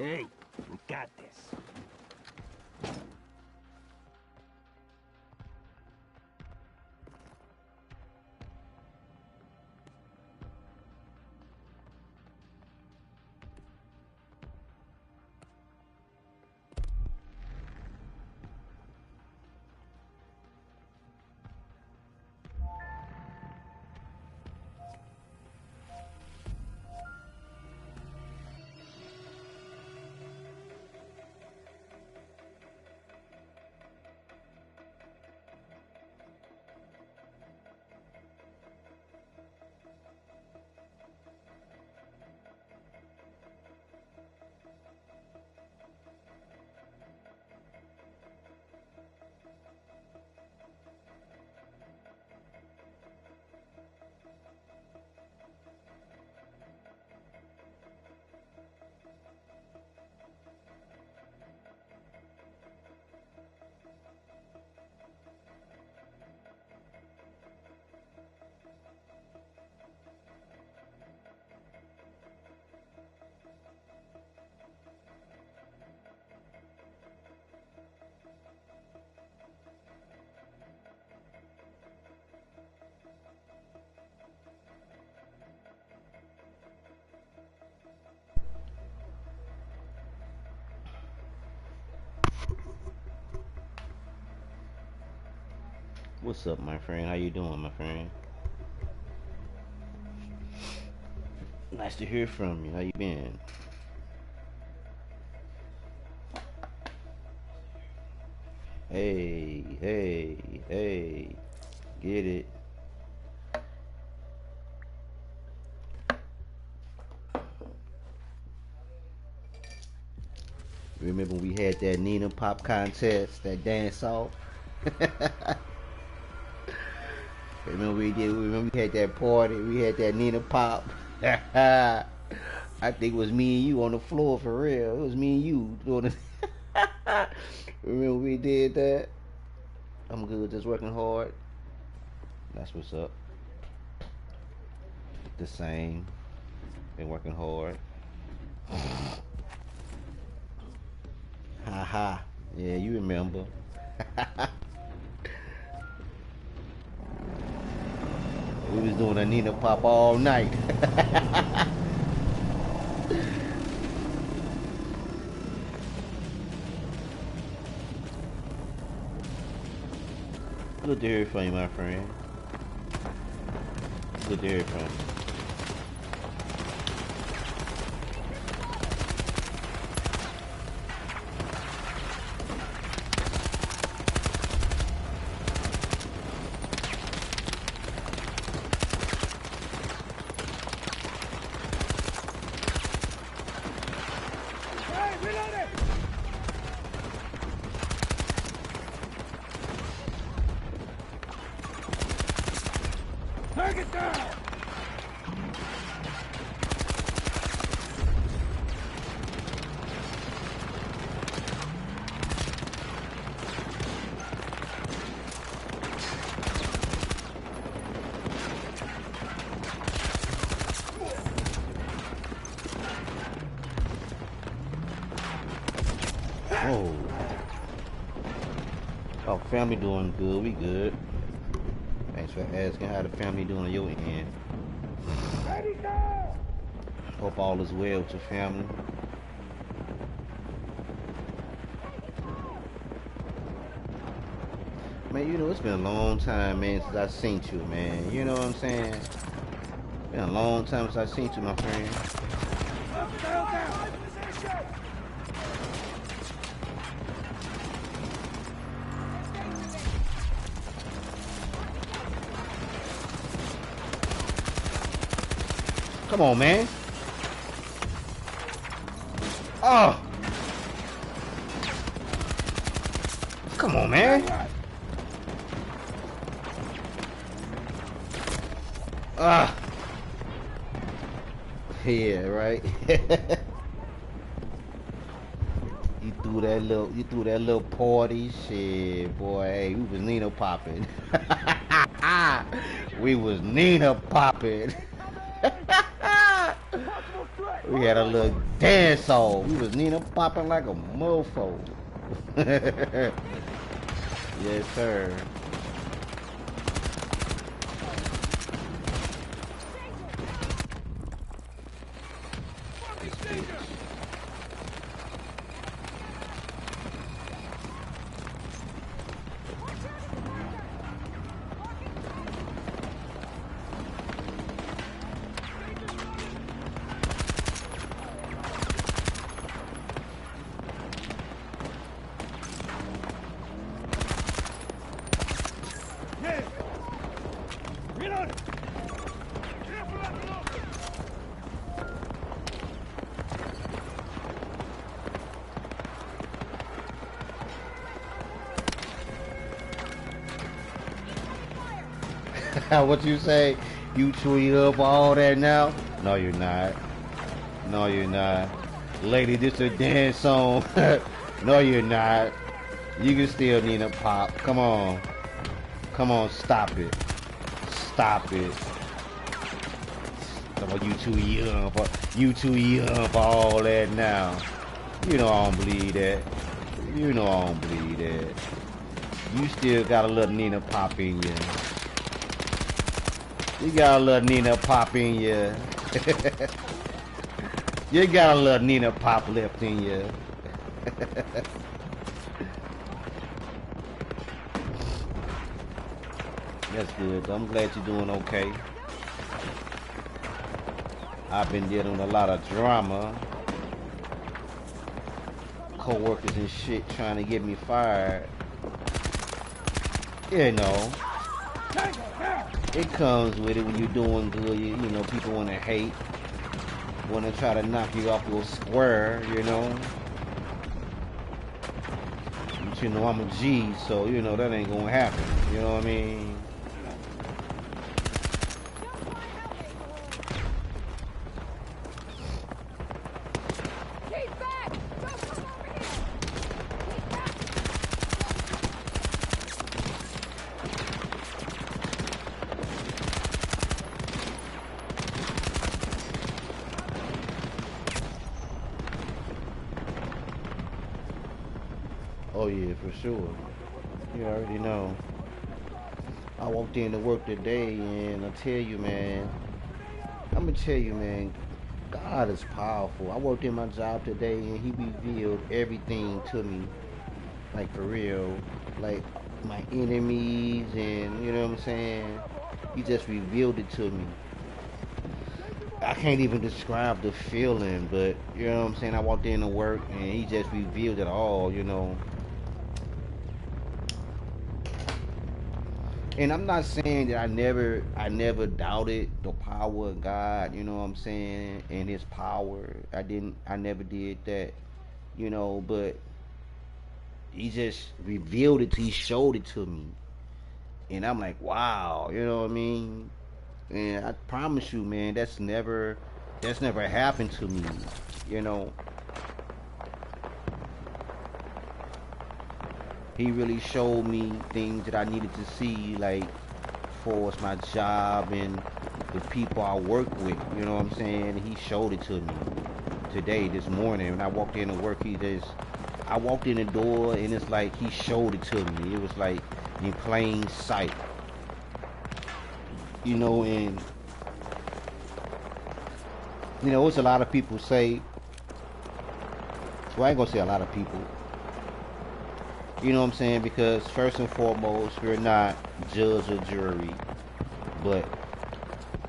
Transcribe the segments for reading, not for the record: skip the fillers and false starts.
Hey, we got this. What's up, my friend? How you doing, my friend? Nice to hear from you. How you been? Hey, hey, hey. Get it. Remember we had that Nina Pop contest, that dance off? Remember we did? Remember we had that party? We had that Nina Pop. I think it was me and you on the floor for real. It was me and you doing it. Remember we did that? I'm good, just working hard. That's what's up. The same. Been working hard. Ha ha. Yeah, you remember. We was doing a Nina Pop all night. Good to hear from you, my friend. Good to hear from you. Target down! Oh. Oh, family doing good. We good. Thanks for asking how the family doing on your end. Hope all is well with your family. Man, you know, it's been a long time, man, since I seen you, man. You know what I'm saying? Been a long time since I seen you, my friend. Come on, man. Oh. Come on, man. Ah. Yeah, right. You threw that little party, shit, boy. Hey, we was Nina popping. We was Nina popping. We had a little dance off. We was Nina popping like a mofo. Yes, sir. What you say? You tweet up all that now? No, you're not. No, you're not. Lady, this a dance song. No, you're not. You can still need a pop. Come on. Come on, stop it. Stop it. You too young for all that now. You know I don't believe that. You know I don't believe that. You still got a little Nina pop in you. You got a little Nina pop in you. You got a little Nina pop left in you. That's good. I'm glad you're doing okay. I've been dealing with a lot of drama. Co-workers and shit trying to get me fired. You know. It comes with it when you're doing good. You know, people want to hate. Want to try to knock you off your square, you know. But you know, I'm a G, so, you know, that ain't going to happen. You know what I mean? Oh yeah, for sure. You already know. I walked into work today and I tell you, man, I'm gonna tell you, man, God is powerful. I worked in my job today and he revealed everything to me. Like for real. Like my enemies and you know what I'm saying? He just revealed it to me. I can't even describe the feeling, but you know what I'm saying? I walked into work and he just revealed it all, you know. And I'm not saying that I never doubted the power of God, you know what I'm saying, and his power. I never did that, you know, but he just revealed it, he showed it to me. And I'm like, wow, you know what I mean? And I promise you, man, that's never happened to me, you know. He really showed me things that I needed to see, like for my job and the people I work with, you know what I'm saying? He showed it to me today, this morning. When I walked in to work, I walked in the door and it's like he showed it to me. It was like in plain sight. You know, and you know, it's a lot of people say, well, I ain't gonna say a lot of people. You know what I'm saying? Because first and foremost, we're not judge or jury. But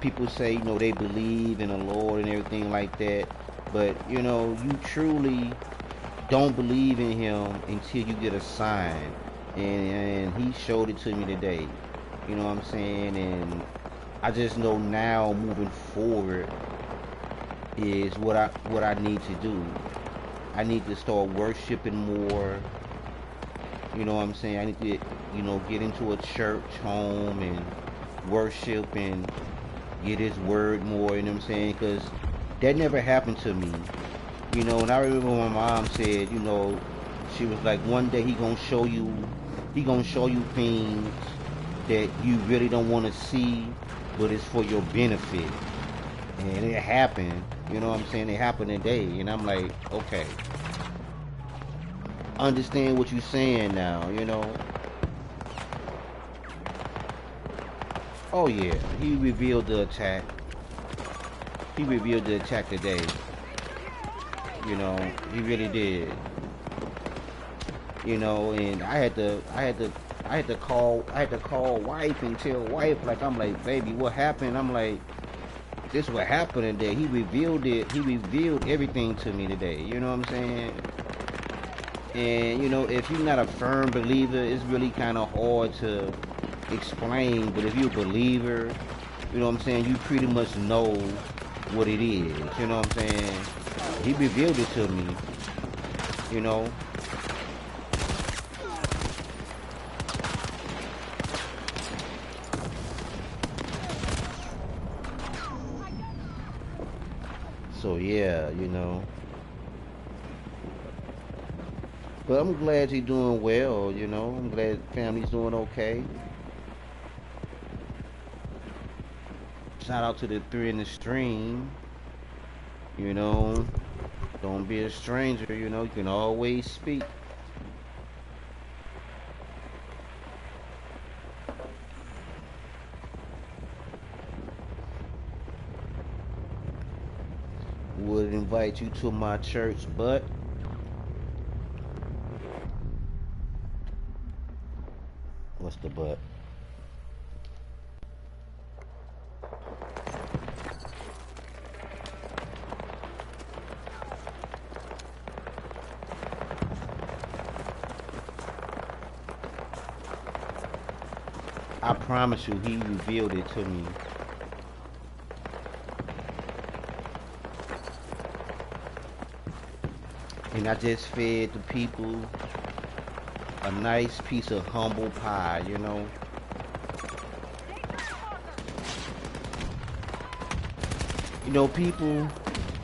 people say, you know, they believe in the Lord and everything like that. But, you know, you truly don't believe in him until you get a sign. And he showed it to me today. You know what I'm saying? And I just know now moving forward is what I need to do. I need to start worshiping more. You know what I'm saying? I need to, you know, get into a church home and worship and get his word more, you know what I'm saying? Because that never happened to me. You know, and I remember my mom said, you know, she was like, one day he gonna show you things that you really don't want to see, but it's for your benefit. And it happened, you know what I'm saying? It happened today, and I'm like, okay, understand what you're saying now, you know? Oh yeah, he revealed the attack. He revealed the attack today. You know, he really did. You know, and I had to call wife and tell wife, like, I'm like, baby, what happened? I'm like, this what happened today. He revealed it. He revealed everything to me today. You know what I'm saying? And you know, if you're not a firm believer, it's really kind of hard to explain. But if you're a believer, you know what I'm saying, you pretty much know what it is. You know what I'm saying? He revealed it to me. You know. So yeah, you know. But I'm glad you're doing well, you know. I'm glad family's doing okay. Shout out to the three in the stream. You know, don't be a stranger, you know, you can always speak. Would invite you to my church, but what's the but? I promise you, he revealed it to me. And I just fed the people a nice piece of humble pie, you know. You know, people,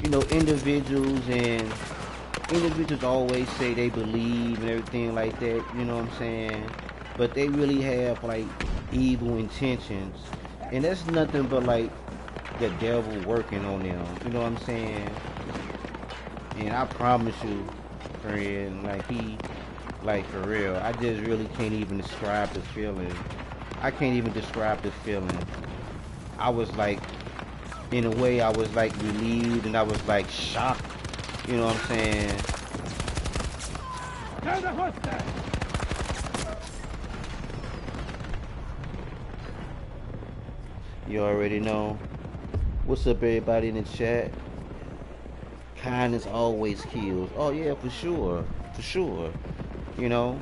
you know, individuals always say they believe and everything like that, you know what I'm saying? But they really have like evil intentions. And that's nothing but like the devil working on them, you know what I'm saying? And I promise you, friend, like for real, I just really can't even describe the feeling. I can't even describe the feeling. I was like, in a way, I was like relieved and I was like shocked. You know what I'm saying? Turn the hostile! You already know. What's up, everybody in the chat? Kindness always kills. Oh yeah, for sure, for sure. You know,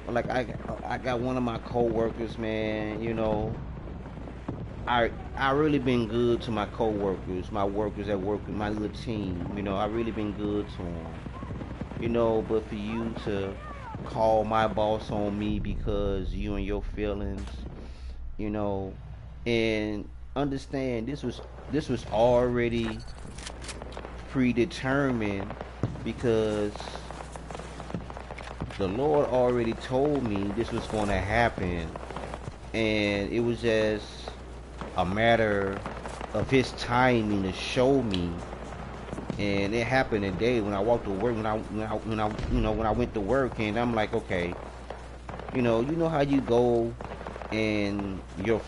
like I got one of my co-workers, man. You know, I really been good to my co-workers, my workers that work with my little team. You know, I really been good to them. You know, but for you to call my boss on me because you and your feelings, you know, and understand this was already predetermined because the Lord already told me this was going to happen, and it was just a matter of His timing to show me. And it happened today when I walked to work, when I went to work, and I'm like, okay, you know how you go and your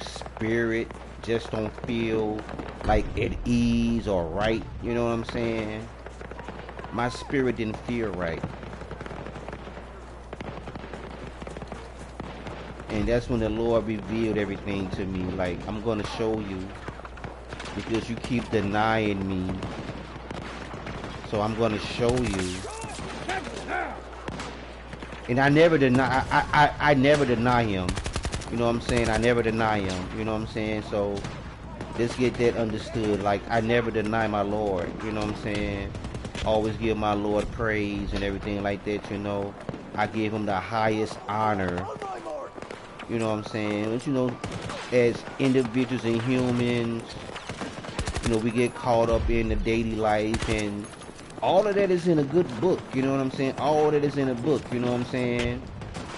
spirit just don't feel like at ease or right. You know what I'm saying? My spirit didn't feel right. And that's when the Lord revealed everything to me. Like, I'm going to show you because you keep denying me. So I'm going to show you. And I never deny, I never deny Him. You know what I'm saying? I never deny Him. You know what I'm saying? So let's get that understood. Like, I never deny my Lord. You know what I'm saying? Always give my Lord praise and everything like that, you know. I give Him the highest honor. You know what I'm saying? But, you know, as individuals and humans, you know, we get caught up in the daily life, and all of that is in a good book. You know what I'm saying? All of that is in a book. You know what I'm saying?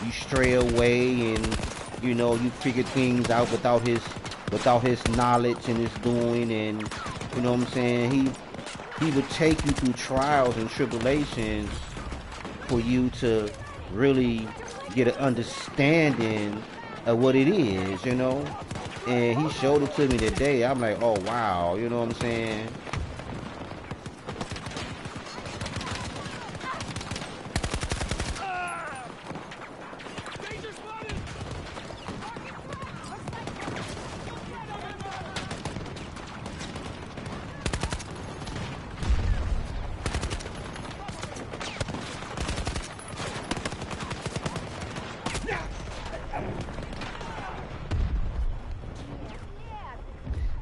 You stray away and, you know, you figure things out without His without his knowledge and his doing, and you know what I'm saying, he would take you through trials and tribulations for you to really get an understanding of what it is, you know. And he showed it to me today. I'm like, oh wow, you know what I'm saying?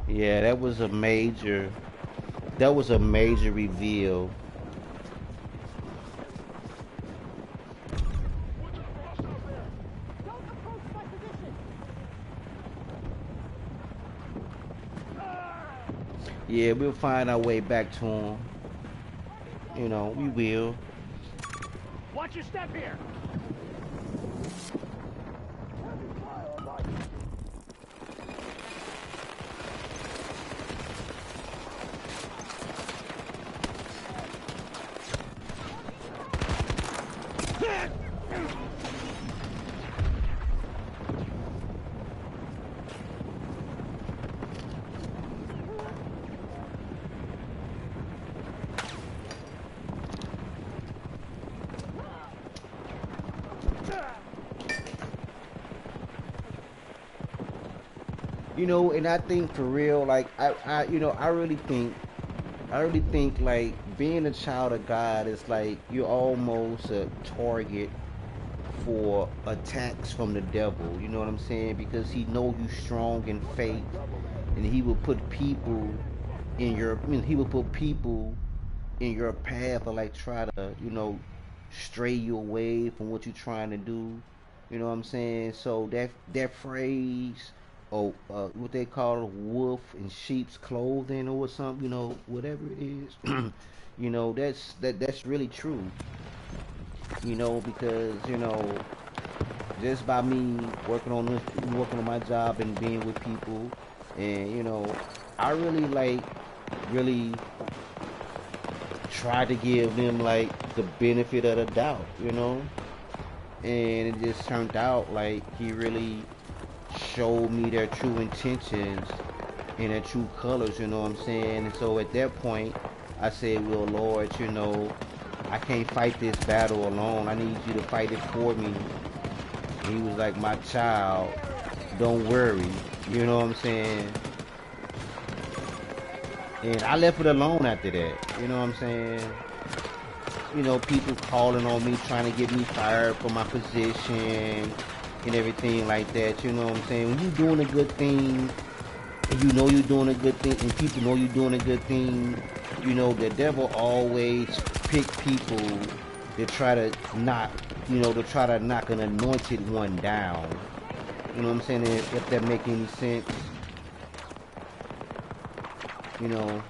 Yeah, that was a major reveal. Yeah, we'll find our way back to him. You know, we will. Watch your step here. You know, and I think for real, like you know, I really think like being a child of God is like you're almost a target for attacks from the devil. You know what I'm saying? Because he know you strong in faith, and he will put people in your, I mean, he will put people in your path or like try to, you know, stray you away from what you're trying to do. You know what I'm saying? So that phrase, or what they call wolf in sheep's clothing or something, you know, whatever it is, you know, that's really true. You know, because you know, just by me working on my job and being with people, and you know, I really like really try to give them like the benefit of the doubt, you know, and it just turned out like he really showed me their true intentions and their true colors, you know what I'm saying? And so at that point, I said, well, Lord, you know, I can't fight this battle alone. I need you to fight it for me. And he was like, my child, don't worry, you know what I'm saying? And I left it alone after that, you know what I'm saying? You know, people calling on me, trying to get me fired from my position and everything like that, you know what I'm saying? When you're doing a good thing, and you know you're doing a good thing, and people know you're doing a good thing, you know, the devil always pick people to try to knock, you know, to try to knock an anointed one down. You know what I'm saying? If that make any sense, you know.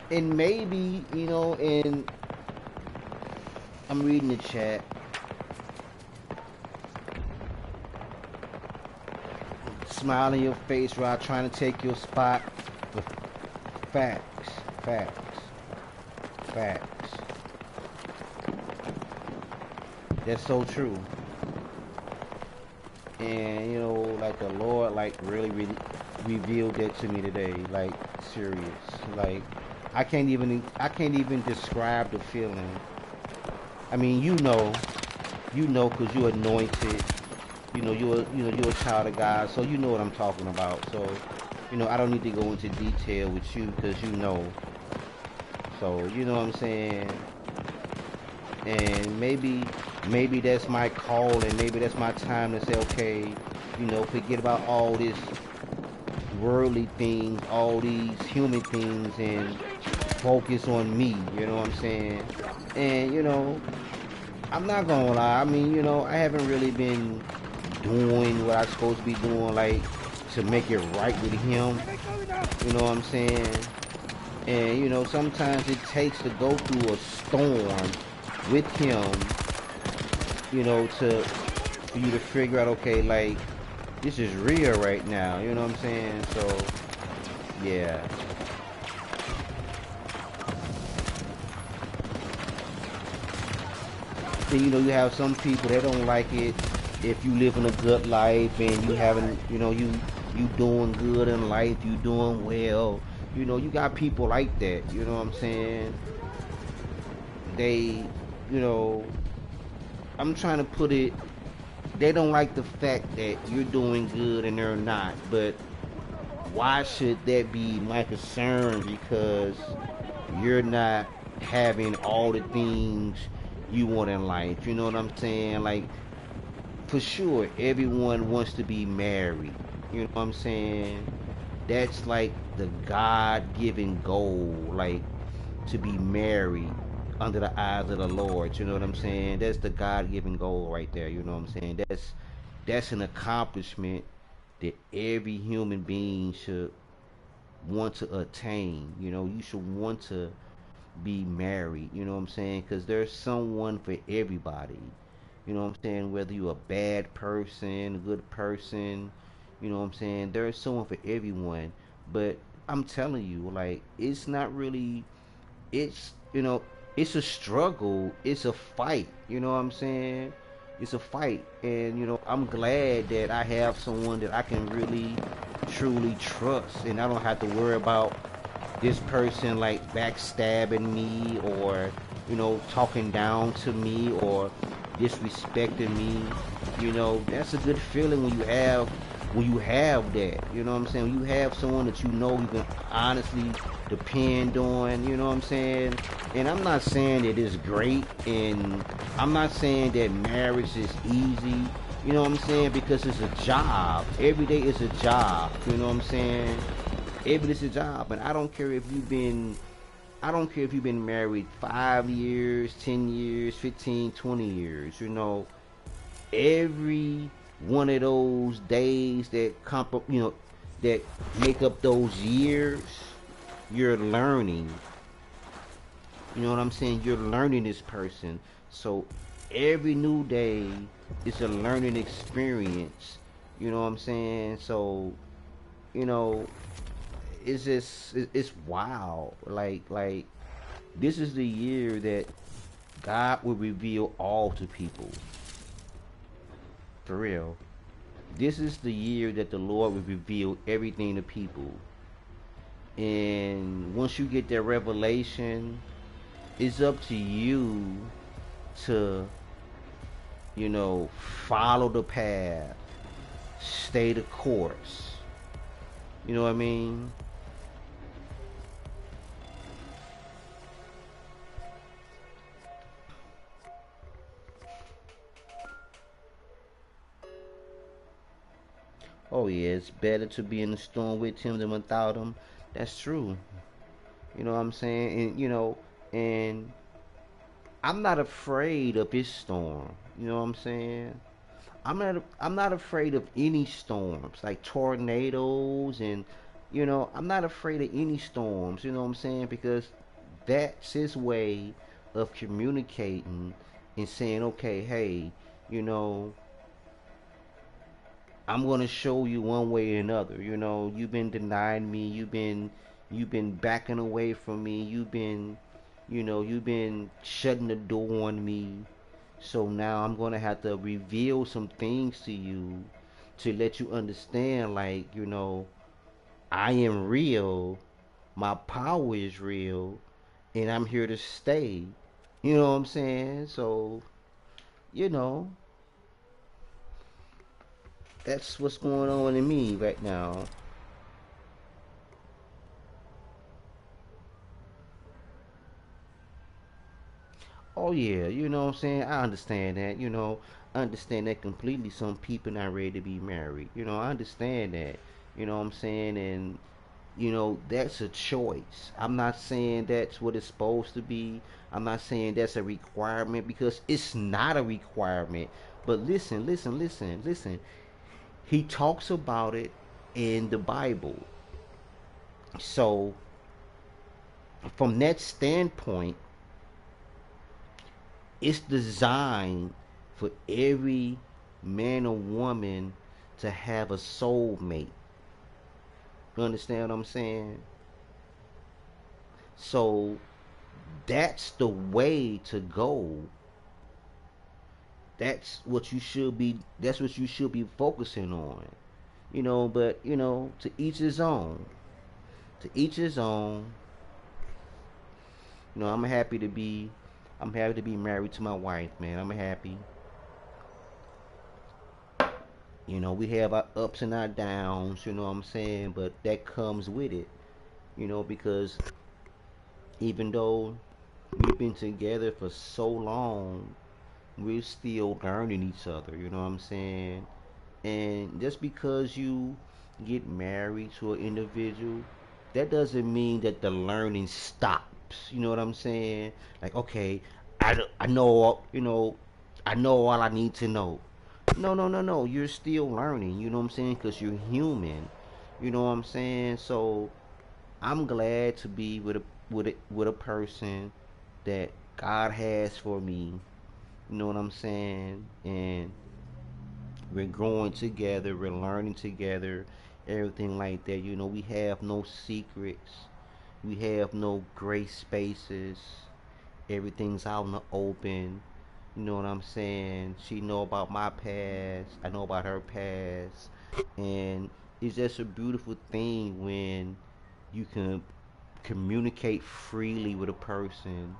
And maybe, you know, and I'm reading the chat. Smile in your face while trying to take your spot. With facts, facts, facts. That's so true. And you know, like the Lord, like really revealed that to me today. Like serious. Like I can't even describe the feeling. I mean, you know, cause you're anointed. You're a child of God, so you know what I'm talking about. So, you know, I don't need to go into detail with you because you know. So, you know what I'm saying? And maybe that's my call, and maybe that's my time to say, okay, you know, forget about all this worldly things, all these human things, and focus on me. You know what I'm saying? And you know, I'm not gonna lie. I mean, you know, I haven't really been doing what I'm supposed to be doing, like to make it right with him. You know what I'm saying? And you know, sometimes it takes to go through a storm with him for you to figure out, okay, like, this is real right now, you know what I'm saying? So, yeah. Then, you have some people that don't like it if you living a good life and you having, you doing good in life, you doing well. You got people like that, you know what I'm saying? They, you know, I'm trying to put it, they don't like the fact that you're doing good and they're not. But why should that be my concern? Because you're not having all the things you want in life. You know what I'm saying? Like, for sure, everyone wants to be married. You know what I'm saying? That's like the God-given goal, like to be married under the eyes of the Lord. You know what I'm saying? That's the God-given goal right there. You know what I'm saying? That's an accomplishment that every human being should want to attain. You should want to be married. You know what I'm saying? Because there's someone for everybody. You know what I'm saying? Whether you're a bad person, a good person, you know what I'm saying? There's someone for everyone. But I'm telling you, like, it's not really, it's, it's a struggle. It's a fight. You know what I'm saying? It's a fight. And, I'm glad that I have someone that I can really, truly trust. And I don't have to worry about this person like backstabbing me or talking down to me or disrespecting me. That's a good feeling when you have that. You know what I'm saying? When you have someone that you can honestly depend on. You know what I'm saying? And I'm not saying that it's great, and I'm not saying that marriage is easy. You know what I'm saying? Because it's a job. Every day is a job. You know what I'm saying? It's a job, and I don't care if you've been married 5 years, 10 years, 15, 20 years. Every one of those days that make up those years, you're learning. You know what I'm saying? You're learning this person. So every new day is a learning experience. You know what I'm saying? So, you know, it's wild. Like this is the year that God will reveal all to people. For real. This is the year that the Lord will reveal everything to people. And once you get that revelation, it's up to you to, follow the path, stay the course. You know what I mean? Oh yeah, it's better to be in the storm with him than without him. That's true. You know what I'm saying? And I'm not afraid of his storm. You know what I'm saying? I'm not afraid of any storms, like tornadoes, and I'm not afraid of any storms, you know what I'm saying? Because that's his way of communicating and saying, okay, hey, you know, I'm gonna show you one way or another. You've been denying me. You've been backing away from me. You've been shutting the door on me. So now I'm gonna have to reveal some things to you to let you understand, like, I am real. My power is real, and I'm here to stay. You know what I'm saying? So, you know, that's what's going on in me right now. Oh yeah, you know what I'm saying? I understand that, I understand that completely. Some people not ready to be married. I understand that. You know what I'm saying? And that's a choice. I'm not saying that's what it's supposed to be. I'm not saying that's a requirement because it's not a requirement. But listen, listen, listen, listen. He talks about it in the Bible. So, from that standpoint, it's designed for every man or woman to have a soulmate. You understand what I'm saying? So that's the way to go. That's what you should be focusing on. But to each his own. To each his own. I'm happy to be married to my wife, man. I'm happy. We have our ups and our downs, you know what I'm saying? But that comes with it, because even though we've been together for so long, we're still learning each other, you know what I'm saying? And just because you get married to an individual, that doesn't mean that the learning stops. You know what I'm saying? Like, okay, I know, I know all I need to know. No, no, no, no. You're still learning. You know what I'm saying? Because you're human. You know what I'm saying? So I'm glad to be with a person that God has for me. You know what I'm saying? And we're growing together, we're learning together, everything like that. We have no secrets, we have no gray spaces. Everything's out in the open. You know what I'm saying? She know about my past, I know about her past, and it's just a beautiful thing when you can communicate freely with a person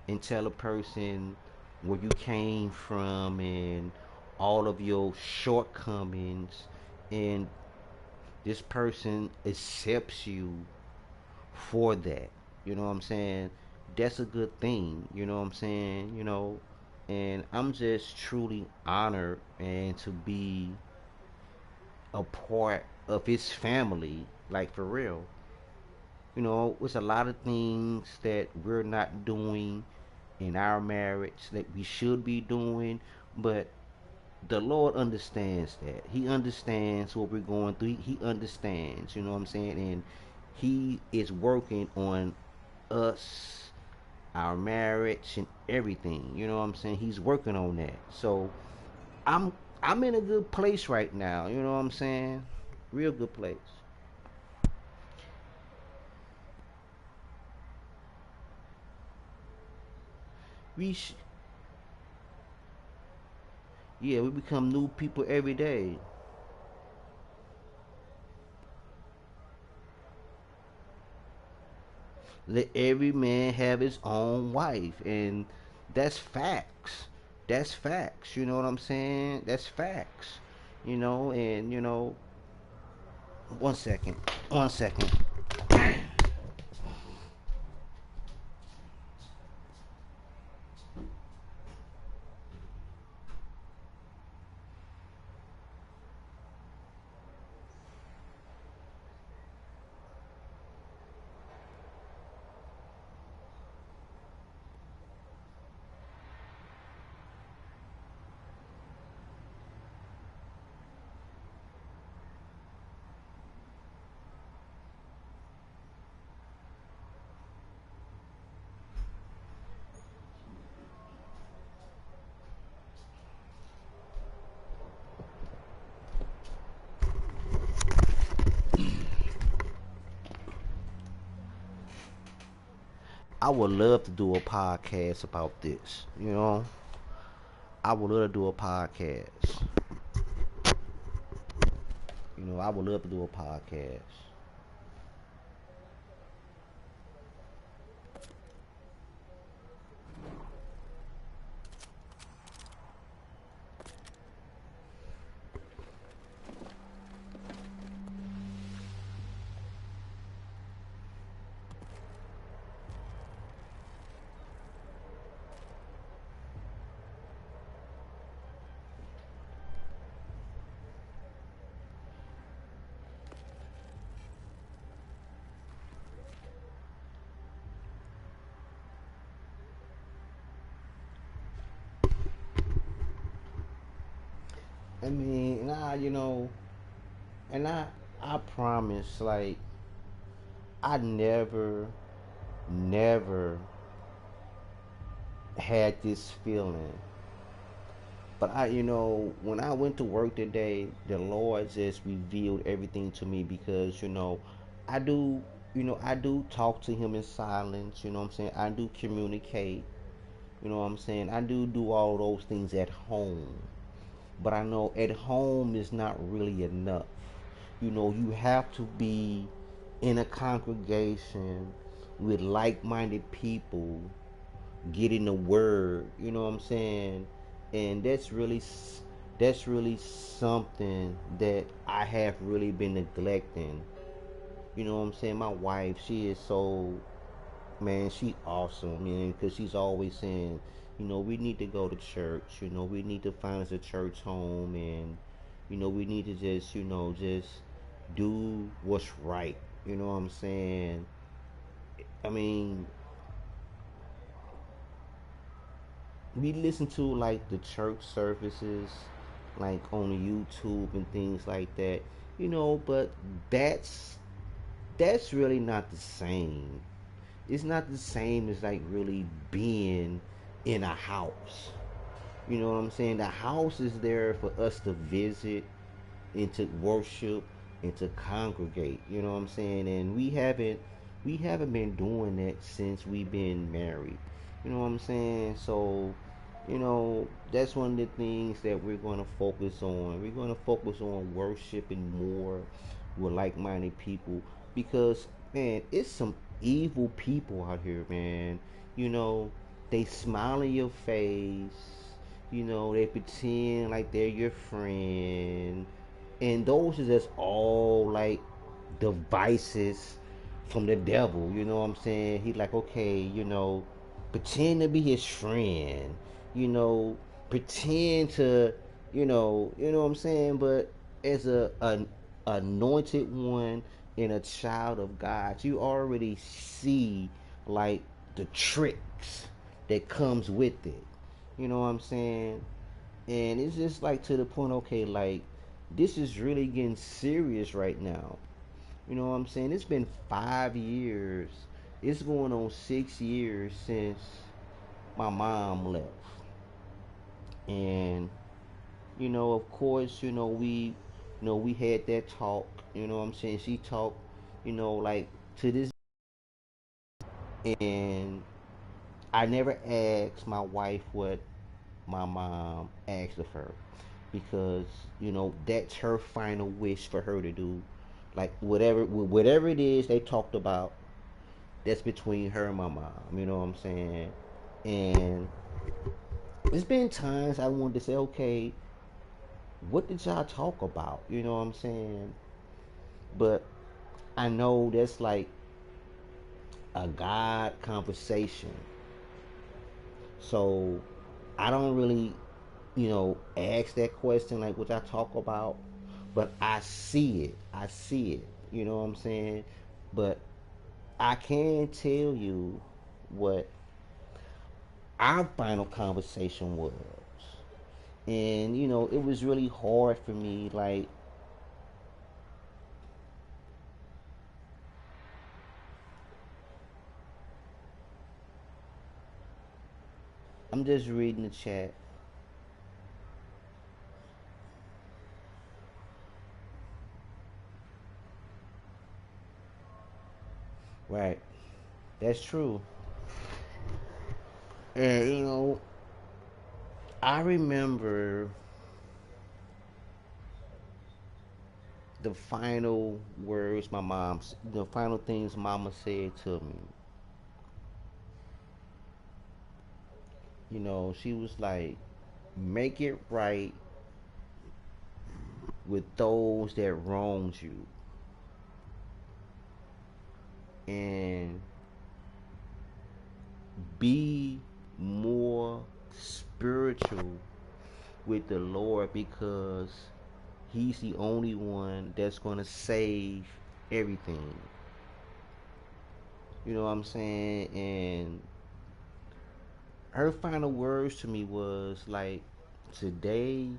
and tell a person where you came from and all of your shortcomings, and this person accepts you for that. You know what I'm saying? That's a good thing. You know what I'm saying? And I'm just truly honored and to be a part of his family, like for real. It's a lot of things that we're not doing in our marriage that we should be doing, but the Lord understands that. He understands what we're going through. He understands, you know what I'm saying? And He is working on us, our marriage, and everything. You know what I'm saying? He's working on that. So I'm I'm in a good place right now. You know what I'm saying? Real good place. We sh- yeah, we become new people every day. Let every man have his own wife, and that's facts. That's facts. You know what I'm saying? That's facts. And one second, one second. I would love to do a podcast about this. I would love to do a podcast. I would love to do a podcast. I mean, and I promise, like, I never had this feeling But when I went to work today, the Lord just revealed everything to me because, I do, I do talk to him in silence, you know what I'm saying? I do communicate, you know what I'm saying? I do all those things at home. But I know at home is not really enough. You have to be in a congregation with like-minded people getting the word, you know what I'm saying? And that's really something that I have really been neglecting. You know what I'm saying? My wife, she is so, man, she awesome, man, because she's always saying, we need to go to church, we need to find us a church home, and we need to just do what's right. You know what I'm saying? I mean, we listen to like the church services like on YouTube and things like that, but that's that's really not the same. It's not the same as like really being in a house. You know what I'm saying? The house is there for us to visit and to worship and to congregate. You know what I'm saying? And we haven't been doing that since we've been married. You know what I'm saying? So, that's one of the things that we're going to focus on. We're going to focus on worshiping more with like-minded people because, man, it's some evil people out here, man. You know, they smile in your face. They pretend like they're your friend, and those are just all like devices from the devil. You know what I'm saying? He's like, okay, pretend to be his friend. You know, pretend to, what I'm saying. But as a anointed one and a child of God, you already see like the tricks that comes with it. You know what I'm saying? And it's just like to the point, okay, like this is really getting serious right now. You know what I'm saying? It's been 5 years. It's going on 6 years since my mom left. And, of course, we had that talk, you know what I'm saying? She talked, like to this, and I never asked my wife what my mom asked of her because that's her final wish for her to do, like whatever it is they talked about, that's between her and my mom. You know what I'm saying? And there's been times I wanted to say, okay, what did y'all talk about? You know what I'm saying? But I know that's like a God conversation, so I don't really ask that question like what I talk about, but I see it. I see it. You know what I'm saying? But I can tell you what our final conversation was. And, it was really hard for me. Like, I'm just reading the chat. Right. That's true. And, I remember the final words the final things mama said to me. She was like, make it right with those that wronged you, and be more spiritual with the Lord because he's the only one that's going to save everything. You know what I'm saying? And her final words to me was like, today,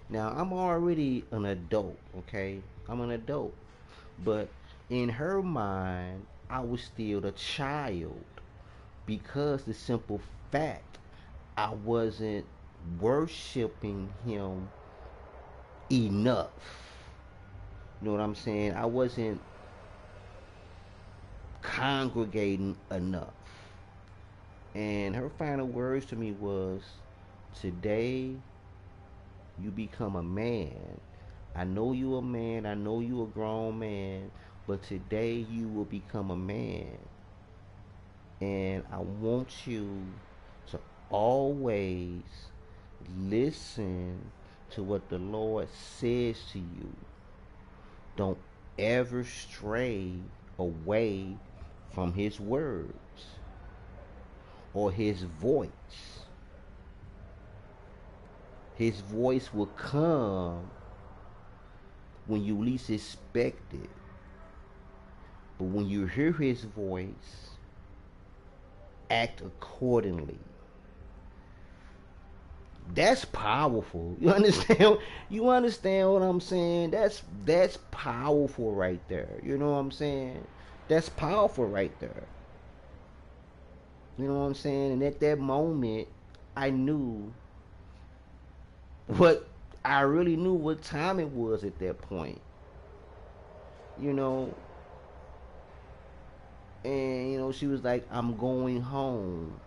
now I'm already an adult, okay? I'm an adult. But in her mind, I was still a child because the simple fact I wasn't worshiping him enough. You know what I'm saying? I wasn't congregating enough. And her final words to me was, today you become a man. I know you a man, I know you a grown man, but today you will become a man. And I want you to always listen to what the Lord says to you. Don't ever stray away from his words or his voice. His voice will come when you least expect it. But when you hear his voice, act accordingly. That's powerful. You understand? You understand what I'm saying? That's powerful right there. You know what I'm saying? That's powerful right there. You know what I'm saying? And at that moment, I knew what I really knew what time it was at that point. You know, and she was like, "I'm going home."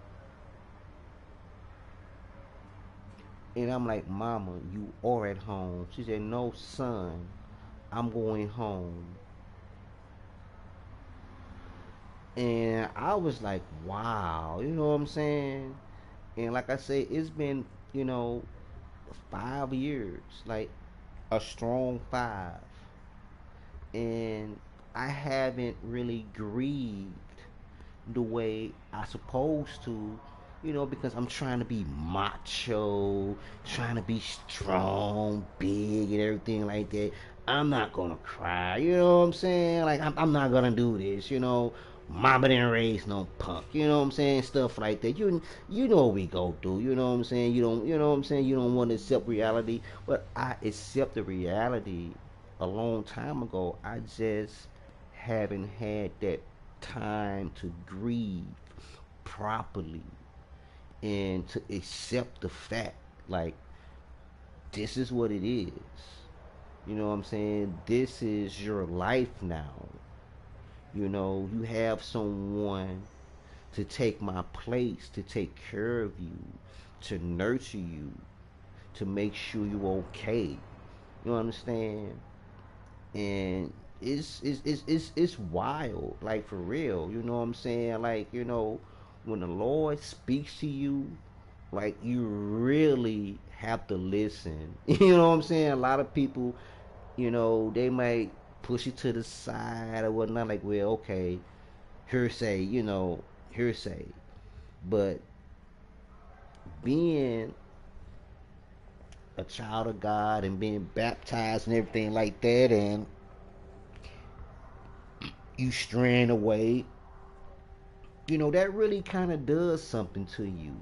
And I'm like, "Mama, you are at home." She said, "No, son, I'm going home." And I was like, wow, you know what I'm saying? And like I say, it's been, 5 years, like a strong 5. And I haven't really grieved the way I supposed to, because I'm trying to be macho, trying to be strong, big, and everything like that. I'm not gonna cry, you know what I'm saying? Like, I'm not gonna do this, Mama didn't raise no punk, you know what I'm saying? Stuff like that. You know what we go through, you know what I'm saying? You know what I'm saying? You don't want to accept reality, but I accept the reality a long time ago. I just haven't had that time to grieve properly and to accept the fact, like, this is what it is. You know what I'm saying? This is your life now. You have someone to take my place, to take care of you, to nurture you, to make sure you're okay. You understand? And it's wild, like, for real. You know what I'm saying? Like, when the Lord speaks to you, like, you really have to listen. You know what I'm saying? A lot of people, they might push it to the side or whatnot, like, well, okay, hearsay, hearsay. But being a child of God and being baptized and everything like that, and you straying away, that really kind of does something to you.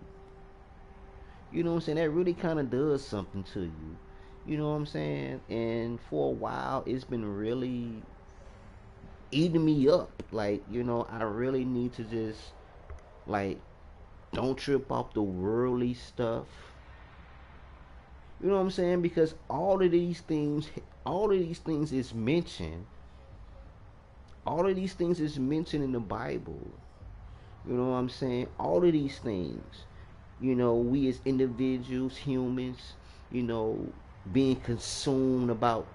You know what I'm saying? That really kind of does something to you. You know what I'm saying? And for a while, it's been really eating me up. Like, I really need to just, like, don't trip off the worldly stuff. You know what I'm saying? Because all of these things is mentioned. All of these things is mentioned in the Bible. You know what I'm saying? All of these things. We as individuals, humans, being consumed about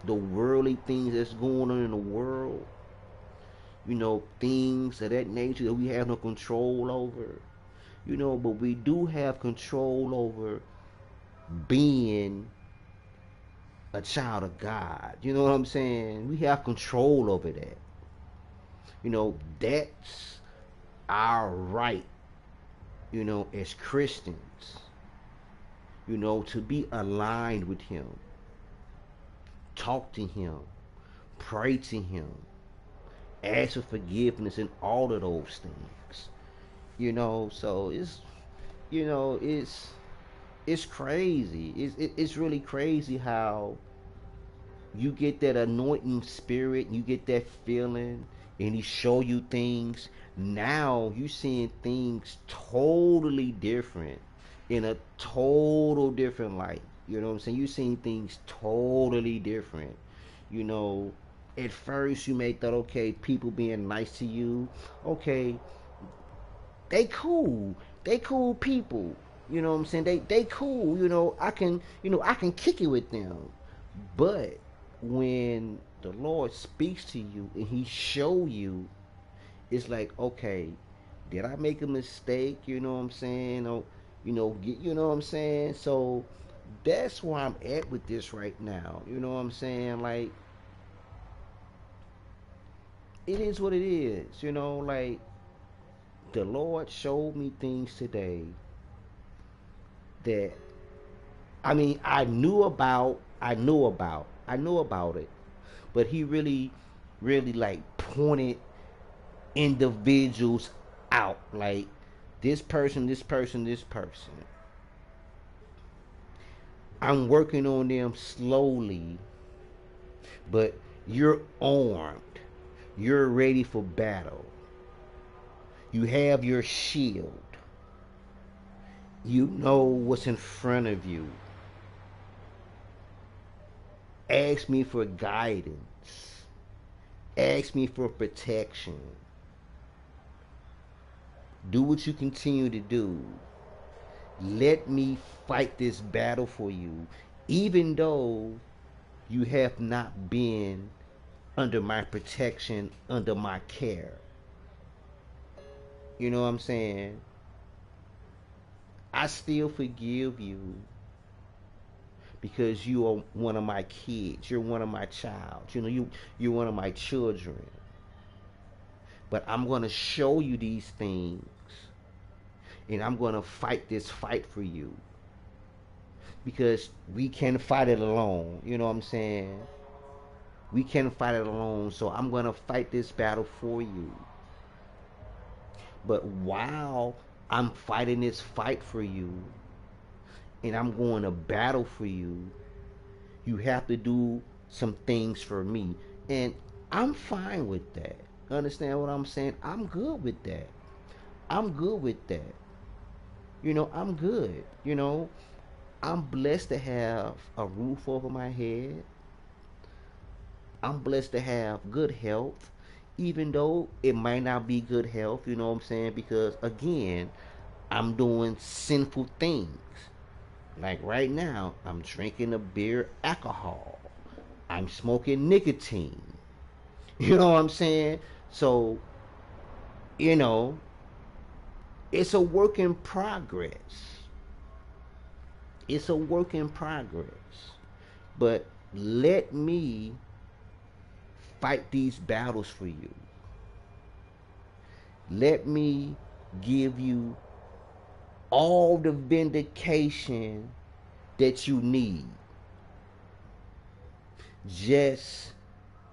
the worldly things that's going on in the world. Things of that nature that we have no control over. But we do have control over being a child of God. You know what I'm saying? We have control over that. That's our right, as Christians, to be aligned with him, talk to him, pray to him, ask for forgiveness, and all of those things. So it's crazy. It's really crazy how you get that anointing spirit, you get that feeling, and he show you things. Now you seeing things totally different. in a total different light. You know what I'm saying? You seen things totally different. You know, at first you may thought, okay, people being nice to you, okay, they cool. They cool people. You know what I'm saying? They cool. I can kick it with them. But when the Lord speaks to you and He show you, it's like, okay, did I make a mistake? You know what I'm saying? Or, you know what I'm saying? So that's where I'm at with this right now. You know what I'm saying? Like, it is what it is. Like, the Lord showed me things today that, I mean, I knew about it, but He really, really like pointed individuals out, like this person, this person, this person. I'm working on them slowly, but you're armed. You're ready for battle. You have your shield. You know what's in front of you. Ask me for guidance. Ask me for protection. Do what you continue to do. Let me fight this battle for you, even though you have not been under my protection, under my care. You know what I'm saying? I still forgive you because you are one of my kids. You're one of my child. You're one of my children. But I'm going to show you these things, and I'm going to fight this fight for you, because we can't fight it alone. You know what I'm saying? We can't fight it alone. So I'm going to fight this battle for you. But while I'm fighting this fight for you, and I'm going to battle for you, you have to do some things for me. And I'm fine with that. Understand what I'm saying? I'm good with that. I'm good with that. I'm good. I'm blessed to have a roof over my head. I'm blessed to have good health, even though it might not be good health, you know what I'm saying? Because again, I'm doing sinful things. Like right now, I'm drinking a beer alcohol. I'm smoking nicotine. You know what I'm saying? So, you know, it's a work in progress. It's a work in progress. But let me fight these battles for you. Let me give you all the vindication that you need. Just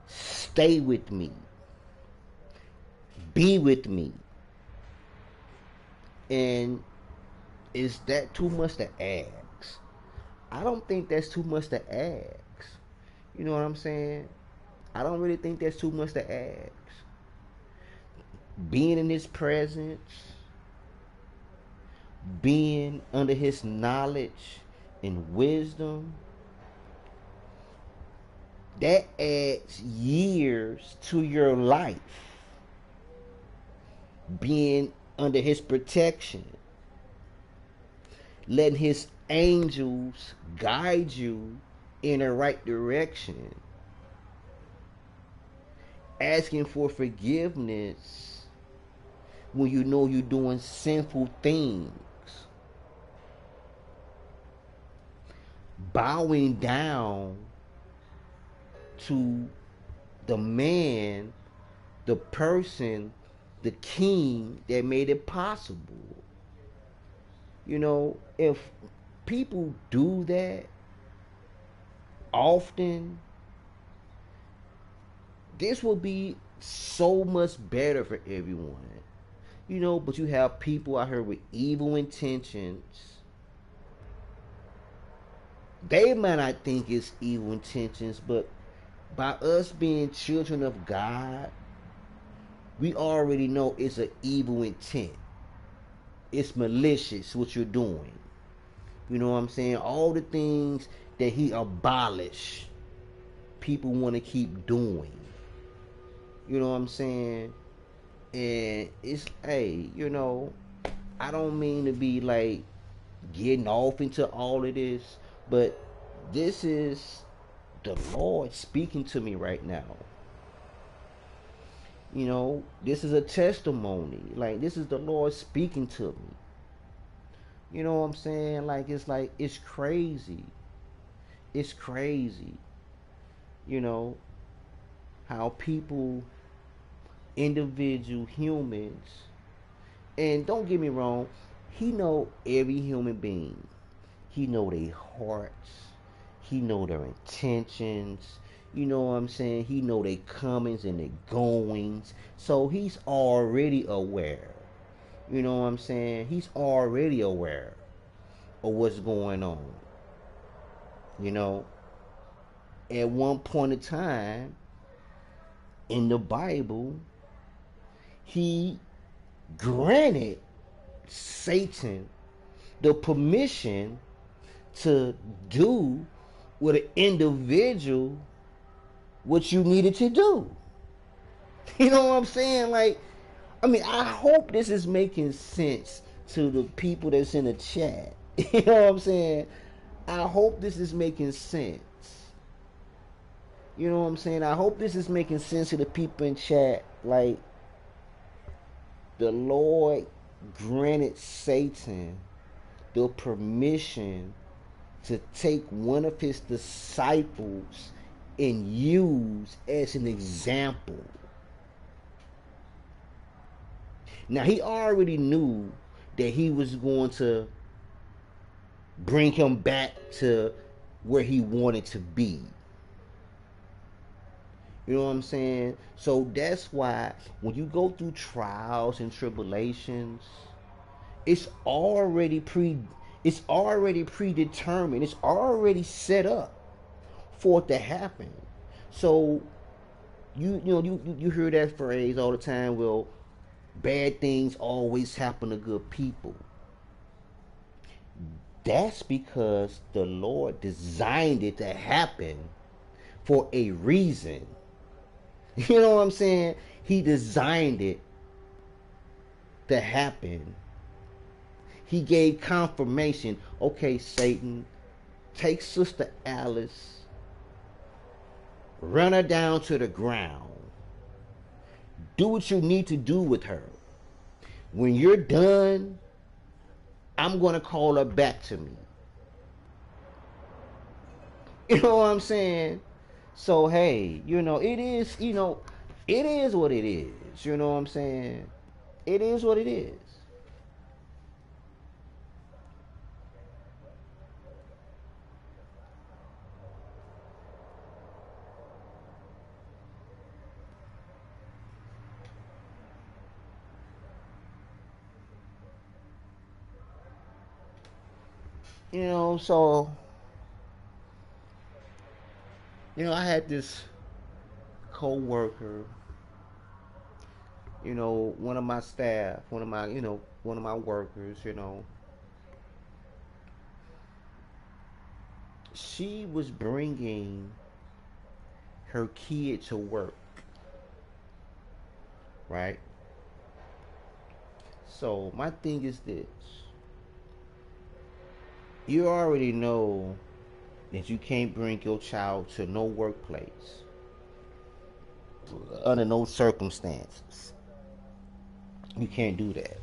stay with me. Be with me. And is that too much to ask? I don't think that's too much to ask. You know what I'm saying? I don't really think that's too much to ask. Being in His presence, being under His knowledge and wisdom, that adds years to your life. Being under His protection, letting His angels guide you in the right direction, asking for forgiveness when you know you're doing sinful things, bowing down to the man, the person, the king that made it possible. If people do that often, this will be so much better for everyone. But you have people out here with evil intentions. They might not think it's evil intentions, but by us being children of God, we already know it's an evil intent. It's malicious what you're doing. You know what I'm saying? All the things that he abolished, people want to keep doing. You know what I'm saying? And it's, hey, I don't mean to be like getting off into all of this, but this is the Lord speaking to me right now. This is a testimony. Like, this is the Lord speaking to me. You know what I'm saying? Like, it's crazy. It's crazy. You know, how people, individual humans, and don't get me wrong, he know every human being. He know their hearts. He know their intentions. You know what I'm saying? He know their comings and their goings. So he's already aware. You know what I'm saying? He's already aware of what's going on. You know, at one point in time in the Bible, he granted Satan the permission to do with an individual what you needed to do. You know what I'm saying? Like, I mean, I hope this is making sense to the people that's in the chat. You know what I'm saying? I hope this is making sense. You know what I'm saying? I hope this is making sense to the people in chat. Like, the Lord granted Satan the permission to take one of his disciples and use as an example. Now, he already knew that he was going to bring him back to where he wanted to be. You know what I'm saying? So that's why when you go through trials and tribulations, it's already predetermined. It's already set up for it to happen. So you hear that phrase all the time. Well, bad things always happen to good people. That's because the Lord designed it to happen for a reason. You know what I'm saying? He designed it to happen. He gave confirmation. Okay, Satan, take Sister Alice, run her down to the ground. Do what you need to do with her. When you're done, I'm going to call her back to me. You know what I'm saying? So, hey, it is what it is. You know what I'm saying? It is what it is. So, I had this co-worker, one of my staff, one of my workers, she was bringing her kid to work, right? So my thing is this. You already know that you can't bring your child to no workplace under no circumstances. You can't do that.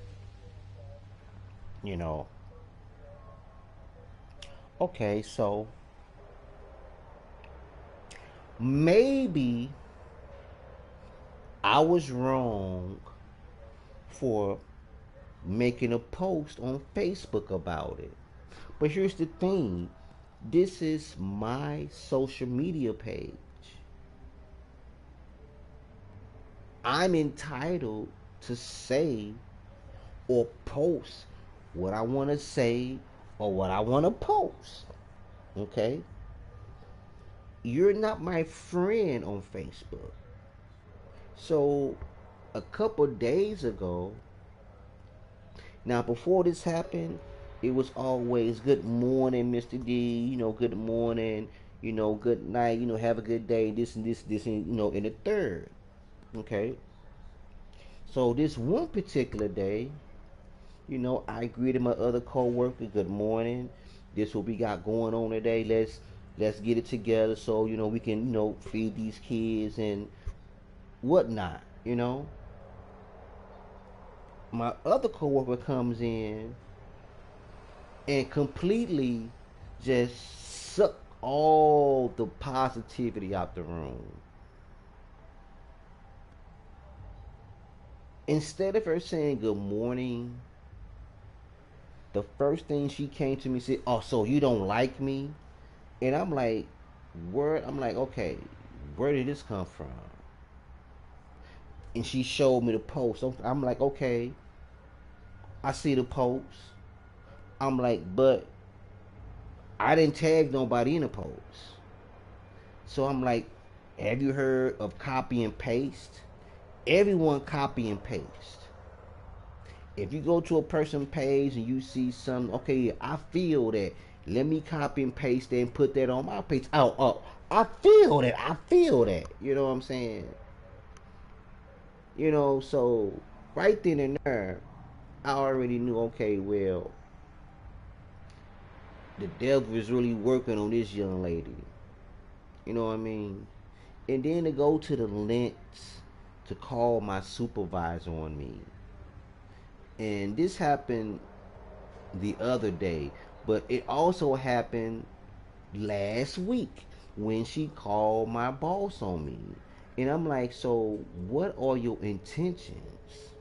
Okay, so maybe I was wrong for making a post on Facebook about it. But here's the thing. This is my social media page. I'm entitled to say or post what I want to say or what I want to post. Okay? You're not my friend on Facebook. So, a couple days ago, now before this happened, it was always good morning, Mr. D, good morning, good night, have a good day, this and this, and in the third. Okay. So this one particular day, I greeted my other coworker, good morning. This what we got going on today. Let's get it together so, we can, feed these kids and whatnot, My other coworker comes in and completely just suck all the positivity out the room. Instead of her saying good morning, the first thing she came to me said, "Oh, so you don't like me?" And I'm like, "Where?" I'm like, "Okay, where did this come from?" And she showed me the post. I'm like, "Okay, I see the post." I'm like, "But I didn't tag nobody in the post." So I'm like, "Have you heard of copy and paste?" Everyone copy and paste. If you go to a person page and you see some, okay, I feel that. Let me copy and paste that and put that on my page. Oh, I feel that. I feel that. You know what I'm saying? So right then and there, I already knew, okay, well, the devil is really working on this young lady. You know what I mean? And then to go to the lengths to call my supervisor on me. And this happened the other day, but it also happened last week when she called my boss on me. And I'm like, so what are your intentions?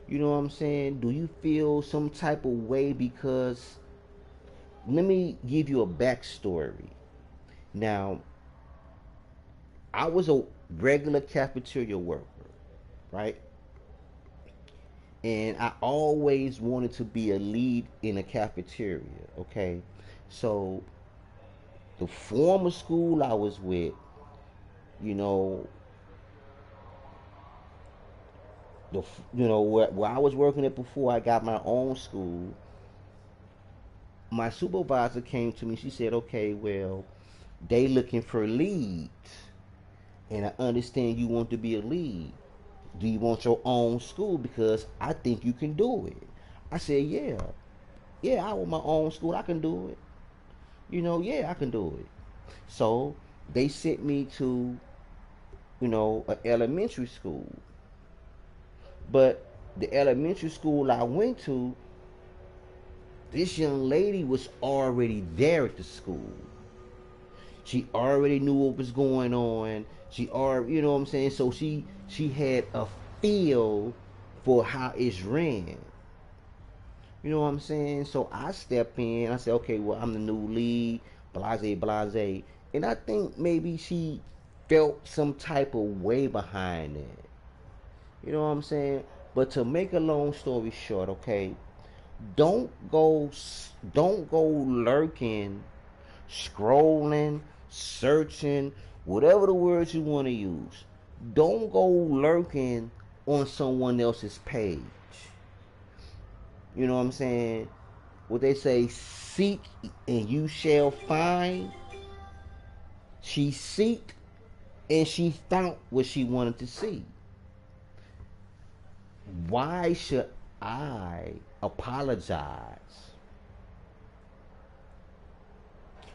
You know what I'm saying? Do you feel some type of way? Because let me give you a backstory. Now, I was a regular cafeteria worker, right? And I always wanted to be a lead in a cafeteria, okay? So the former school I was with, you know, the where I was working at before I got my own school, my supervisor came to me. She said, "Okay, well, they looking for leads, and I understand you want to be a lead. Do you want your own school? Because I think you can do it." I said, yeah, I want my own school. I can do it. Yeah, I can do it. So they sent me to, an elementary school. But the elementary school I went to, this young lady was already there at the school. She already knew what was going on. She already, you know what I'm saying? So she had a feel for how it's ran. You know what I'm saying? So I step in. I say, okay, well, I'm the new lead, blase, blase. And I think maybe she felt some type of way behind it. You know what I'm saying? But to make a long story short, okay, don't go, don't go lurking, scrolling, searching, whatever the words you want to use. Don't go lurking on someone else's page. You know what I'm saying? What they say, seek and you shall find. She seeked and she found what she wanted to see. Why should I apologize?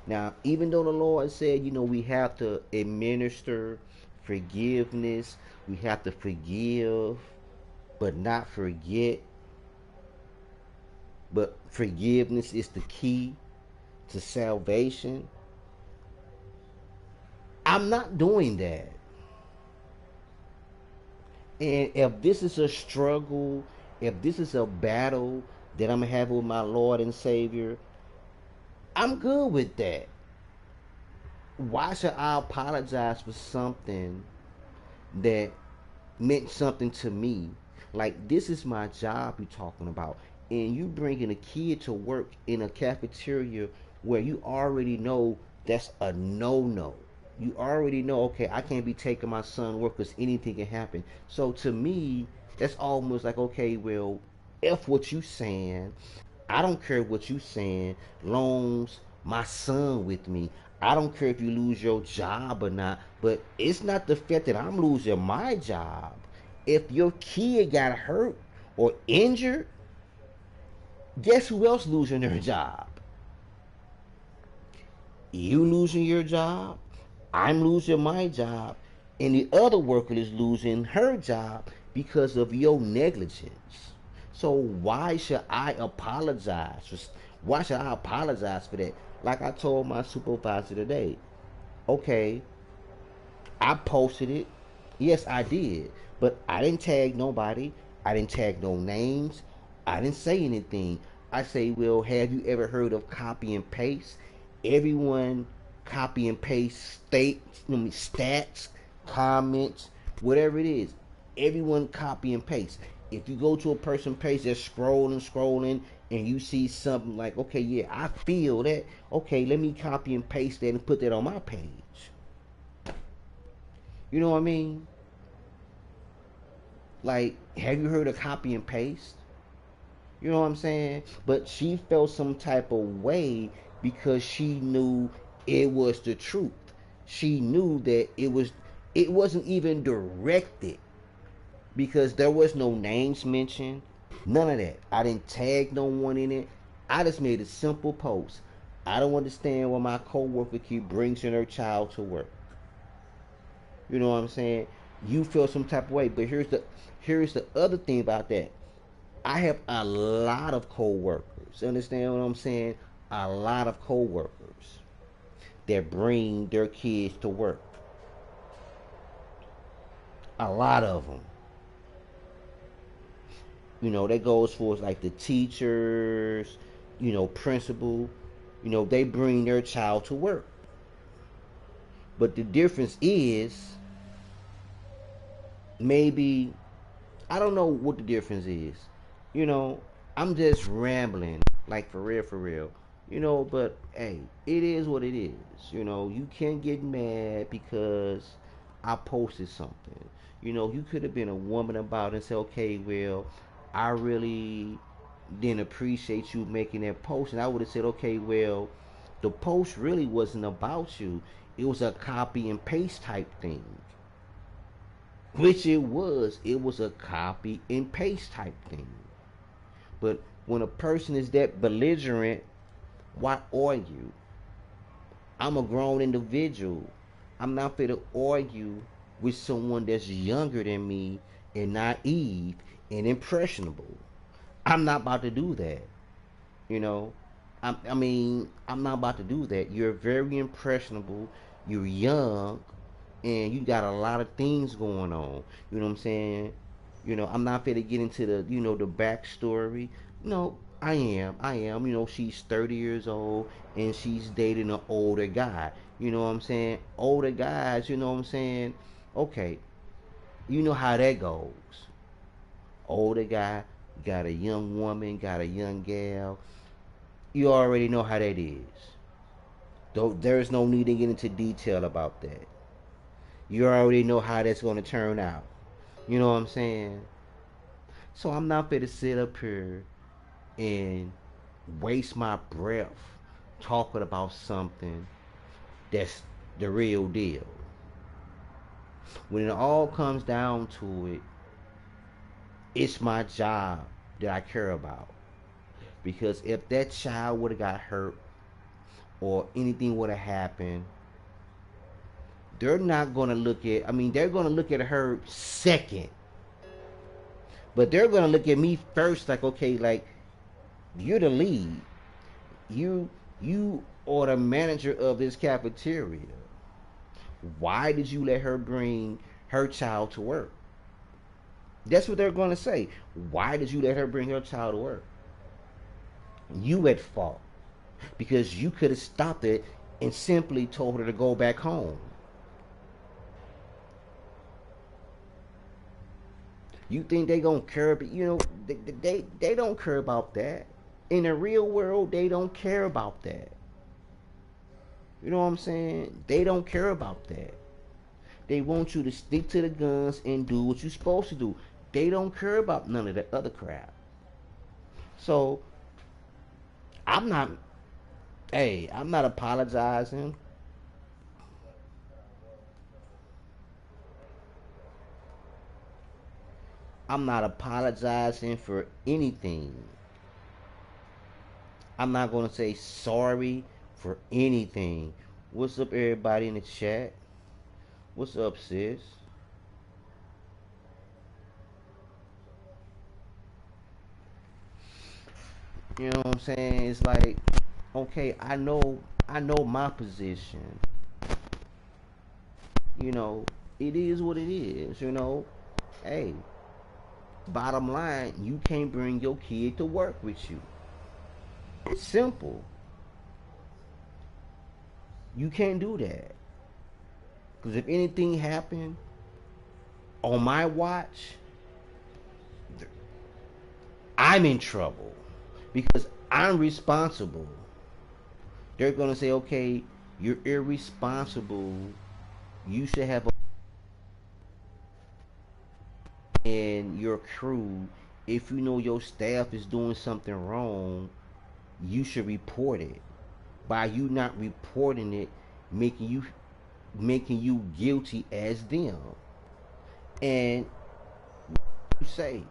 Now, even though the Lord said, we have to administer forgiveness, we have to forgive, but not forget. But forgiveness is the key to salvation. I'm not doing that. And if this is a struggle, if this is a battle that I'm having with my Lord and Savior, I'm good with that. Why should I apologize for something that meant something to me? Like, this is my job you're talking about. And you bringing a kid to work in a cafeteria where you already know that's a no-no. You already know, okay, I can't be taking my son to work because anything can happen. So to me, that's almost like, okay, well, F what you saying. I don't care what you saying, loans my son with me. I don't care if you lose your job or not, but it's not the fact that I'm losing my job. If your kid got hurt or injured, guess who else losing their job? You losing your job, I'm losing my job, and the other worker is losing her job because of your negligence. So why should I apologize? Why should I apologize for that? Like I told my supervisor today, okay, I posted it. Yes, I did. But I didn't tag nobody. I didn't tag no names. I didn't say anything. I say, well, have you ever heard of copy and paste? Everyone copy and paste stats, comments, whatever it is. Everyone copy and paste. If you go to a person's page, they're scrolling, and you see something like, okay, yeah, I feel that. Okay, let me copy and paste that and put that on my page. You know what I mean? Like, have you heard of copy and paste? You know what I'm saying? But she felt some type of way because she knew it was the truth. She knew that it wasn't even directed because there was no names mentioned. None of that. I didn't tag no one in it. I just made a simple post. I don't understand why my coworker keep bringing her child to work. You know what I'm saying? You feel some type of way, but here's the other thing about that. I have a lot of coworkers. Understand what I'm saying? A lot of coworkers that bring their kids to work. A lot of them. You know, that goes for like the teachers, principal. They bring their child to work. But the difference is maybe I don't know what the difference is. You know, I'm just rambling, like for real, for real. But hey, it is what it is. You can't get mad because I posted something. You could have been a woman about it and say, okay, well, I really didn't appreciate you making that post. And I would have said, okay, well, the post really wasn't about you. It was a copy and paste type thing. Which it was. It was a copy and paste type thing. But when a person is that belligerent, why argue? I'm a grown individual. I'm not going to argue with someone that's younger than me and naive and impressionable. I'm not about to do that. You know, I'm not about to do that. You're very impressionable. You're young, and you got a lot of things going on. You know what I'm saying? I'm not going to get into the backstory. No, I am. I am. She's 30 years old and she's dating an older guy. You know what I'm saying? Older guys, you know what I'm saying? Okay, you know how that goes. Older guy, got a young woman, got a young gal. You already know how that is. Though there's no need to get into detail about that. You already know how that's going to turn out. You know what I'm saying? So I'm not going to sit up here and waste my breath talking about something that's the real deal. When it all comes down to it, it's my job that I care about. Because if that child would have got hurt or anything would have happened, they're not going to look at, they're going to look at her second. But they're going to look at me first like, okay, like, you're the lead. You are the manager of this cafeteria. Why did you let her bring her child to work? That's what they're going to say. Why did you let her bring her child to work? You at fault. Because you could have stopped it and simply told her to go back home. You think they gonna care? But they don't care about that. In the real world, they don't care about that. You know what I'm saying? They don't care about that. They want you to stick to the guns and do what you're supposed to do. They don't care about none of that other crap. So I'm not. Hey, I'm not apologizing. I'm not apologizing for anything. I'm not gonna say sorry for anything. What's up, everybody in the chat? What's up, sis? You know what I'm saying? It's like, okay, I know my position. You know, it is what it is. You know, hey, bottom line, you can't bring your kid to work with you. It's simple. You can't do that. Because if anything happened on my watch, I'm in trouble. Because I'm responsible. They're going to say, okay, you're irresponsible. You should have a and your crew. If you know your staff is doing something wrong, you should report it. By you not reporting it, making you making you guilty as them. And you say,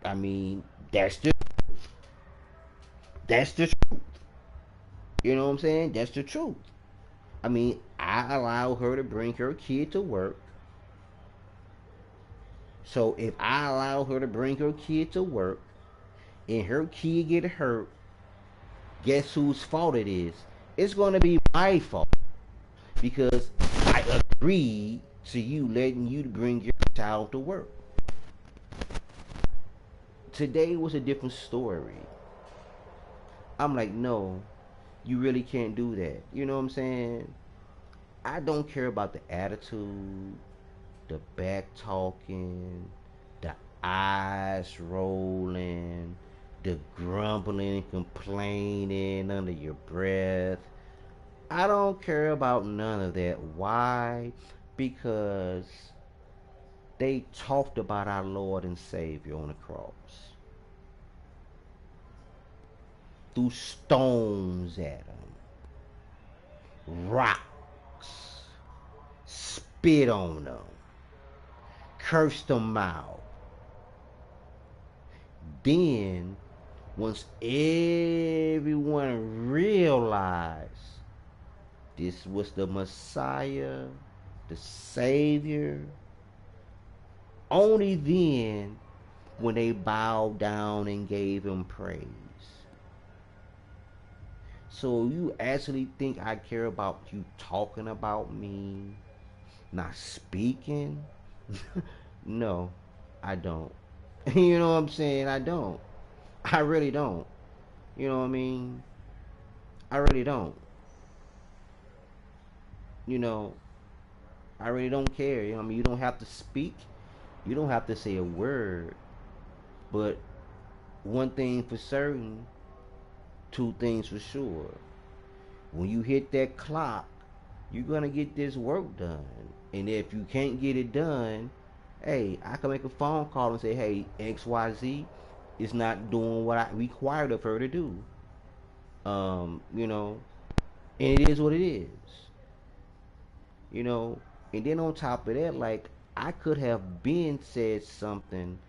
I mean, that's the truth. You know what I'm saying? That's the truth. I mean, I allow her to bring her kid to work. So if I allow her to bring her kid to work and her kid get hurt, guess whose fault it is? It's going to be my fault because I agreed to you letting you to bring your child to work. Today was a different story. I'm like, no, you really can't do that. You know what I'm saying? I don't care about the attitude, the back talking, the eyes rolling, the grumbling and complaining under your breath. I don't care about none of that. Why? Because they talked about our Lord and Savior on the cross. Threw stones at him, rocks, spit on them, cursed them out. Then, once everyone realized this was the Messiah, the Savior, only then when they bowed down and gave him praise. So you actually think I care about you talking about me, not speaking? No, I don't. You know what I'm saying? I don't. I really don't. You know what I mean? I really don't. You know, I really don't care. You know what I mean? You don't have to speak. You don't have to say a word. But one thing for certain, two things for sure. When you hit that clock, you're gonna get this work done. And if you can't get it done, hey, I can make a phone call and say, hey, XYZ is not doing what I required of her to do. You know, and it is what it is. You know, and then on top of that, like I could have been said something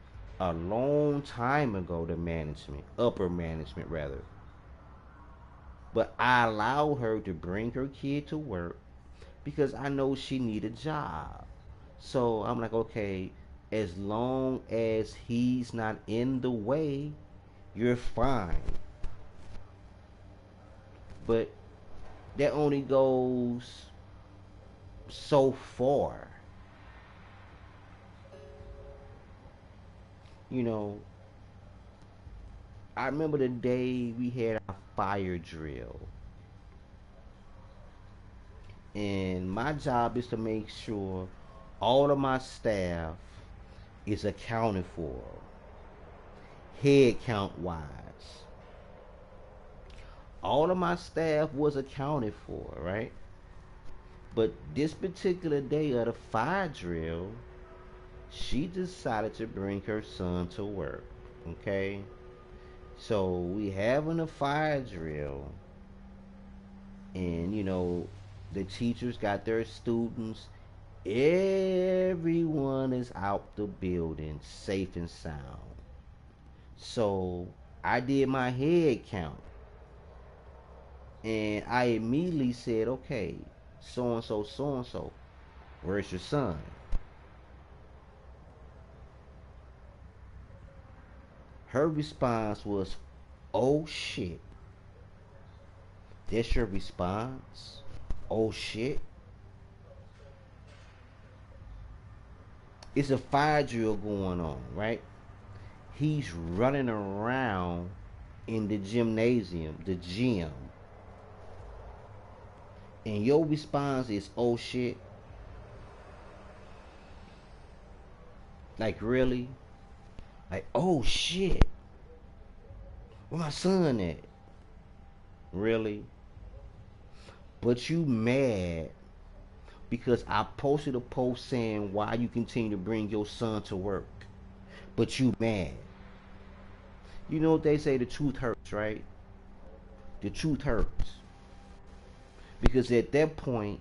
a long time ago to management, upper management rather. But I allowed her to bring her kid to work because I know she need a job. So I'm like, okay, as long as he's not in the way, you're fine. But that only goes so far. You know, I remember the day we had our fire drill. And my job is to make sure all of my staff is accounted for, head count wise. All of my staff was accounted for, right? But this particular day of the fire drill, she decided to bring her son to work. Okay? So we having a fire drill, and the teachers got their students. Everyone is out the building, safe and sound. So I did my head count, and I immediately said, "Okay, so and so, where's your son?" Her response was, "Oh shit." That's your response? Oh shit. It's a fire drill going on, right? He's running around in the gymnasium, the gym, and your response is, "Oh shit." Like, really? Like, "Oh shit, where my son at?" Really? But you mad because I posted a post saying why you continue to bring your son to work. But you mad. You know what they say, the truth hurts, right? The truth hurts. Because at that point,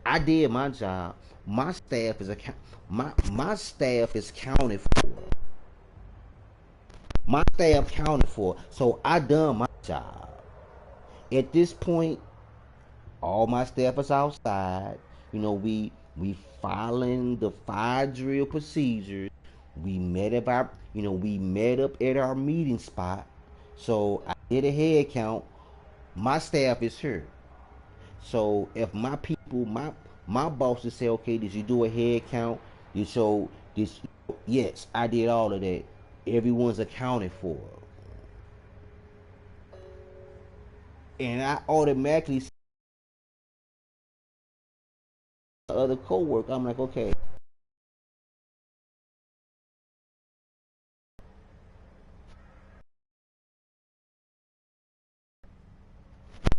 I did my job. My staff is my staff is counted for. My staff counted for. So I done my job. At this point, all my staff is outside. We following the fire drill procedures. We met up at our meeting spot. So I did a head count. My staff is here. So if my people, my bosses say, "Okay, did you do a head count? You show this." Yes, I did all of that. Everyone's accounted for, and I automatically see the other coworker. I'm like, okay,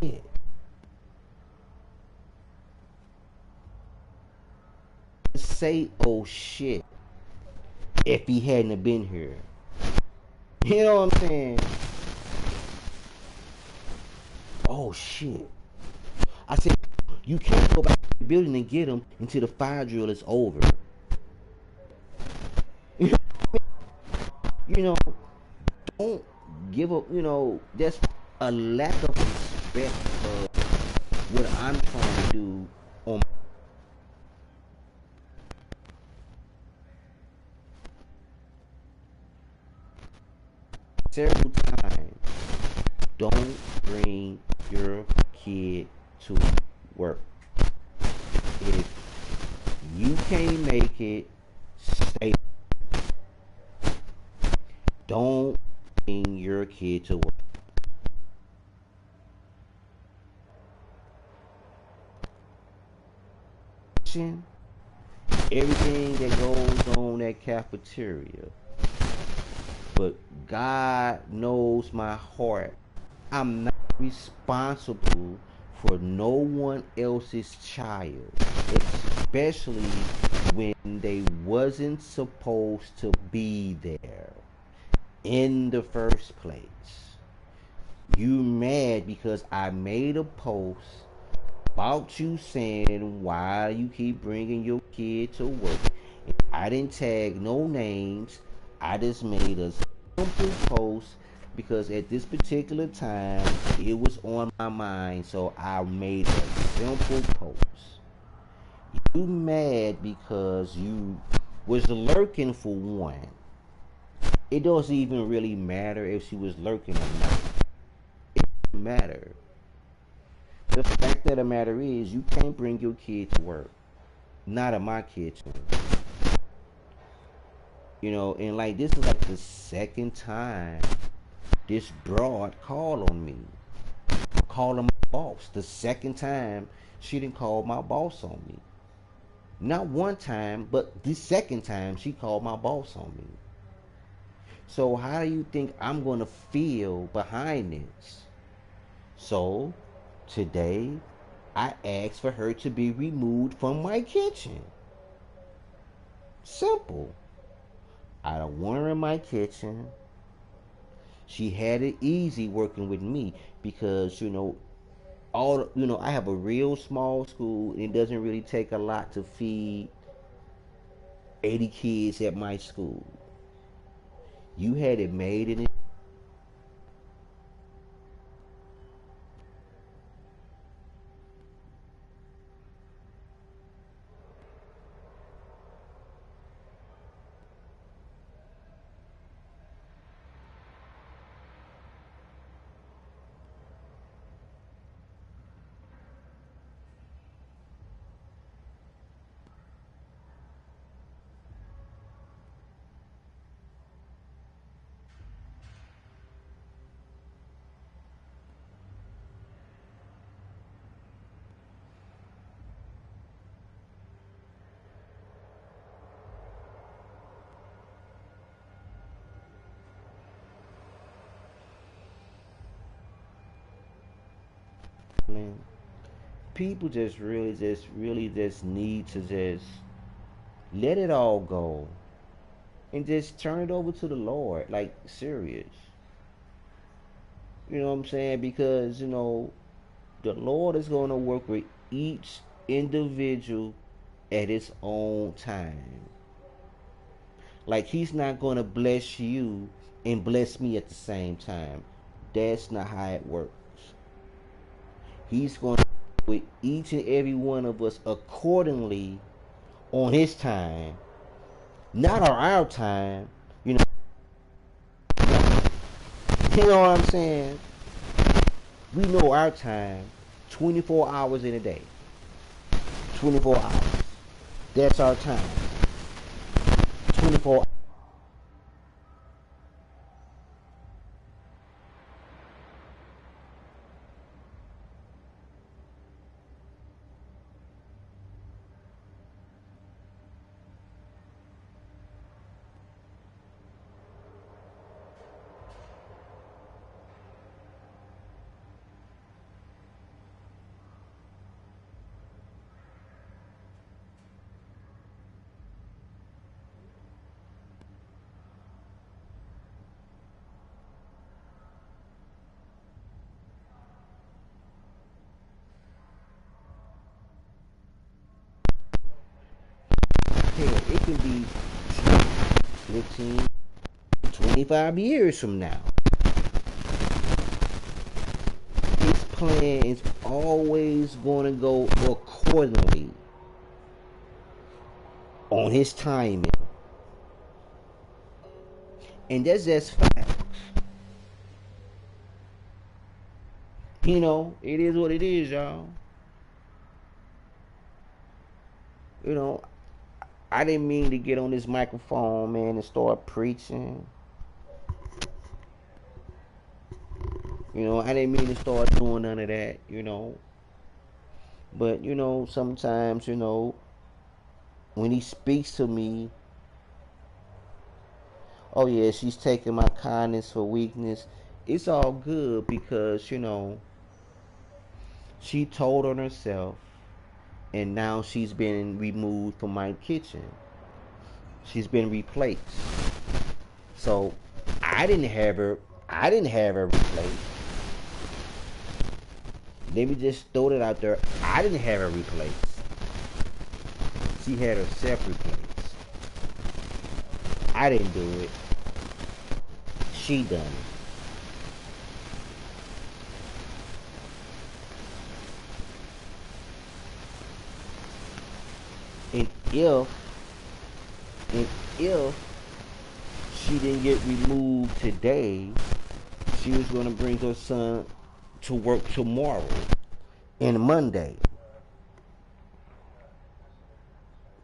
yeah. Say, "Oh shit," if he hadn't have been here. You know what I'm saying? Oh shit. I said, you can't go back to the building and get him until the fire drill is over. You know, don't give up. That's a lack of respect for what I'm trying to do on several times. Don't bring your kid to work. If you can't make it, stay. Don't bring your kid to work. Everything that goes on at cafeteria. But God knows my heart. I'm not responsible for no one else's child, especially when they wasn't supposed to be there in the first place. You mad because I made a post about you saying why you keep bringing your kid to work. I didn't tag no names. I just made a simple post because at this particular time it was on my mind, so I made a simple post. You mad because you was lurking for one. It doesn't even really matter if she was lurking or not. It doesn't matter. The fact of the matter is you can't bring your kid to work. Not in my kitchen. And like this is like the second time this broad called on me. Calling my boss. The second time she didn't call my boss on me. Not one time, but the second time she called my boss on me. So how do you think I'm gonna feel behind this? So today I asked for her to be removed from my kitchen. Simple. I don't want her in my kitchen. She had it easy working with me because I have a real small school and it doesn't really take a lot to feed 80 kids at my school. You had it made in it. Man, people just really need to just let it all go and just turn it over to the Lord, like serious. You know what I'm saying? Because the Lord is going to work with each individual at its own time. Like He's not going to bless you and bless me at the same time. That's not how it works. He's going to with each and every one of us accordingly on His time, not on our time. You know, you know what I'm saying? We know our time, 24 hours in a day. 24 hours. That's our time. 24. Hell, it can be 15, 25 years from now. His plan is always going to go accordingly on His timing. And that's just facts. It is what it is, y'all. You know, I didn't mean to get on this microphone, man, and start preaching. I didn't mean to start doing none of that. But, sometimes, when He speaks to me, oh yeah, she's taking my kindness for weakness. It's all good because, she told on herself and now she's been removed from my kitchen. She's been replaced. So I didn't have her replaced. Let me just throw that out there. I didn't have her replaced. She had herself replaced. I didn't do it. She done it. And if she didn't get removed today, she was going to bring her son to work tomorrow and Monday.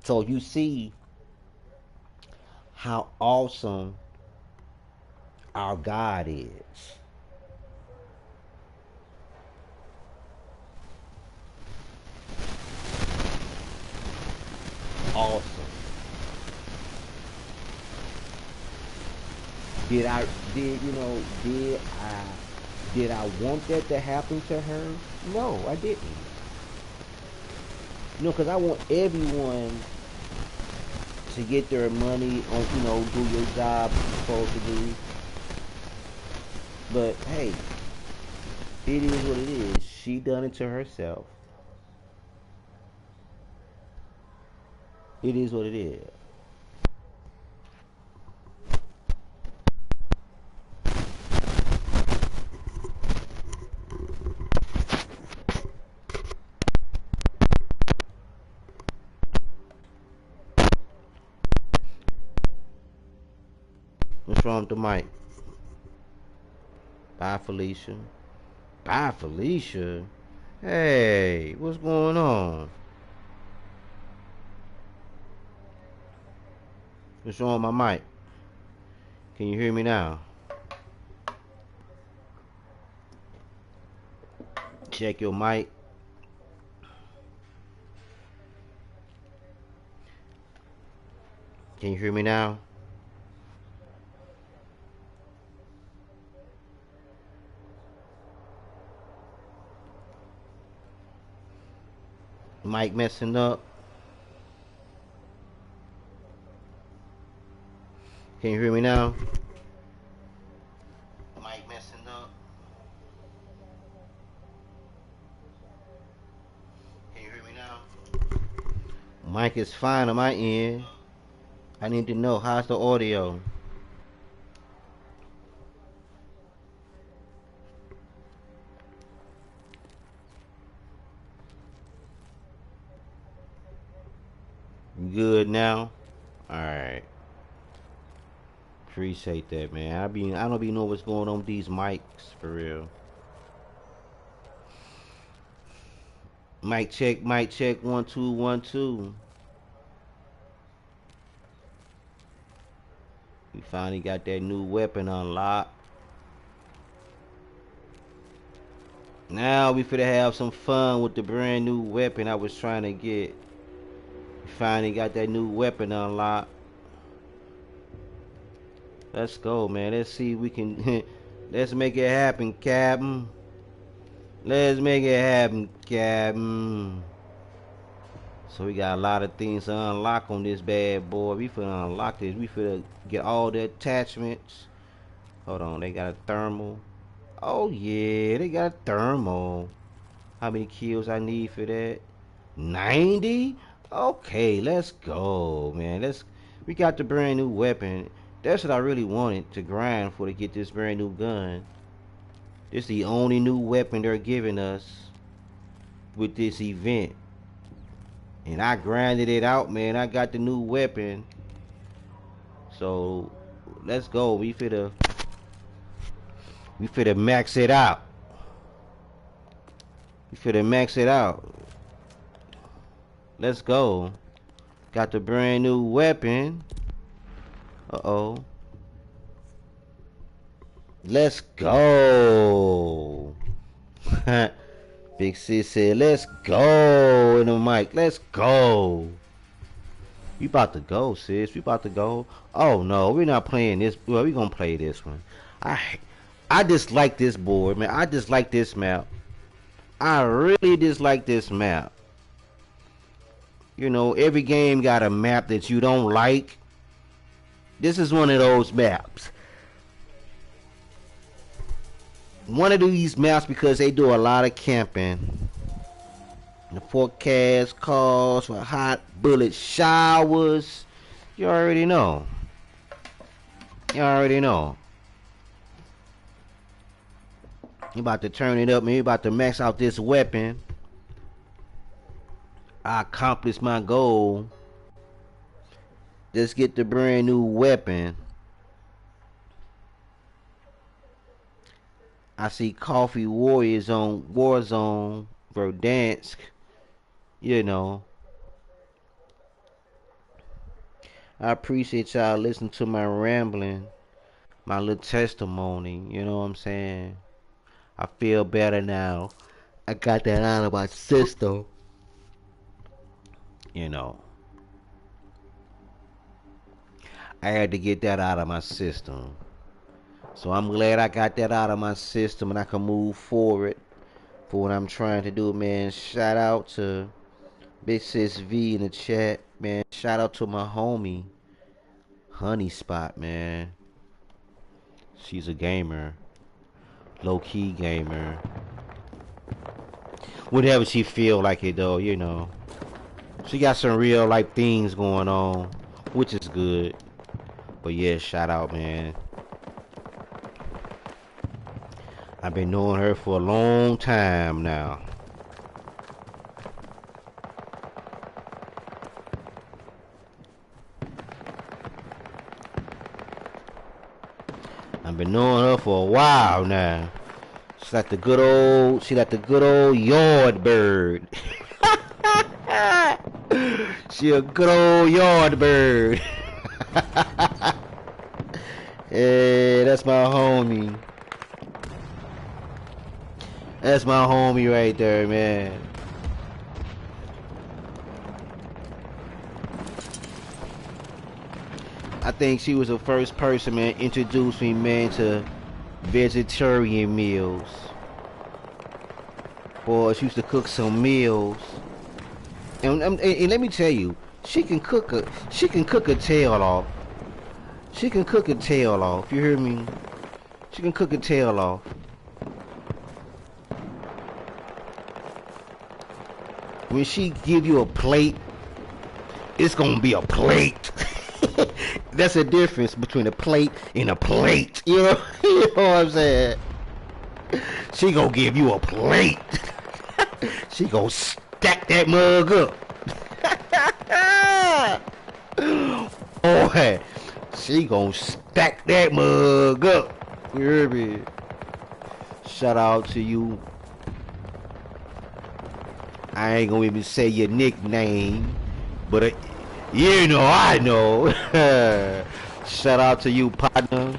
So you see how awesome our God is. Awesome. Did I want that to happen to her? No, I didn't. Because I want everyone to get their money on, do your job you're supposed to do. But hey, it is what it is. She done it to herself. It is what it is. What's wrong with the mic? Bye, Felicia. Bye, Felicia. Hey, what's going on? What's wrong with my mic? Can you hear me now? Check your mic. Can you hear me now? Mic messing up. Can you hear me now? Mic messing up. Can you hear me now? Mic is fine on my end. I need to know, how's the audio? Good now? Alright. Appreciate that, man. I don't be know what's going on with these mics for real. Mic check, 1 2 1 2. We finally got that new weapon unlocked. Now we finna have some fun with the brand new weapon I was trying to get. We finally got that new weapon unlocked. Let's go, man. Let's see if we can let's make it happen, Captain. Let's make it happen, Captain. So we got a lot of things to unlock on this bad boy. We finna unlock this. We finna get all the attachments. Hold on, they got a thermal. Oh yeah, they got a thermal. How many kills I need for that? 90? Okay, let's go, man. We got the brand new weapon. That's what I really wanted to grind for, to get this brand new gun. This is the only new weapon they're giving us with this event. And I grinded it out, man. I got the new weapon. So let's go. We finna max it out. We finna max it out. Let's go. Got the brand new weapon. Uh-oh. Let's go. Big sis said, let's go in the mic. Let's go. We about to go, sis. We about to go. Oh no, we're not playing this. Well, we gonna play this one. I dislike this board, man. I dislike this map. I really dislike this map. You know, every game got a map that you don't like. This is one of those maps. One of these maps because they do a lot of camping. The forecast calls for hot bullet showers. You already know. You already know. You about to turn it up, man. You about to max out this weapon. I accomplished my goal. Let's get the brand new weapon. I see Coffee Warriors on Warzone, Verdansk. You know. I appreciate y'all listening to my rambling, my little testimony. You know what I'm saying? I feel better now. I got that out of my system. You know. I had to get that out of my system. So I'm glad I got that out of my system and I can move forward for what I'm trying to do, man. Shout out to Big Sis V in the chat, man. Shout out to my homie, Honey Spot, man. She's a gamer. Low-key gamer. Whatever she feel like it though, you know. She got some real life things going on, which is good. But yeah, shout out, man. I've been knowing her for a long time now. I've been knowing her for a while now. She's like the good old yard bird. She a good old yard bird. Hey, that's my homie. That's my homie right there, man. I think she was the first person, man, introduced me, man, to vegetarian meals. Boy, she used to cook some meals. And let me tell you, she can cook a tail off. She can cook a tail off. You hear me? She can cook a tail off. When she give you a plate, it's gonna be a plate. That's the difference between a plate and a plate. You know, you know what I'm saying? She gonna give you a plate. She gonna stack that mug up. Boy, she gonna stack that mug up. You hear me? Shout out to you. I ain't gonna even say your nickname, but you know I know. Shout out to you, partner.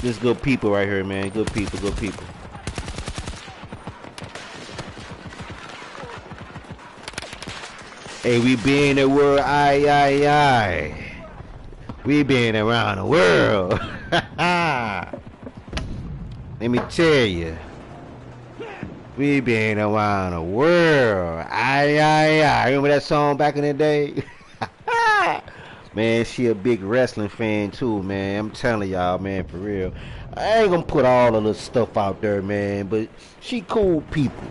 This good people right here, man. Good people, good people. Hey, we been the world, aye. We been around the world. Let me tell you. We been around the world. Aye. Remember that song back in the day? Man, she a big wrestling fan too, man. I'm telling y'all, man, for real. I ain't gonna put all of the stuff out there, man, but she cool people.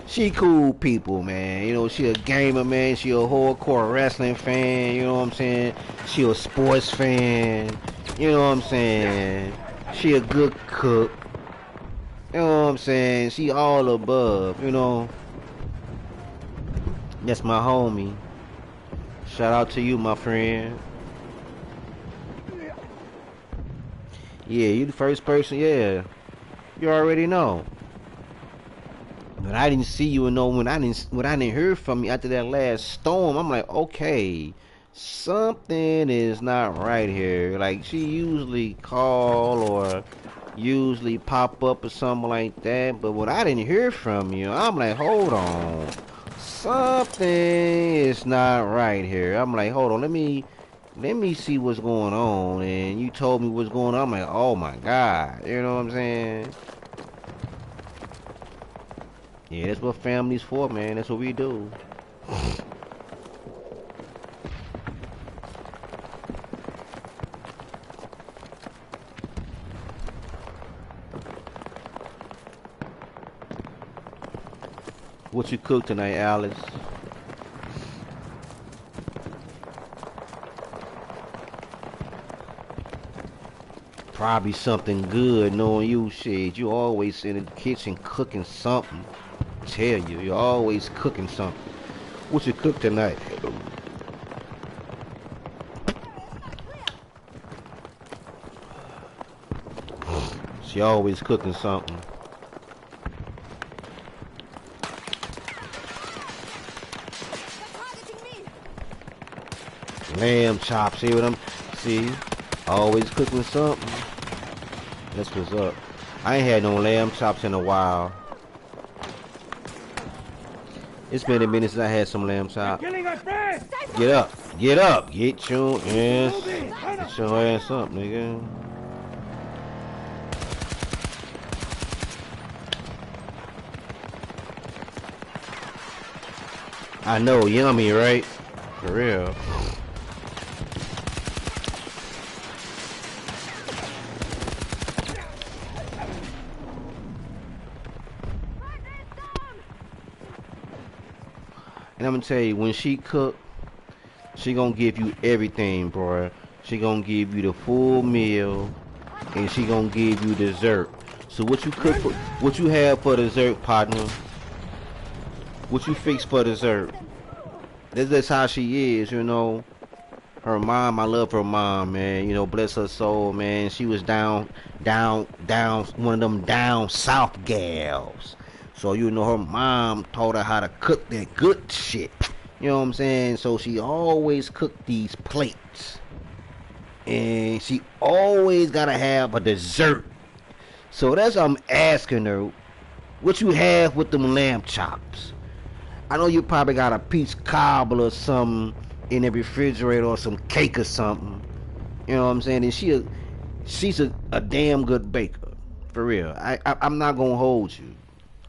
She cool people, man. You know, she a gamer, man. She a hardcore wrestling fan. You know what I'm saying? She a sports fan. You know what I'm saying? She a good cook. You know what I'm saying? She all above, you know. That's my homie. Shout out to you, my friend. Yeah, you the first person, yeah. You already know. But I didn't see you and know when I didn't hear from you after that last storm. I'm like, okay, something is not right here. Like she usually call or usually pop up or something like that. But when I didn't hear from you, I'm like, hold on, something is not right here. I'm like, hold on, let me see what's going on. And you told me what's going on. I'm like, oh my God, you know what I'm saying? Yeah, that's what family's for, man. That's what we do. What you cook tonight, Alice? Probably something good, knowing you, shit. You always in the kitchen cooking something. Tell you, you're always cooking something. What you cook tonight? She always cooking something. Lamb chops, see what I'm see? Always cooking something. That's what's up. I ain't had no lamb chops in a while. It's been a minute since I had some lamb chops. Get up, get up, get your ass up, nigga. I know, yummy, right? For real. And I'm gonna tell you, when she cook, she gonna give you everything, bro. She gonna give you the full meal, and she gonna give you dessert. So what you cook for, what you have for dessert, partner? What you fix for dessert? That's just how she is, you know. Her mom, I love her mom, man. You know, bless her soul, man. She was down, one of them down south gals. So, you know, her mom taught her how to cook that good shit. You know what I'm saying? So she always cooked these plates. And she always gotta have a dessert. So that's what I'm asking her. What you have with them lamb chops? I know you probably got a peach cobbler or something in the refrigerator or some cake or something. You know what I'm saying? And she's a damn good baker. For real. I'm not gonna hold you.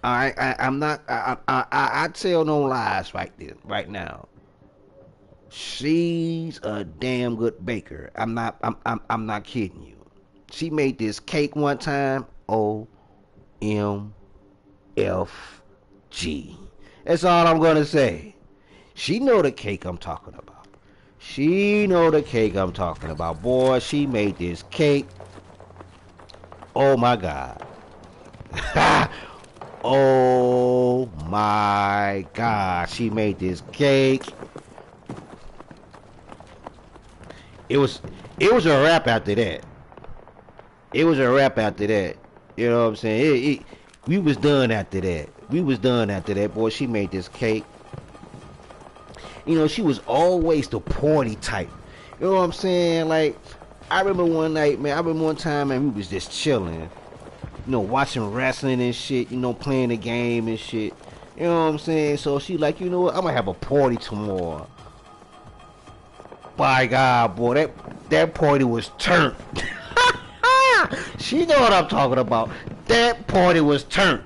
I'm not I tell no lies right now. She's a damn good baker. I'm not kidding you. She made this cake one time. OMFG. That's all I'm gonna say. She know the cake I'm talking about. She know the cake I'm talking about. Boy, she made this cake. Oh my God. Oh my God. She made this cake. It was it was a wrap after that. It was a wrap after that. You know what I'm saying? We was done after that. We was done after that. Boy, she made this cake. You know, she was always the party type. You know what I'm saying? Like, I remember one night, man. I remember one time, man, we was just chilling. You know, watching wrestling and shit. You know, playing the game and shit. You know what I'm saying? So she like, you know what? I'm gonna have a party tomorrow. By God, boy, that party was turned. She know what I'm talking about. That party was turned.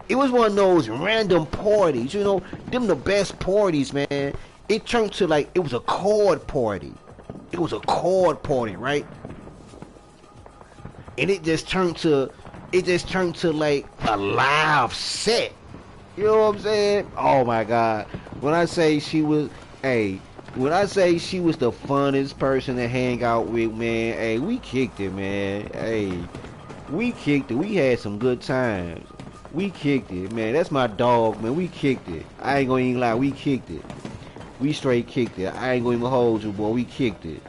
It was one of those random parties, you know, them the best parties, man. It turned to like it was a chord party. It was a chord party, right? And it just turned to like a live set. You know what I'm saying? Oh my God. When I say she was, hey, when I say she was the funnest person to hang out with, man, hey, we kicked it, man. Hey, we kicked it. We had some good times. We kicked it, man. That's my dog, man. We kicked it. I ain't gonna even lie. We kicked it. We straight kicked it. I ain't gonna even hold you, boy. We kicked it.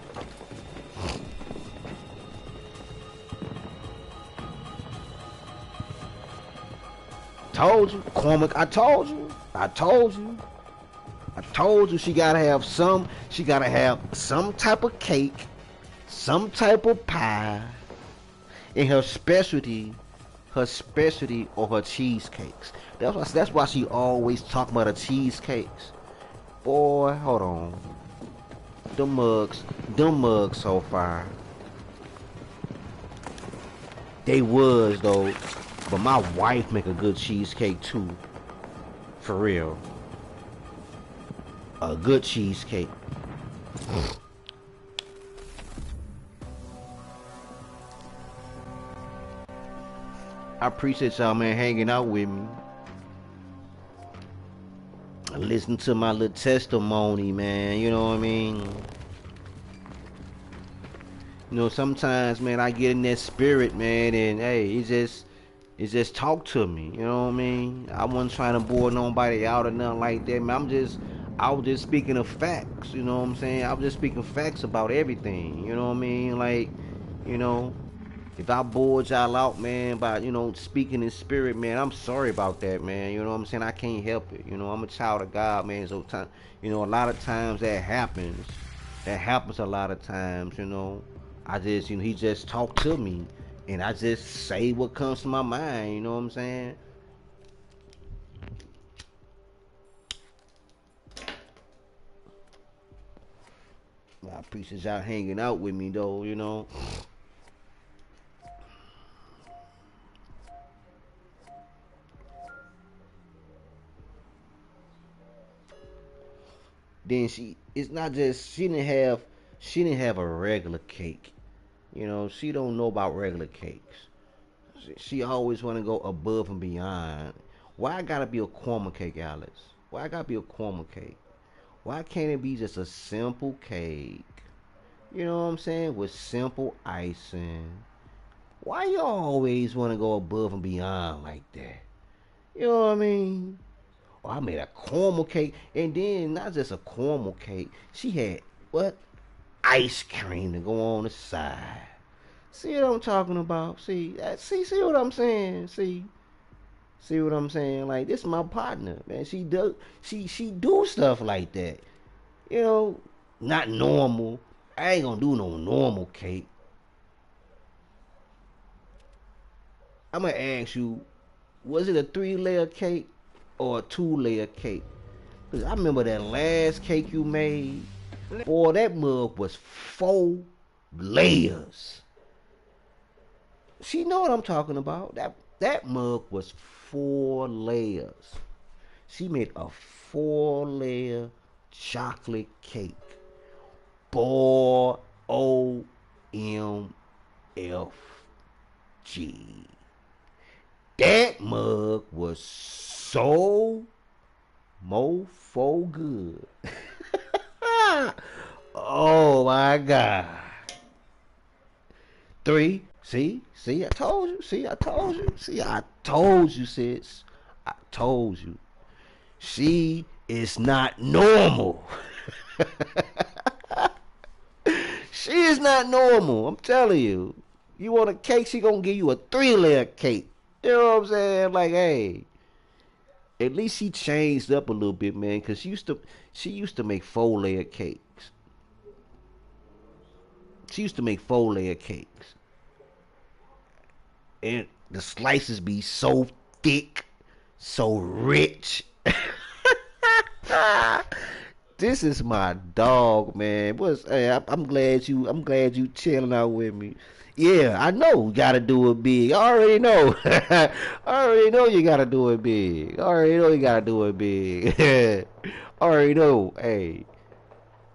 Told you, Cormac. I told you. I told you. I told you she gotta have some type of cake, some type of pie, and her specialty or her cheesecakes. That's why she always talk about her cheesecakes. Boy, hold on. Them mugs so far. They was though, but my wife make a good cheesecake too. For real. A good cheesecake. I appreciate y'all, man, hanging out with me. Listen to my little testimony, man. You know what I mean? You know, sometimes, man, I get in that spirit, man, and hey, it just talk to me. You know what I mean? I wasn't trying to bore nobody out or nothing like that, man. I was just speaking of facts. You know what I'm saying? I was just speaking facts about everything. You know what I mean? Like, you know, if I bored y'all out, man, by, you know, speaking in spirit, man, I'm sorry about that, man. You know what I'm saying? I can't help it. You know, I'm a child of God, man. So, you know, a lot of times that happens. That happens a lot of times, you know. I just, you know, he just talked to me. And I just say what comes to my mind, you know what I'm saying? I appreciate y'all hanging out with me, though, you know. Then it's not just she didn't have a regular cake. You know, she don't know about regular cakes. She always want to go above and beyond. Why I gotta be a caramel cake, Alex? Why I gotta be a caramel cake? Why can't it be just a simple cake? You know what I'm saying? With simple icing. Why you always want to go above and beyond like that? You know what I mean? Oh, I made a caramel cake, and then not just a caramel cake. She had what? Ice cream to go on the side. See what I'm talking about? See what I'm saying? See what I'm saying? Like this, my partner, man. She do stuff like that. You know, not normal. I ain't gonna do no normal cake. I'm gonna ask you, was it a 3-layer cake or a 2-layer cake? Cause I remember that last cake you made. Boy, that mug was 4 layers. She know what I'm talking about. That mug was 4 layers. She made a 4-layer chocolate cake. Boy, OMFG. That mug was so mofo good. Oh my God. 3. See, I told you. I told you, sis. I told you. She is not normal. She is not normal. I'm telling you. You want a cake, she gonna give you a 3-layer cake. You know what I'm saying? Like, hey, at least she changed up a little bit, man. Cause she used to make 4-layer cakes. She used to make 4-layer cakes. And the slices be so thick, so rich. This is my dog, man. I'm glad you chilling out with me. Yeah, I know you gotta do it big. I already know. I already know you gotta do it big. I already know you gotta do it big. I already know. Hey,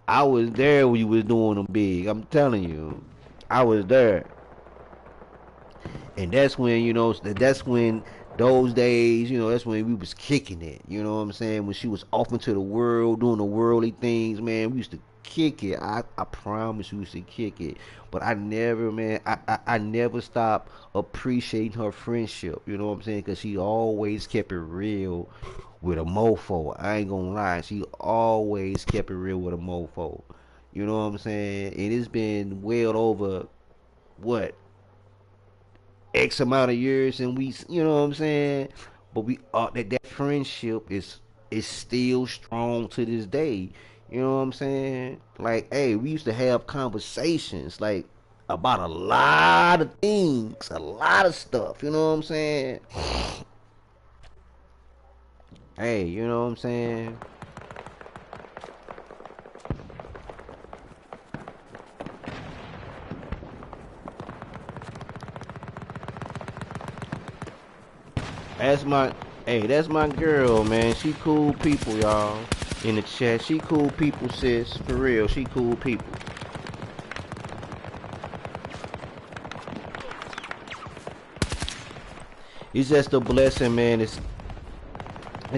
I was there when you was doing them big. I'm telling you, I was there. And that's when, that's when those days, that's when we was kicking it. You know what I'm saying? When she was off into the world, doing the worldly things, man, we used to kick it. I promise we used to kick it. But I never, man, I never stopped appreciating her friendship. You know what I'm saying? Because she always kept it real with a mofo. I ain't gonna lie. She always kept it real with a mofo. You know what I'm saying? And it's been well over, what? X amount of years, and you know what I'm saying. But that friendship is still strong to this day. You know what I'm saying? Like, hey, we used to have conversations like about a lot of things, a lot of stuff. You know what I'm saying? Hey, you know what I'm saying? That's my girl, man. She cool people, y'all. In the chat, she cool people, sis. For real, she cool people. It's just a blessing, man. It's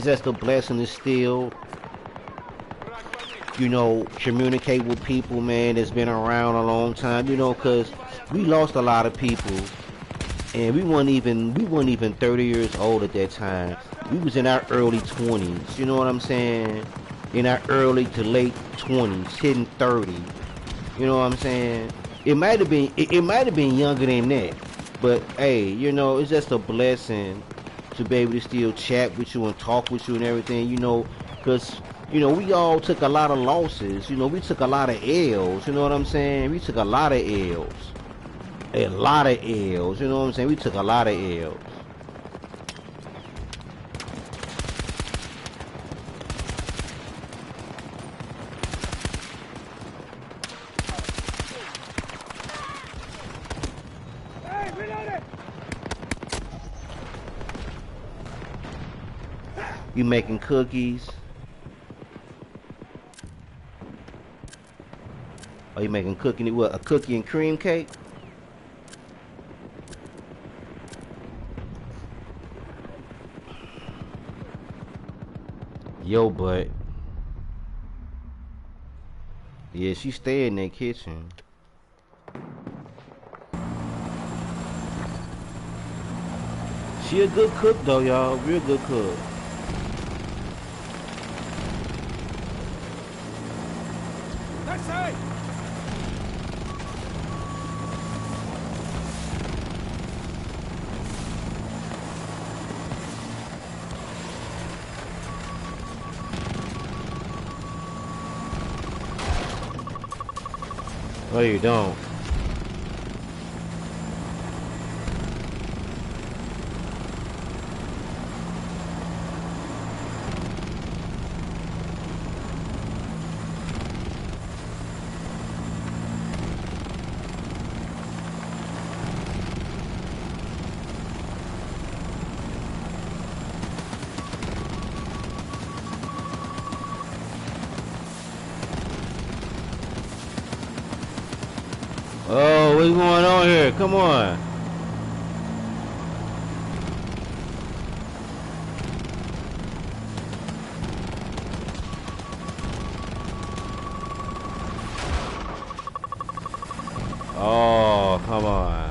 just a blessing to still, communicate with people, man, that's been around a long time. Cause we lost a lot of people. And we weren't even 30 years old at that time. We was in our early 20s. You know what I'm saying? In our early to late 20s, hitting 30. You know what I'm saying? It might have been younger than that. But hey, it's just a blessing to be able to still chat with you and talk with you and everything. Because we all took a lot of losses. We took a lot of L's. You know what I'm saying? We took a lot of L's. A lot of L's, you know what I'm saying? We took a lot of L's. Hey, reload it! You making cookies? you making cooking? What, a cookie and cream cake? Yo, but yeah, she stay in that kitchen. She a good cook though, y'all. Real good cook. That side! No, you don't. Oh, what's going on here? Come on. Oh, come on.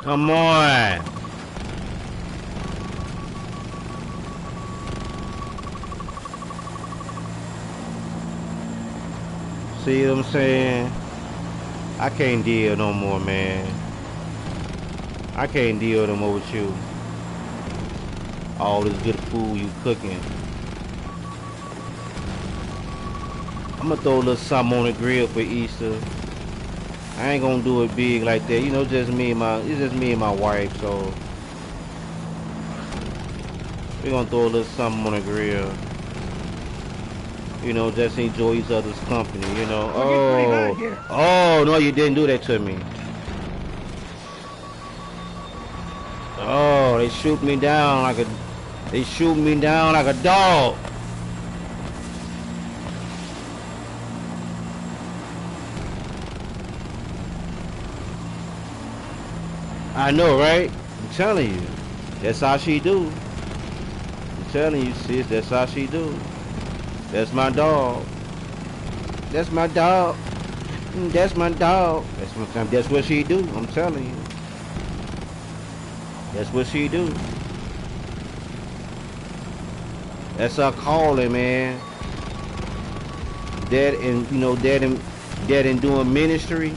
Come on. See what I'm saying? I can't deal no more, man. I can't deal no more with you. All this good food you cooking. I'm gonna throw a little something on the grill for Easter. I ain't gonna do it big like that. You know, it's just me and my wife, so we're gonna throw a little something on the grill. You know, just enjoy each other's company, you know. Oh, no, you didn't do that to me. Oh, they shoot me down like a dog. I know, right? I'm telling you. That's how she do. I'm telling you, sis, that's how she do. That's my dog. That's my dog. That's my dog. That's what she do. I'm telling you. That's what she do. That's her calling, man. That and that and doing ministry.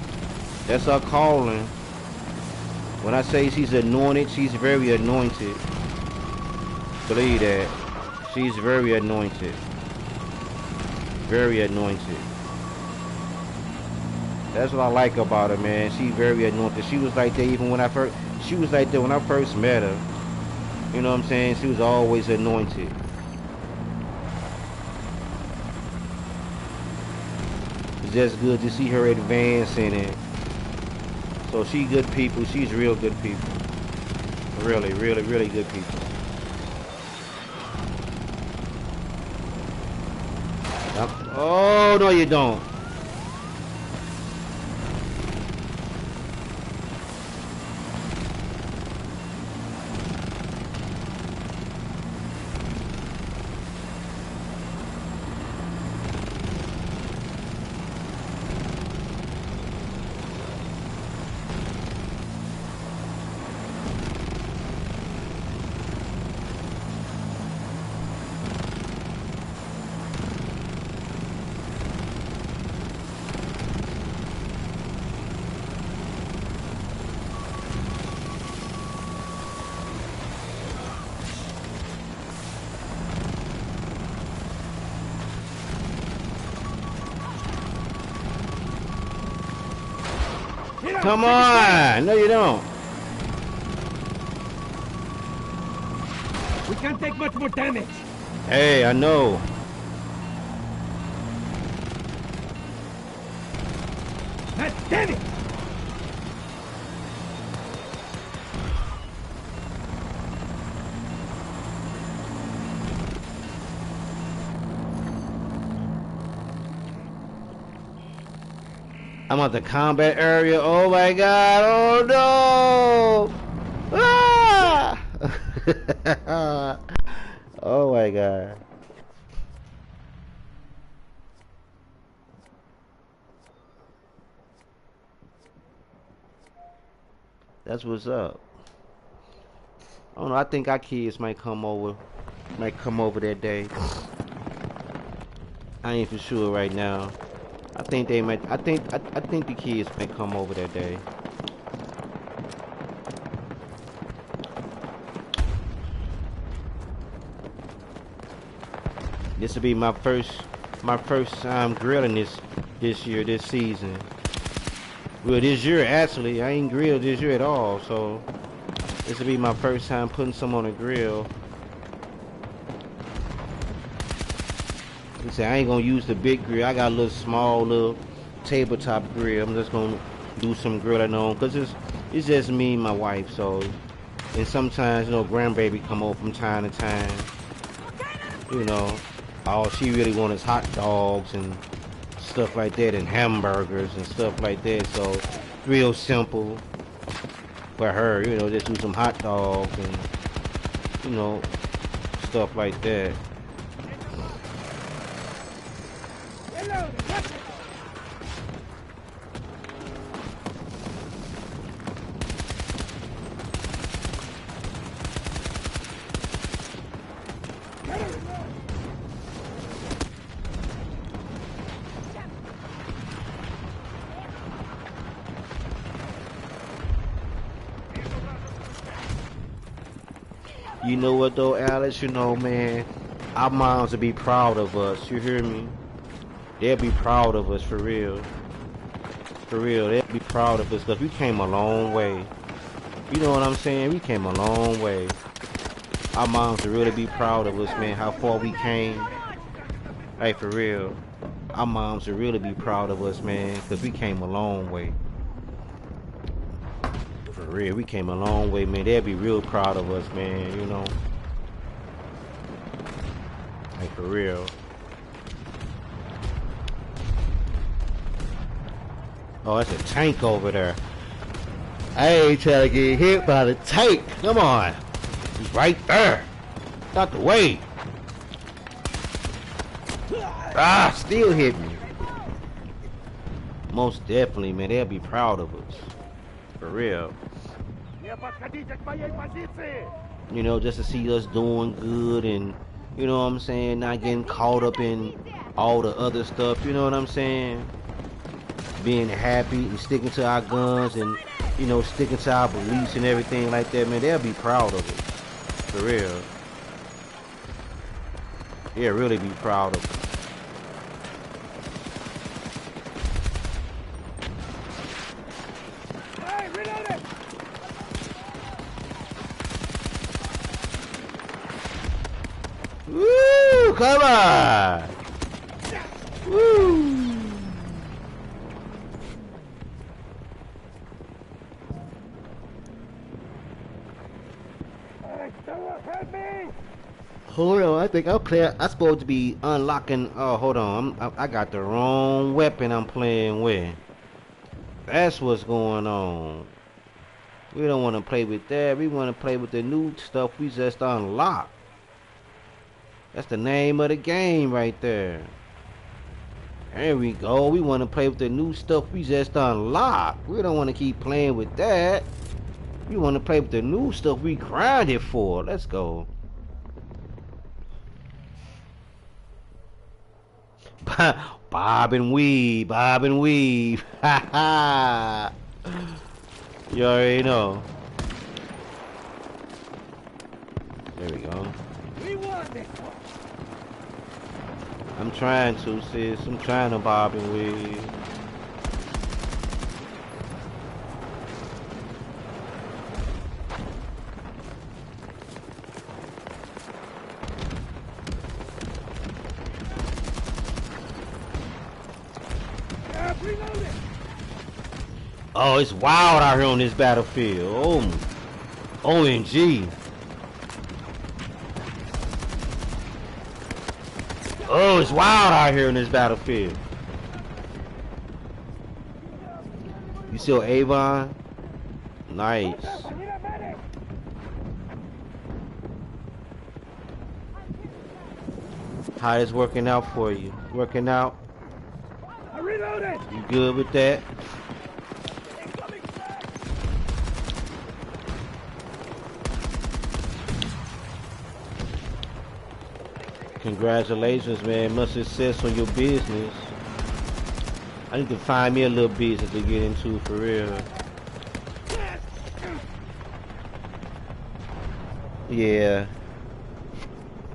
That's her calling. When I say she's anointed, she's very anointed. Believe that. She's very anointed. Very anointed. That's what I like about her, man. She very anointed. She was like that even when I first met her. You know what I'm saying? She was always anointed. It's just good to see her advance in it. So she good people. She's real good people. Really, really, really good people. Oh, no you don't. Come on! No, you don't. We can't take much more damage. Hey, I know. God damn it! I'm at the combat area. Oh my god! Oh no! Ah! Oh my god! That's what's up. I don't know. I think our kids might come over that day. I ain't for sure right now. I think they might. I think the kids might come over that day. This will be my first time grilling this year, this season. Well, this year actually, I ain't grilled this year at all. So this will be my first time putting some on a grill. Say I ain't gonna use the big grill. I got a little tabletop grill. I'm just gonna do some grilling on, cause it's just me and my wife. So, and sometimes grandbaby come over from time to time. All she really wants is hot dogs and stuff like that, and hamburgers and stuff like that. So, real simple for her. Just do some hot dogs and stuff like that. You know what though, Alex? Man, our moms will be proud of us. You hear me? They'll be proud of us for real. For real, they'll be proud of us because we came a long way. You know what I'm saying? We came a long way. Our moms will really be proud of us, man, how far we came. Hey, for real. Our moms will really be proud of us, man, because we came a long way. For real, we came a long way, man. They'll be real proud of us, man, Hey, for real. Oh, that's a tank over there. I ain't trying to get hit by the tank. Come on. He's right there. Out the way. Ah, still hit me. Most definitely, man. They'll be proud of us. For real. Just to see us doing good and, what I'm saying, not getting caught up in all the other stuff. You know what I'm saying? Being happy and sticking to our guns and, sticking to our beliefs and everything like that, man. They'll be proud of us. For real. They'll really be proud of us. Woo! Come on! Woo! Hold on, I think I'm supposed to be unlocking. Oh, hold on, I got the wrong weapon I'm playing with. That's what's going on. We don't want to play with that. We want to play with the new stuff we just unlocked. That's the name of the game right there. There we go. We want to play with the new stuff we just unlocked. We don't want to keep playing with that. We want to play with the new stuff we grinded for. Let's go. Bob and weave, bob and weave. Ha ha. You already know. There we go. We won this one. I'm trying to, sis. I'm trying to bob and weave. Oh, it's wild out here on this battlefield. Oh, OMG. Oh, it's wild out here in this battlefield. You still Avon? Nice. How is working out for you? Working out? I reloaded. You good with that? Congratulations, man. Much success on your business. I need to find me a little business to get into for real. Yeah.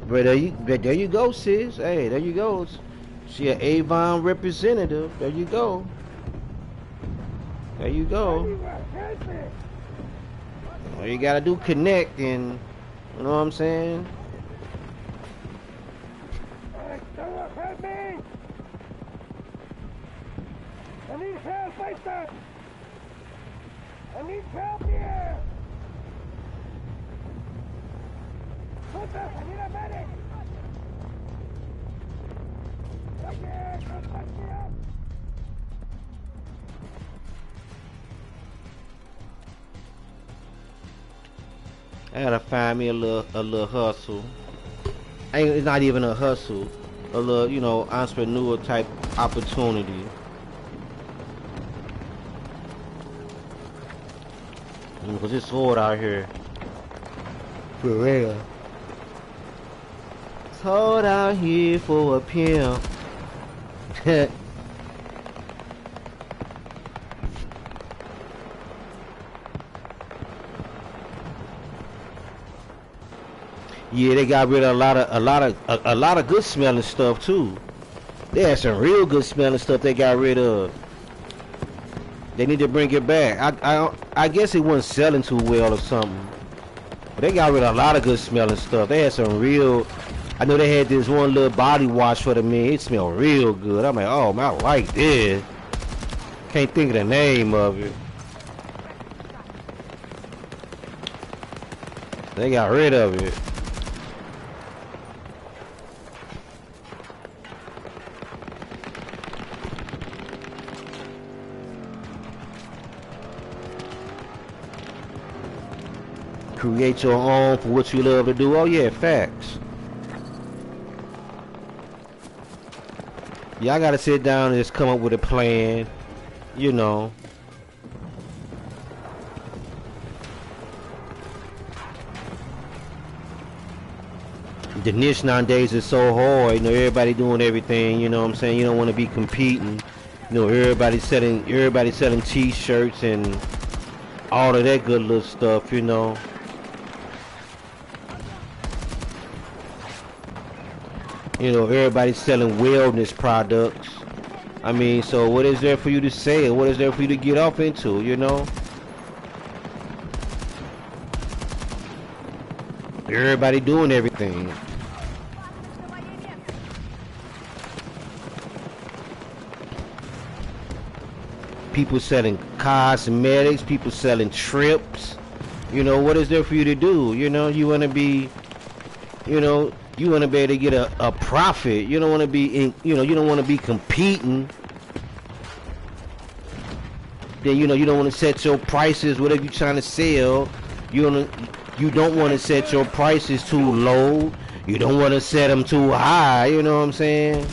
But there you go, sis. Hey, there you go. She an Avon representative. There you go. There you go. All you gotta do connect and you know what I'm saying? Help me! I need help, Maester! I need help here! Put us, I need a medic! Right here, come touch me up! I gotta find me a little hustle. It's not even a hustle. A little, you know, entrepreneur type opportunity. Because it's hard out here. For real. It's hard out here for a pimp. Yeah, they got rid of a lot of good smelling stuff too. They had some real good smelling stuff they got rid of. They need to bring it back. I guess it wasn't selling too well or something. But they got rid of a lot of good smelling stuff. They had some real. I know they had this one little body wash for the men. It smelled real good. I'm like, oh man, I like this. Can't think of the name of it. They got rid of it. Create your own for what you love to do. Oh yeah, facts. Y'all gotta sit down and just come up with a plan, you know. The niche nowadays is so hard, you know, everybody doing everything, you know what I'm saying? You don't want to be competing. You know, everybody selling t-shirts and all of that good little stuff, you know. You know, everybody's selling wellness products. I mean, so what is there for you to say? What is there for you to get off into, you know? Everybody doing everything. People selling cosmetics, people selling trips. You know, what is there for you to do? You know, you want to be, you know, you want to be able to get a profit. You don't want to be in, you know, you don't want to be competing. Then, you know, you don't want to set your prices, whatever you're trying to sell. You don't want to set your prices too low. You don't want to set them too high. You know what I'm saying?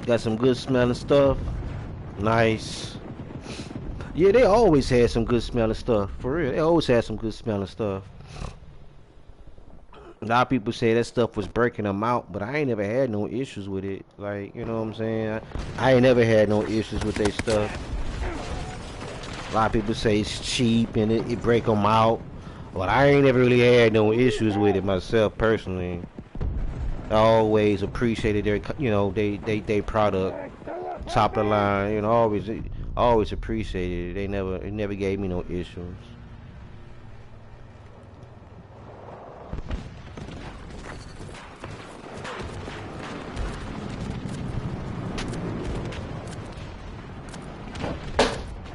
Got some good smelling stuff. Nice. Yeah, they always had some good smelling stuff. For real. They always had some good smelling stuff. A lot of people say that stuff was breaking them out, but I ain't never had no issues with it. Like, you know what I'm saying? I ain't never had no issues with their stuff. A lot of people say it's cheap and it break them out. But I ain't never really had no issues with it myself personally. always appreciated their, they product, top of the line. Always appreciated it. It never gave me no issues.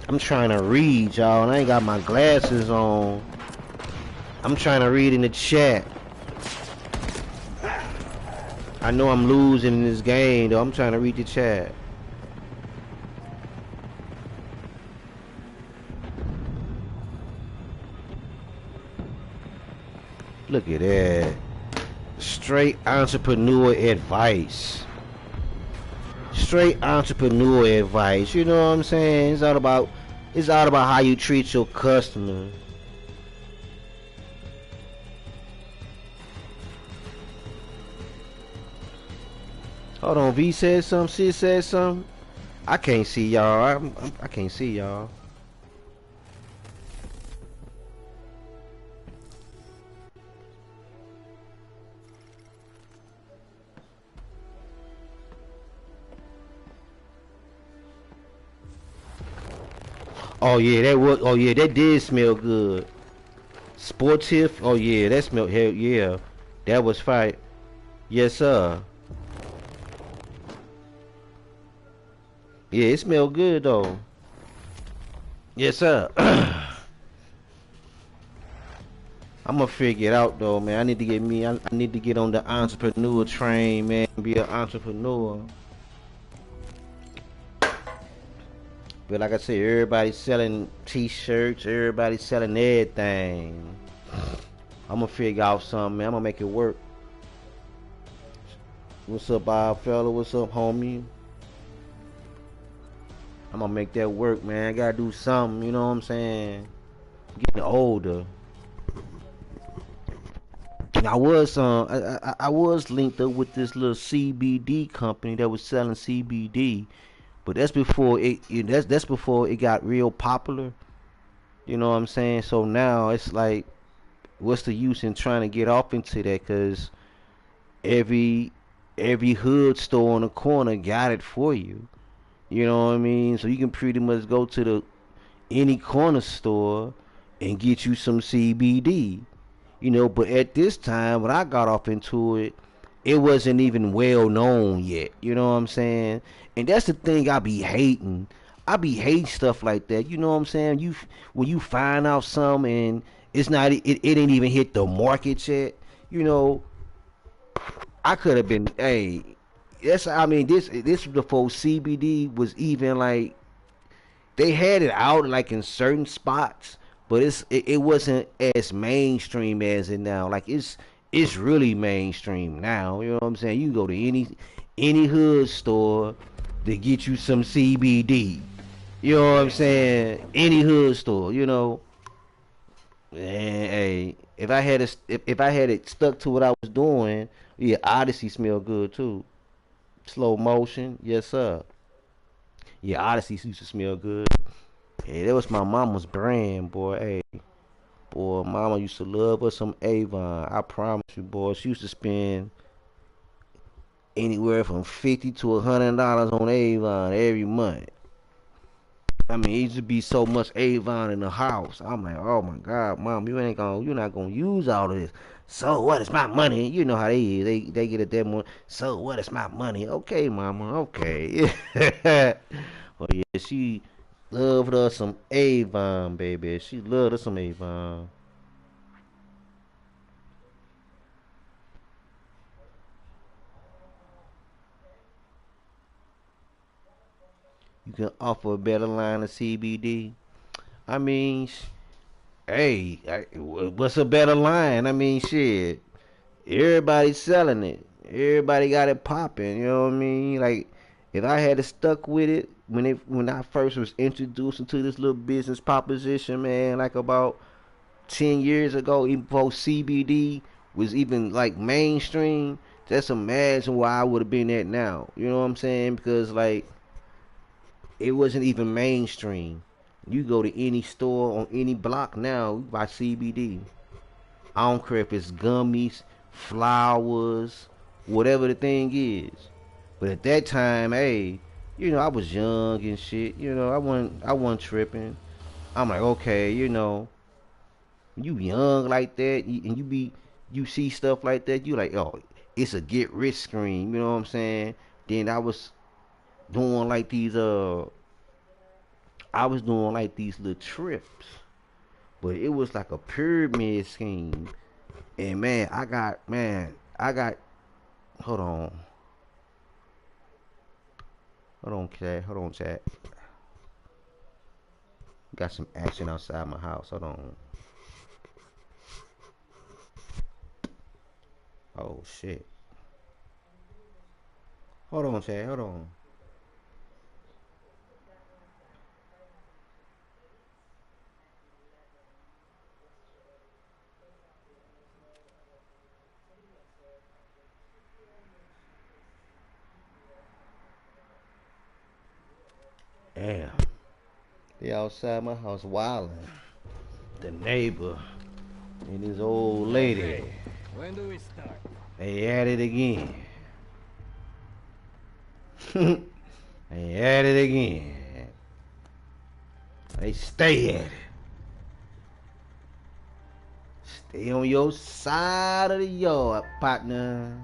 I'm trying to read, y'all, and I ain't got my glasses on. I'm trying to read in the chat. I know I'm losing in this game, though. I'm trying to read the chat. Look at that. Straight entrepreneur advice. Straight entrepreneur advice. You know what I'm saying? It's all about how you treat your customer. Hold on, V said something, Sis said something. I can't see y'all. I can't see y'all. Oh yeah, that was. Oh yeah, that did smell good. Sportif. Oh yeah, that smelled. Hell yeah, that was fine. Yes sir. Yeah, it smelled good though. Yes sir. I'm gonna figure it out though, man. I need to get me. I need to get on the entrepreneur train, man. Be an entrepreneur. But like I said, everybody's selling T-shirts. Everybody's selling everything. I'm gonna figure out something, man. I'm gonna make it work. What's up, Bob fella? What's up, homie? I'm gonna make that work, man. I gotta do something. You know what I'm saying? I'm getting older. And I was linked up with this little CBD company that was selling CBD, but that's before that's before it got real popular. You know what I'm saying? So now it's like, what's the use in trying to get off into that? Cause every every hood store on the corner got it for you. You know what I mean? So you can pretty much go to the any corner store and get you some CBD. But at this time when I got off into it, it wasn't even well known yet. You know what I'm saying? And that's the thing I be hating. I be hating stuff like that. You know what I'm saying? When you find out something and it ain't even hit the market yet. You know, I could have been. Hey, this was before CBD was even like, they had it out like in certain spots, but it wasn't as mainstream as it now. Like it's really mainstream now. You know what I'm saying? You can go to any hood store to get you some CBD. You know what I'm saying? Any hood store. And hey, if I had it stuck to what I was doing, yeah, Odyssey smelled good too. Slow motion, yes sir. Yeah, Odyssey used to smell good. Hey, that was my mama's brand, boy. Hey, boy, mama used to love us some Avon. I promise you, boy. She used to spend anywhere from $50 to $100 on Avon every month. I mean, it used to be so much Avon in the house. I'm like, oh my God, mom, you're not gonna use all of this. So what? It's my money. You know how they is. They get it that much. So what? It's my money. Okay, mama. Okay. Well, yeah, she loved us some Avon, baby. She loved us some Avon. You can offer a better line of CBD. I mean, hey, what's a better line? I mean, shit. Everybody's selling it. Everybody got it popping. You know what I mean? Like, if I had stuck with it when I first was introduced into this little business proposition, man, like about 10 years ago, even before CBD was even like mainstream, just imagine where I would have been at now. You know what I'm saying? Because like, it wasn't even mainstream. You go to any store on any block now, you buy CBD. I don't care if it's gummies, flowers, whatever the thing is. But at that time, hey, you know, I was young and shit. You know, I wasn't tripping. I'm like, okay, you know, you young like that, and you see stuff like that, you like, oh, it's a get rich scheme. You know what I'm saying? Then doing like these, I was doing like these little trips, but it was like a pyramid scheme. And man, I got, hold on, hold on, chat. Got some action outside my house. Hold on. Oh shit. Hold on, chat. Hold on. Damn. They outside my house wilding. The neighbor and his old lady. Okay. When do we start? They at it again. They at it again. They stay at it. Stay on your side of the yard, partner.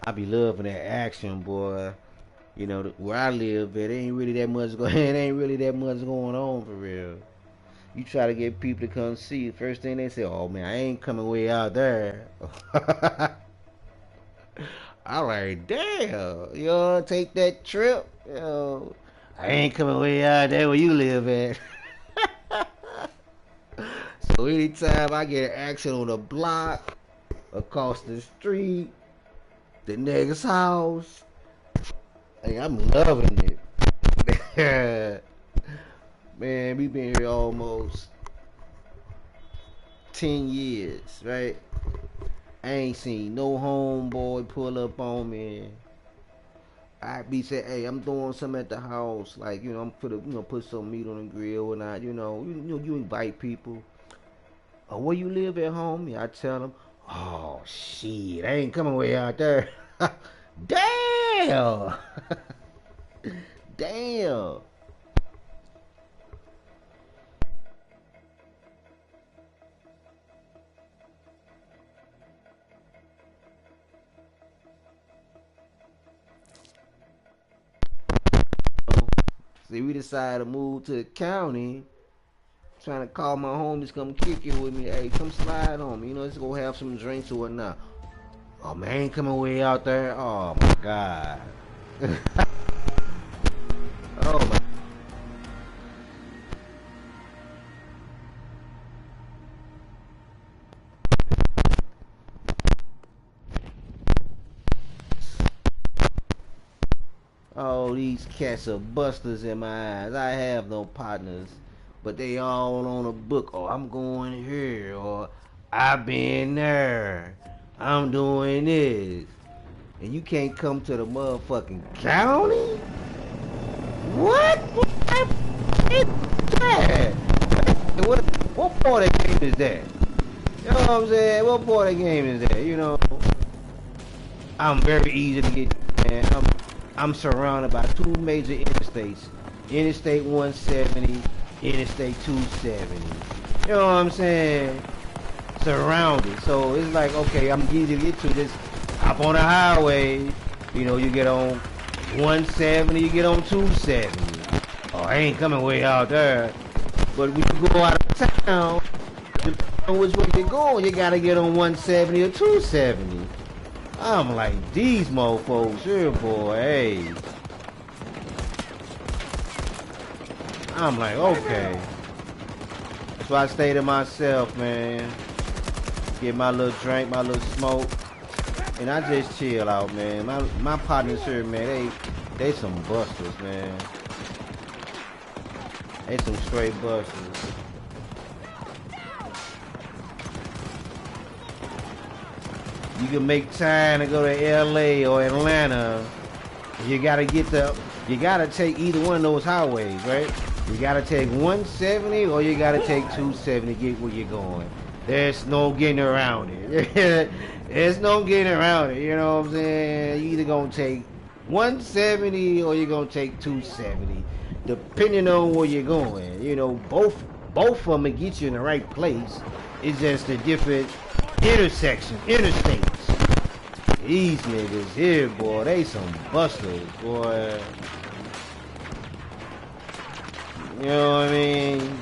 I be loving that action, boy. You know, where I live, it ain't really that much going. It ain't really that much going on for real. You try to get people to come see. First thing they say, "Oh man, I ain't coming way out there." I'm like, damn, you know, take that trip. You know, I ain't coming way out there where you live at. So anytime I get action on the block, across the street, the nigga's house, hey, I'm loving it. Man, we been here almost 10 years, right? I ain't seen no homeboy pull up on me. I be say, hey, I'm doing something at the house, like, you know, I'm put some meat on the grill and not, you invite people. Oh, where you live at, homie? I tell them, oh shit, I ain't coming way out there. Damn. Damn. See, we decided to move to the county. Trying to call my homies come kick it with me. Hey, come slide on me. You know, let's go have some drinks or whatnot. Oh man, I ain't coming way out there. Oh my god. Oh my. Oh, these cats are busters in my eyes. I have no partners, but they all on a book. Oh, I'm going here, or I've been there. I'm doing this, and you can't come to the motherfucking county. What? What is that? What part of the game is that? You know what I'm saying? What part of the game is that? You know, I'm very easy to get, man. I'm surrounded by two major interstates. Interstate 170, Interstate 270. You know what I'm saying? Surrounded. So it's like, okay, I'm easy to get to. Just hop on the highway. You know, you get on 170, you get on 270. Oh, I ain't coming way out there. But when you go out of town, depending on which way you're going, you gotta get on 170 or 270. I'm like, these mofos here, boy, hey. I'm like, okay. So I stay to myself, man. Get my little drink, my little smoke. And I just chill out, man. My partners here, man, they some busters, man. They some straight busters. You can make time to go to LA or Atlanta. You gotta take either one of those highways, right? You gotta take 170 or you gotta take 270 to get where you're going. There's no getting around it. There's no getting around it, you know what I'm saying? You either gonna take 170 or you're gonna take 270, depending on where you're going. You know, both of them will get you in the right place. It's just the different intersections, interstates. These niggas here, boy, they some busters, boy. You know what I mean?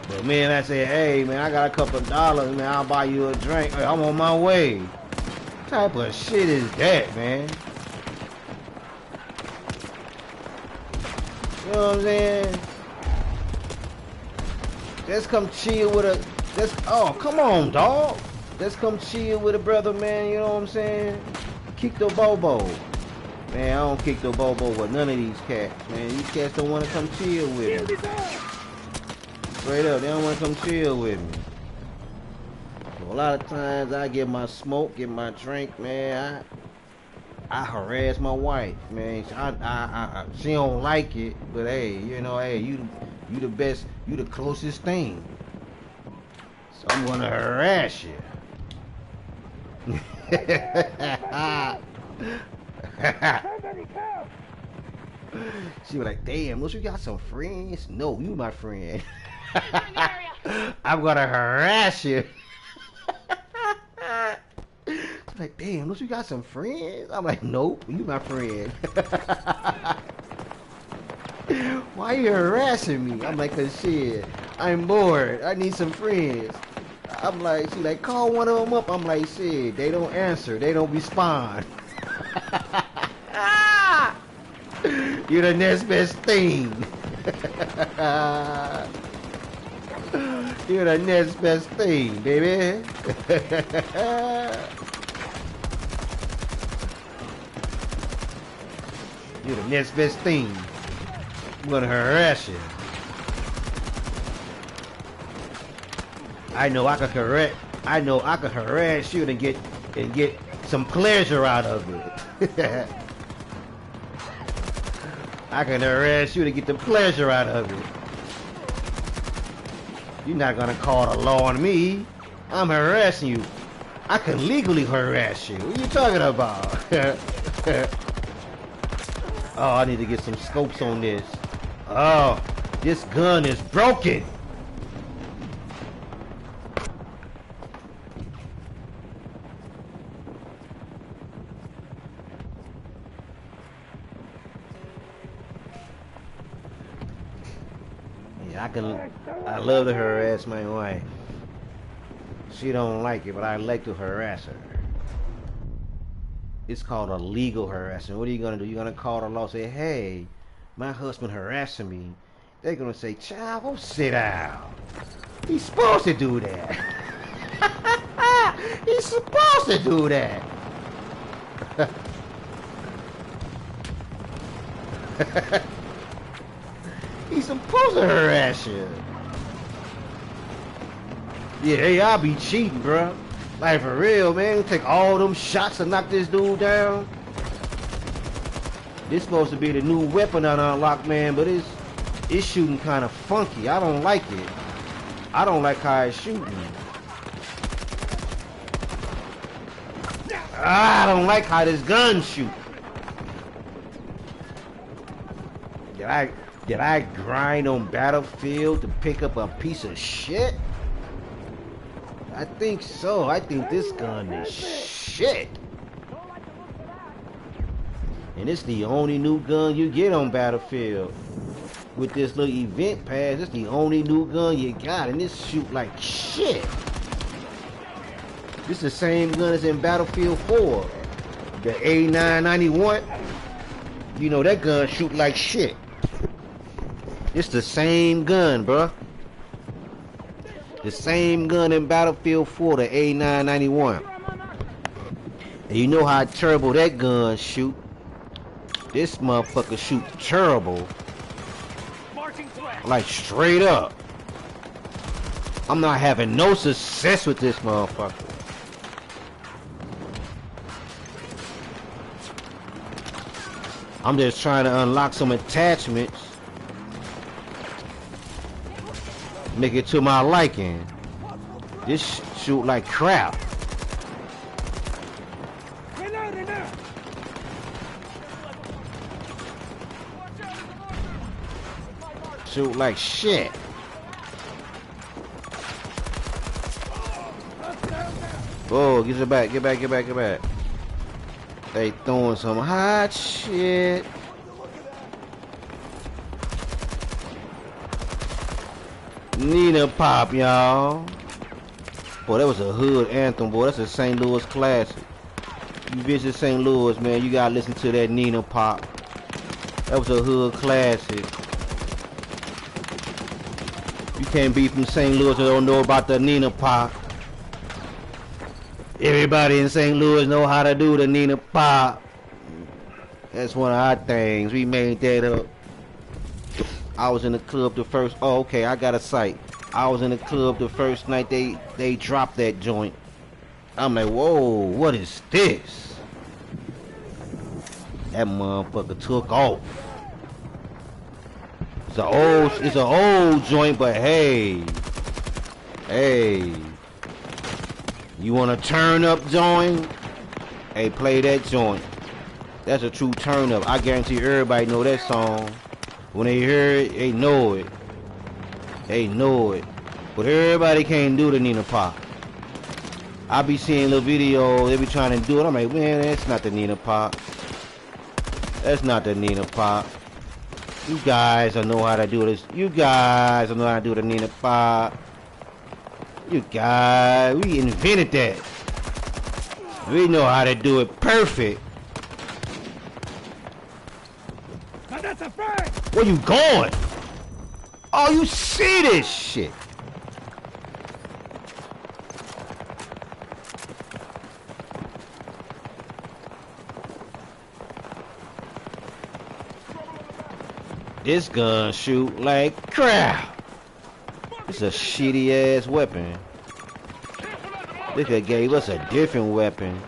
But man, I say, hey man, I got a couple of dollars, man, I'll buy you a drink. Hey, I'm on my way. What type of shit is that, man? You know what I'm saying? Let's come chill with a, oh, come on, dog. Let's come chill with a brother, man, you know what I'm saying? Kick the bobo. Man, I don't kick the bobo with none of these cats, man. These cats don't want to come chill with me. Straight up, they don't want to come chill with me. So a lot of times I get my smoke, get my drink, man. I harass my wife, man. She don't like it, but hey, you know, hey, you the best, you the closest thing. So I'm gonna harass you. She was like, damn, look, you got some friends? No, you my friend. I'm gonna harass you. She's like, damn, look, you got some friends? I'm like, nope, you my friend. Why you harassing me? I'm like, cause shit, I'm bored. I need some friends. I'm like, she like, call one of them up. I'm like, shit, they don't answer. They don't respond. You're the next best thing. You're the next best thing, baby. You're the next best thing. I'm gonna harass you. I know I could harass you and get some pleasure out of it. I can harass you to get the pleasure out of it. You're not gonna call the law on me. I'm harassing you. I can legally harass you. What are you talking about? Oh, I need to get some scopes on this. Oh, this gun is broken. I love to harass my wife. She don't like it, but I like to harass her. It's called a legal harassment. What are you gonna do? You're gonna call the law, say, hey, my husband harassing me. They're gonna say, child, go sit down. He's supposed to do that. He's supposed to do that. He's supposed to harass you. Yeah, hey, I'll be cheating, bro. Like, for real, man. Take all them shots to knock this dude down. This supposed to be the new weapon I unlocked, man, but it's shooting kind of funky. I don't like it. I don't like how it's shooting. I don't like how this gun shoots. Did I grind on Battlefield to pick up a piece of shit? I think so. I think this gun is shit. And it's the only new gun you get on Battlefield. With this little event pass, it's the only new gun you got. And this shoot like shit. This is the same gun as in Battlefield 4. The A991. You know that gun shoot like shit. It's the same gun, bruh. The same gun in Battlefield 4, the A991. And you know how terrible that gun shoot. This motherfucker shoot terrible. Like straight up. I'm not having no success with this motherfucker. I'm just trying to unlock some attachments Make it to my liking. This shoot like crap. Reloading now. Shoot like shit. Oh, get it back, get back, get back, get back. They throwing some hot shit. Nina Pop, y'all. Boy, that was a hood anthem, boy. That's a St. Louis classic. You visit St. Louis, man, you gotta listen to that Nina Pop. That was a hood classic. You can't be from St. Louis and don't know about the Nina Pop. Everybody in St. Louis know how to do the Nina Pop. That's one of our things. We made that up. I was in the club the first. Oh, okay, I got a sight. I was in the club the first night they dropped that joint. I'm like, whoa, what is this? That motherfucker took off. It's an old joint, but hey, you want to turn up joint? Hey, play that joint. That's a true turn up. I guarantee everybody know that song. When they hear it, they know it. They know it. But everybody can't do the Nina Pop. I be seeing little videos, they be trying to do it. I'm like, man, that's not the Nina Pop. That's not the Nina Pop. You guys don't know how to do this. You guys don't know how to do the Nina Pop. You guys, we invented that. We know how to do it perfect. Now that's a fact. Where you going? Oh, you see this shit. This gun shoot like crap. It's a shitty ass weapon. They could gave us a different weapon.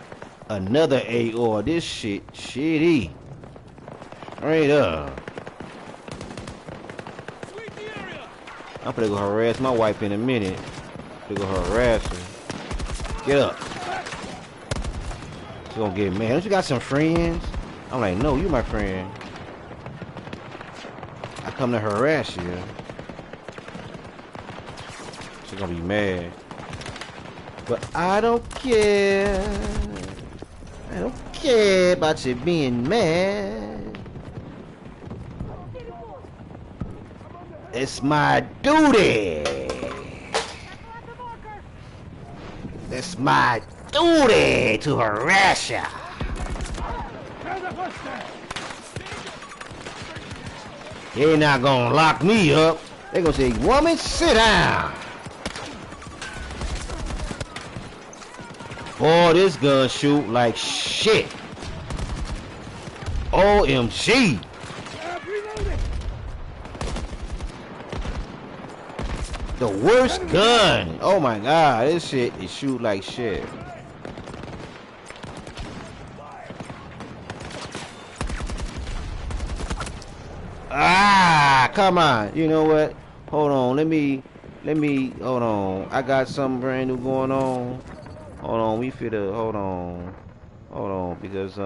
Another AR. This shit shitty. Right up. I'm gonna go harass my wife in a minute. I'm gonna go harass her. Get up. She's gonna get mad. Don't you got some friends? I'm like, no, you my friend. I come to harass you. She's gonna be mad. But I don't care. I don't care about you being mad. It's my duty. It's my duty to harass you. They're not gonna lock me up. They're gonna say, woman, sit down. Boy, this gun shoot like shit. OMG. The worst gun. Oh my god, this shit is shoot like shit. Ah, come on. You know what? Hold on. Let me, hold on. I got something brand new going on. Hold on. Hold on, because,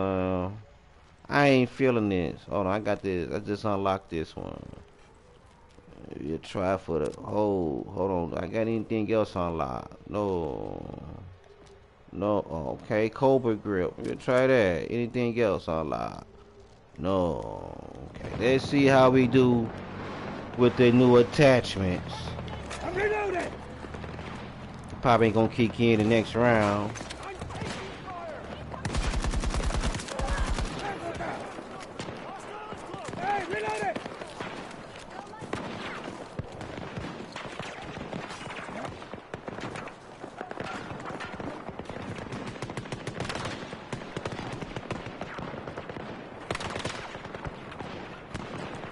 I ain't feeling this. Hold on. I got this. I just unlocked this one. You try for the, hold on. I got anything else unlocked? No. Okay. Cobra grip. You try that. Anything else unlocked? No. Okay, let's see how we do with the new attachments. I'm reloading. Probably ain't gonna kick in the next round. Hey, reloading.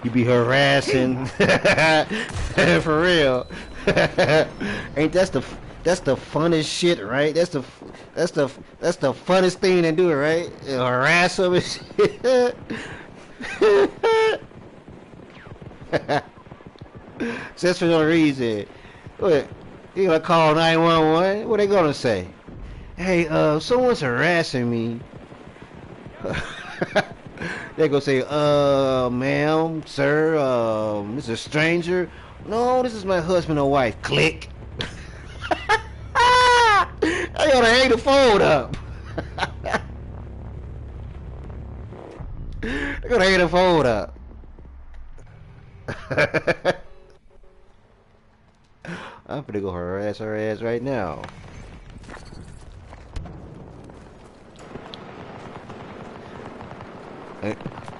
You be harassing for real. Ain't that's the funnest shit, right? That's the funnest thing to do, right? Harass them and shit. Just for no reason. What? You gonna call 911? What they gonna say? Hey, someone's harassing me. They gonna say, ma'am, sir, Mr. Stranger. No, this is my husband or wife. Click. I gotta hang the phone up. I gotta hang the phone up. I'm finna go harass her ass right now.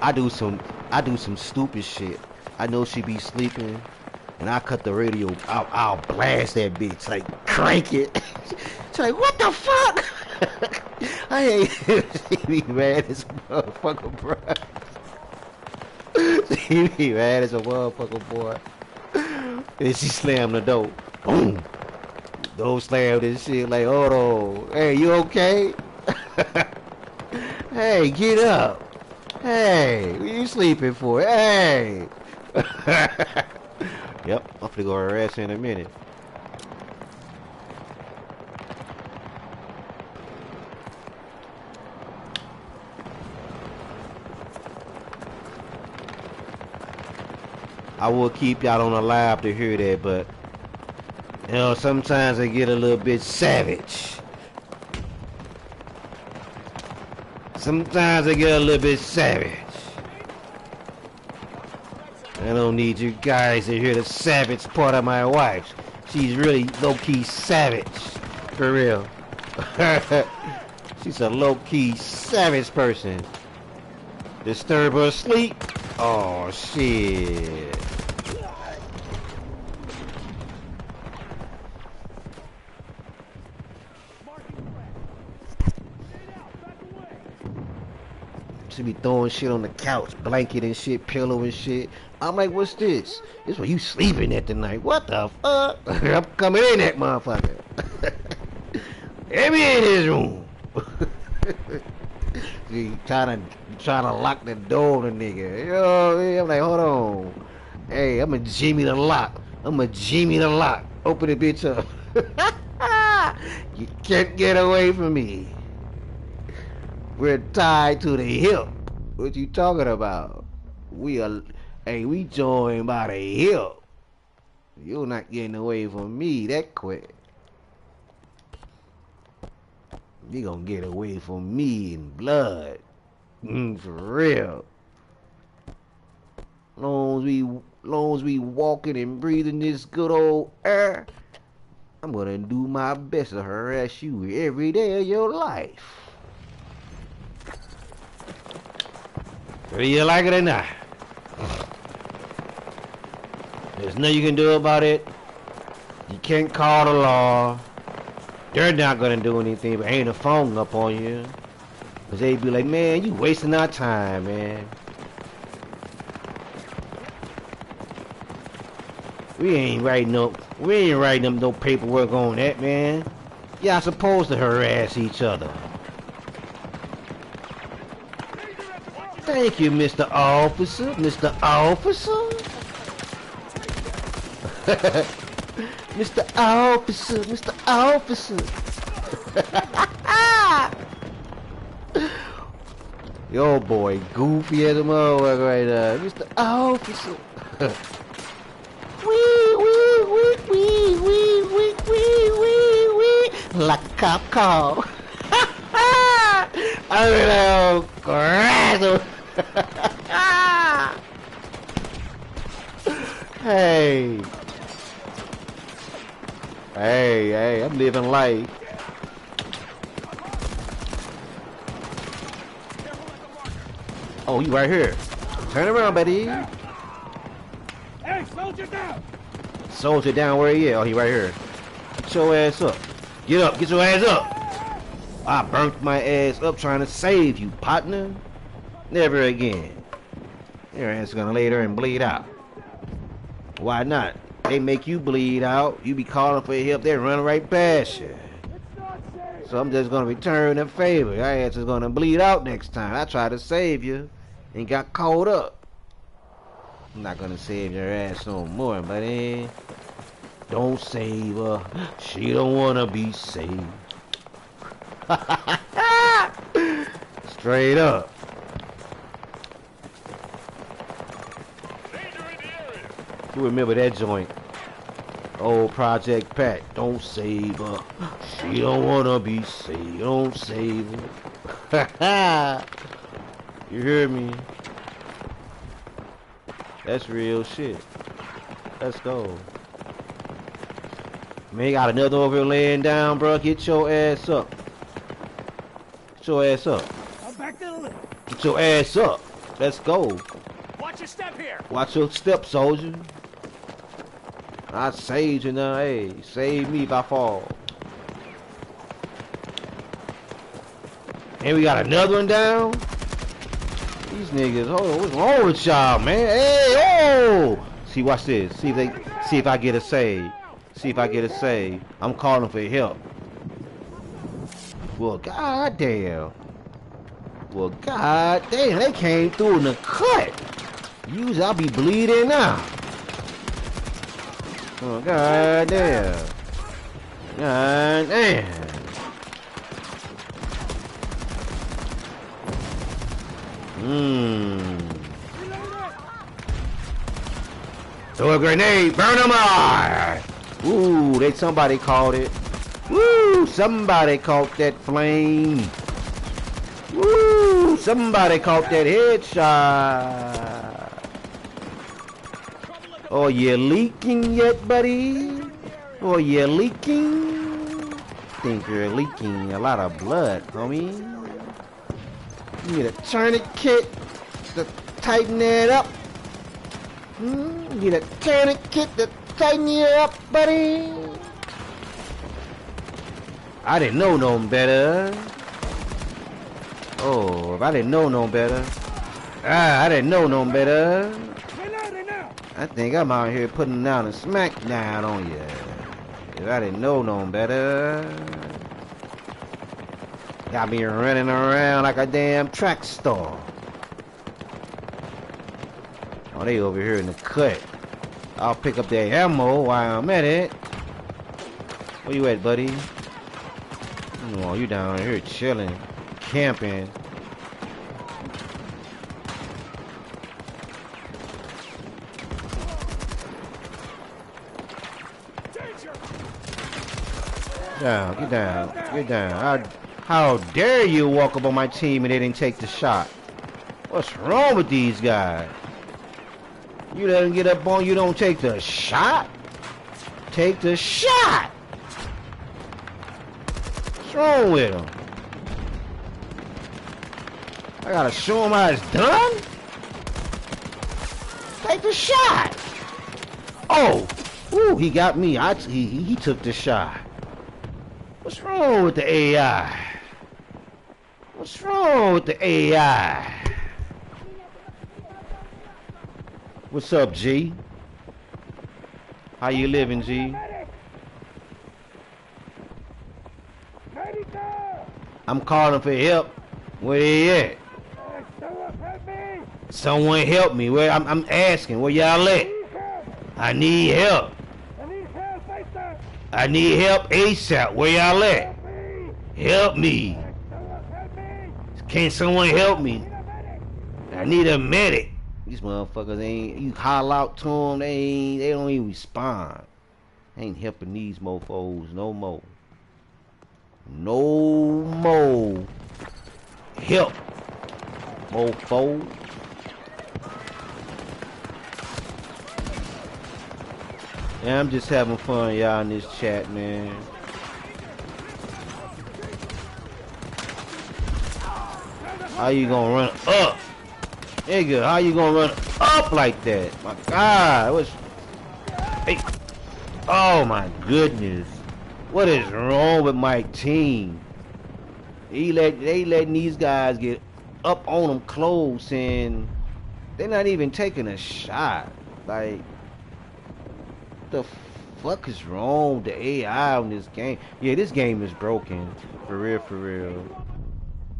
I do some stupid shit. I know she be sleeping, and I cut the radio. I'll blast that bitch, like crank it. She's like, what the fuck? I ain't. She be mad as a motherfucker, bro. She be mad as a motherfucker, boy. And she slammed the door. Boom. Door slammed and shit. Like, hold on. Hey, you okay? Hey, get up. Hey, what you sleeping for? Hey. Yep, I'm finna go harass her in a minute. I will keep y'all on the live to hear that, but you know, sometimes I get a little bit savage. Sometimes I get a little bit savage. I don't need you guys to hear the savage part of my wife. She's really low-key savage. For real. She's a low-key savage person. Disturb her sleep? Oh, shit. She be throwing shit on the couch, blanket and shit, pillow and shit. I'm like, what's this? This where you sleeping at tonight. What the fuck? I'm coming in that motherfucker. Let me in his room. She trying to lock the door on the nigga. You know, I'm like, hold on. Hey, I'm a Jimmy the lock. Open the bitch up. You can't get away from me. We're tied to the hip. What you talking about? We joined by the hip. You're not getting away from me that quick. You gonna get away from me in blood. For real. Long as we walking and breathing this good old air, I'm gonna do my best to harass you every day of your life. Whether you like it or not. There's nothing you can do about it. You can't call the law. They're not gonna do anything but hang the phone up on you. Cause they be like, man, you wasting our time, man. We ain't writing up no paperwork on that, man. Y'all supposed to harass each other. Thank you, Mr. Officer. Mr. Officer? Mr. Officer. Mr. Officer. Yo, boy, goofy as a motherfucker right now. Mr. Officer. Wee. Like a cop call. I mean, oh, crazy. Hey, I'm living life. Oh, you right here. Turn around, buddy. Hey, soldier down! Soldier down, where he at? Oh, he right here. Get your ass up. Get up, get your ass up. I burnt my ass up trying to save you, partner. Never again. Your ass is gonna lay there and bleed out. Why not? They make you bleed out. You be calling for help, they run right past you. So I'm just gonna return the favor. Your ass is gonna bleed out next time. I tried to save you and got caught up. I'm not gonna save your ass no more, buddy. Don't save her. She don't wanna be saved. Straight up. You remember that joint? Old Project Pat. Don't save her. She don't wanna be saved. Don't save her. You hear me? That's real shit. Let's go. Man, got another over here laying down, bro. Get your ass up. Get your ass up. I'm back to the lift. Get your ass up. Let's go. Watch your step here. Watch your step, soldier. I saved you now. Hey, save me if I fall. And we got another one down. These niggas, oh, what's wrong with y'all, man? Hey, oh! See, watch this. See if I get a save. See if I get a save. I'm calling for help. Well, goddamn. Well, goddamn, they came through in the cut. Usually I'll be bleeding now. Oh, goddamn. Goddamn. Throw a grenade, burn them all! Ooh, somebody caught it. Woo, somebody caught that flame. Woo, somebody caught that headshot. Oh, you leaking yet, buddy? Oh, you leaking? Think you're leaking a lot of blood, homie. You need a tourniquet to tighten that up. You need a tourniquet to tighten you up, buddy. I didn't know no better. Oh, if I didn't know no better. I didn't know no better. I think I'm out here putting down a smackdown on you. If I didn't know no better. Got me running around like a damn track star. Oh, they over here in the cut. I'll pick up that ammo while I'm at it. Where you at, buddy? Oh, you down here chilling, camping. Down, get down, get down. How dare you walk up on my team and they didn't take the shot? What's wrong with these guys? You let them get up on you, don't take the shot? Take the shot! What's wrong with them? I gotta show them how it's done? Take the shot! Oh! Ooh, he got me. He took the shot. What's wrong with the AI? What's wrong with the AI? What's up, G? How you living, G? I'm calling for help. Where they at? Someone help me. Where I'm asking. Where y'all at? I need help. I need help ASAP. Where y'all at? Help me. Can someone help me? I need a medic. These motherfuckers ain't, you holler out to them, they don't even respond. Ain't helping these mofos no more. No more help, mofo. Yeah, I'm just having fun, y'all, in this chat, man. How you gonna run up? Nigga, how you gonna run up like that? My God, what's... Hey. Oh my goodness. What is wrong with my team? They letting these guys get up on them close and they're not even taking a shot. Like, what the fuck is wrong with the AI on this game? Yeah, this game is broken. For real, for real.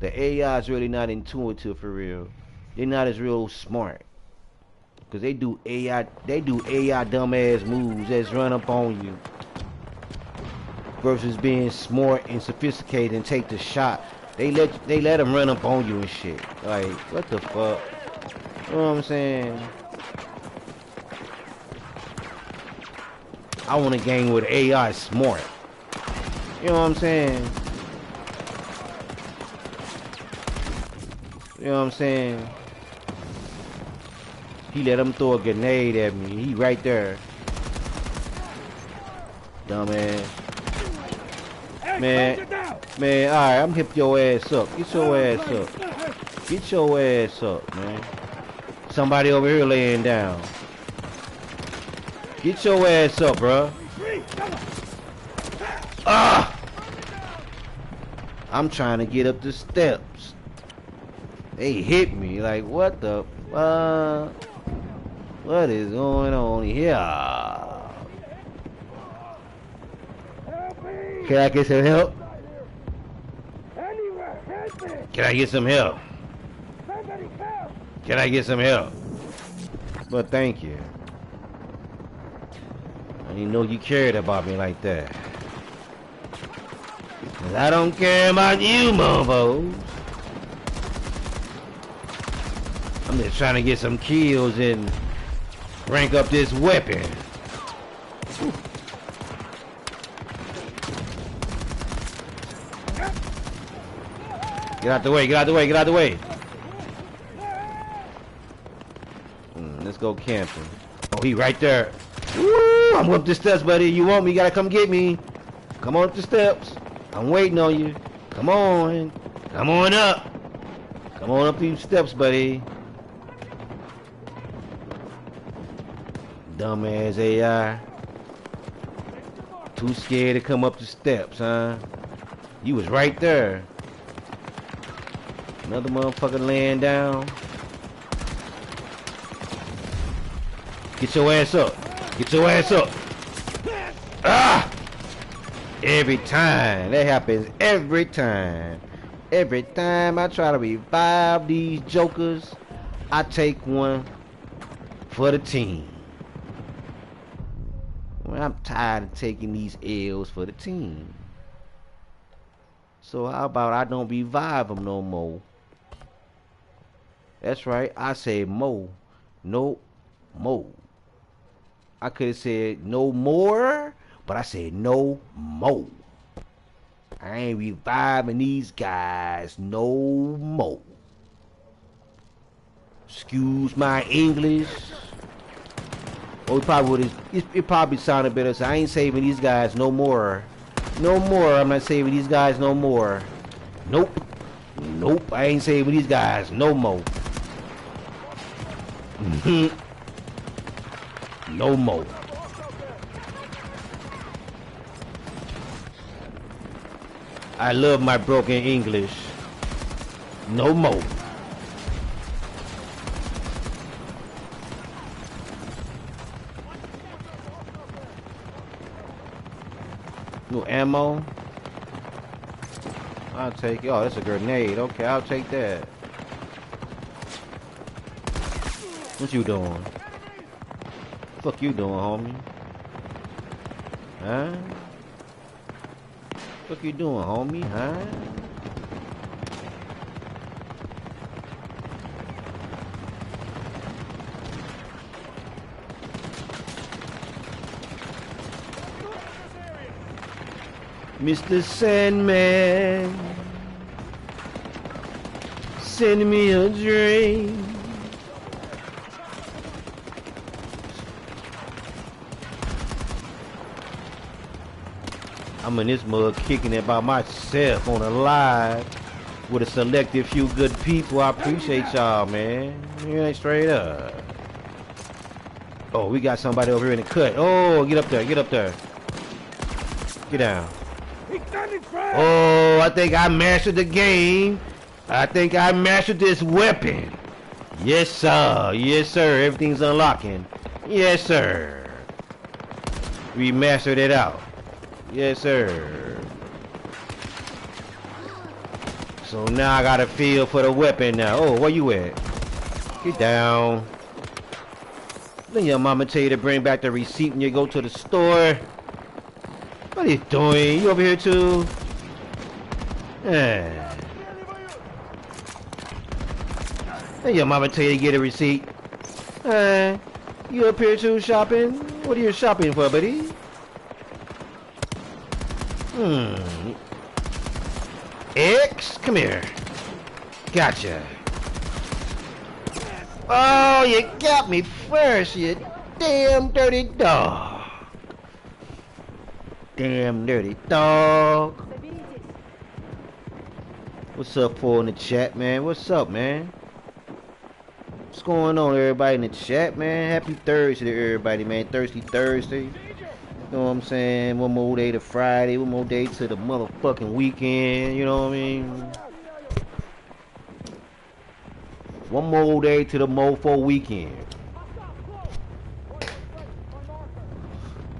The AI is really not intuitive, for real. They're not as real smart. Cause they do AI dumbass moves that's run up on you. Versus being smart and sophisticated and take the shot. They let them run up on you and shit. Like, what the fuck? You know what I'm saying? I want a game where the AI is smart. You know what I'm saying? You know what I'm saying? He let him throw a grenade at me. He right there. Dumbass. Man, alright, I'm hip your ass up. Get your ass up. Get your ass up, man. Somebody over here laying down. Get your ass up, bruh. Ah! I'm trying to get up the steps. They hit me like, what the fuck? What is going on here? Can I get some help? Can I get some help? Can I get some help? But thank you. I didn't know you cared about me like that. 'Cause I don't care about you, mofos. I'm just trying to get some kills and rank up this weapon. Get out the way, get out the way, get out the way. Let's go camping. Oh, he right there. Woo! I'm up the steps, buddy. You want me? You gotta come get me. Come on up the steps. I'm waiting on you. Come on. Come on up. Come on up these steps, buddy. Dumbass AI. Too scared to come up the steps, huh? You was right there. Another motherfucker laying down. Get your ass up. Get your ass up. Ah! Every time. That happens every time. Every time I try to revive these jokers, I take one for the team. Well, I'm tired of taking these L's for the team. So how about I don't revive them no more? That's right. I said mo. No more. I could have said no more, but I said no more. I ain't reviving these guys no more. Excuse my English. Oh, it probably sounded better. So I ain't saving these guys no more. No more. I'm not saving these guys no more. Nope. Nope. I ain't saving these guys no more. No more. I love my broken English. No more. No ammo. I'll take it. Oh, that's a grenade. Okay, I'll take that. What you doing? Fuck you doing, homie? Huh? What you doing, homie? Huh? Mr. Sandman, send me a drink. I'm in this mug kicking it by myself on a live with a selected few good people. I appreciate y'all, man. You ain't straight up. Oh, we got somebody over here in the cut. Oh, get up there, get up there. Get down. Oh, I think I mastered the game. I think I mastered this weapon. Yes, sir. Yes, sir. Everything's unlocking. Yes, sir. We mastered it out. Yes, sir. So now I got a feel for the weapon now. Oh, where you at? Get down. Then your mama tell you to bring back the receipt when you go to the store. What are you doing? You over here too? Yeah. Then your mama tell you to get a receipt. You up here too shopping? What are you shopping for, buddy? X, come here. Gotcha. Oh, you got me first, you damn dirty dog. Damn dirty dog. What's up, for in the chat, man? What's up, man? What's going on, everybody in the chat, man? Happy Thursday to everybody, man. Thirsty Thursday. You know what I'm saying? One more day to Friday. One more day to the motherfucking weekend. You know what I mean? One more day to the mofo weekend.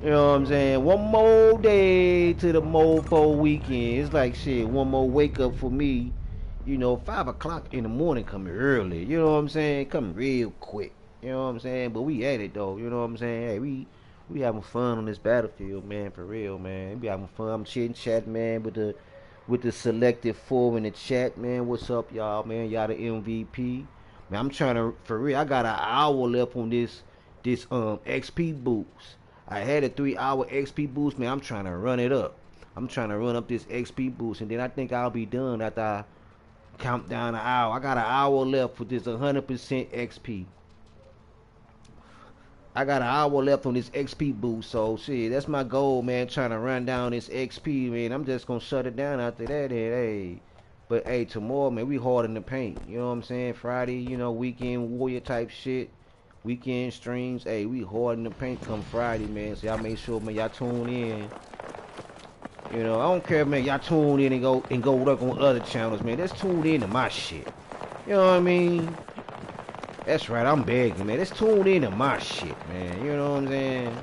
You know what I'm saying? One more day to the mofo weekend. It's like shit, one more wake up for me. You know, 5 o'clock in the morning coming early. You know what I'm saying? Coming real quick. You know what I'm saying? But we at it though. You know what I'm saying? Hey, we having fun on this battlefield, man. For real, man. We having fun. I'm chitting, chatting, man, with the selected 4 in the chat, man. What's up, y'all, man? Y'all the MVP. Man, I'm trying to, for real, I got an hour left on this XP boost. I had a 3-hour XP boost, man. I'm trying to run it up. I'm trying to run up this XP boost, and then I think I'll be done after I count down an hour. I got an hour left with this 100% XP. I got an hour left on this XP boost, so shit, that's my goal, man. Trying to run down this XP, man. I'm just gonna shut it down after that, and hey. But hey, tomorrow, man, we hard in the paint. You know what I'm saying? Friday, you know, weekend warrior type shit. Weekend streams. Hey, we hard in the paint come Friday, man. So y'all make sure, man, y'all tune in. You know, I don't care, man. Y'all tune in and go work on other channels, man. Let's tune in to my shit. You know what I mean? That's right, I'm begging, man. Let's tune in to my shit, man. You know what I'm saying?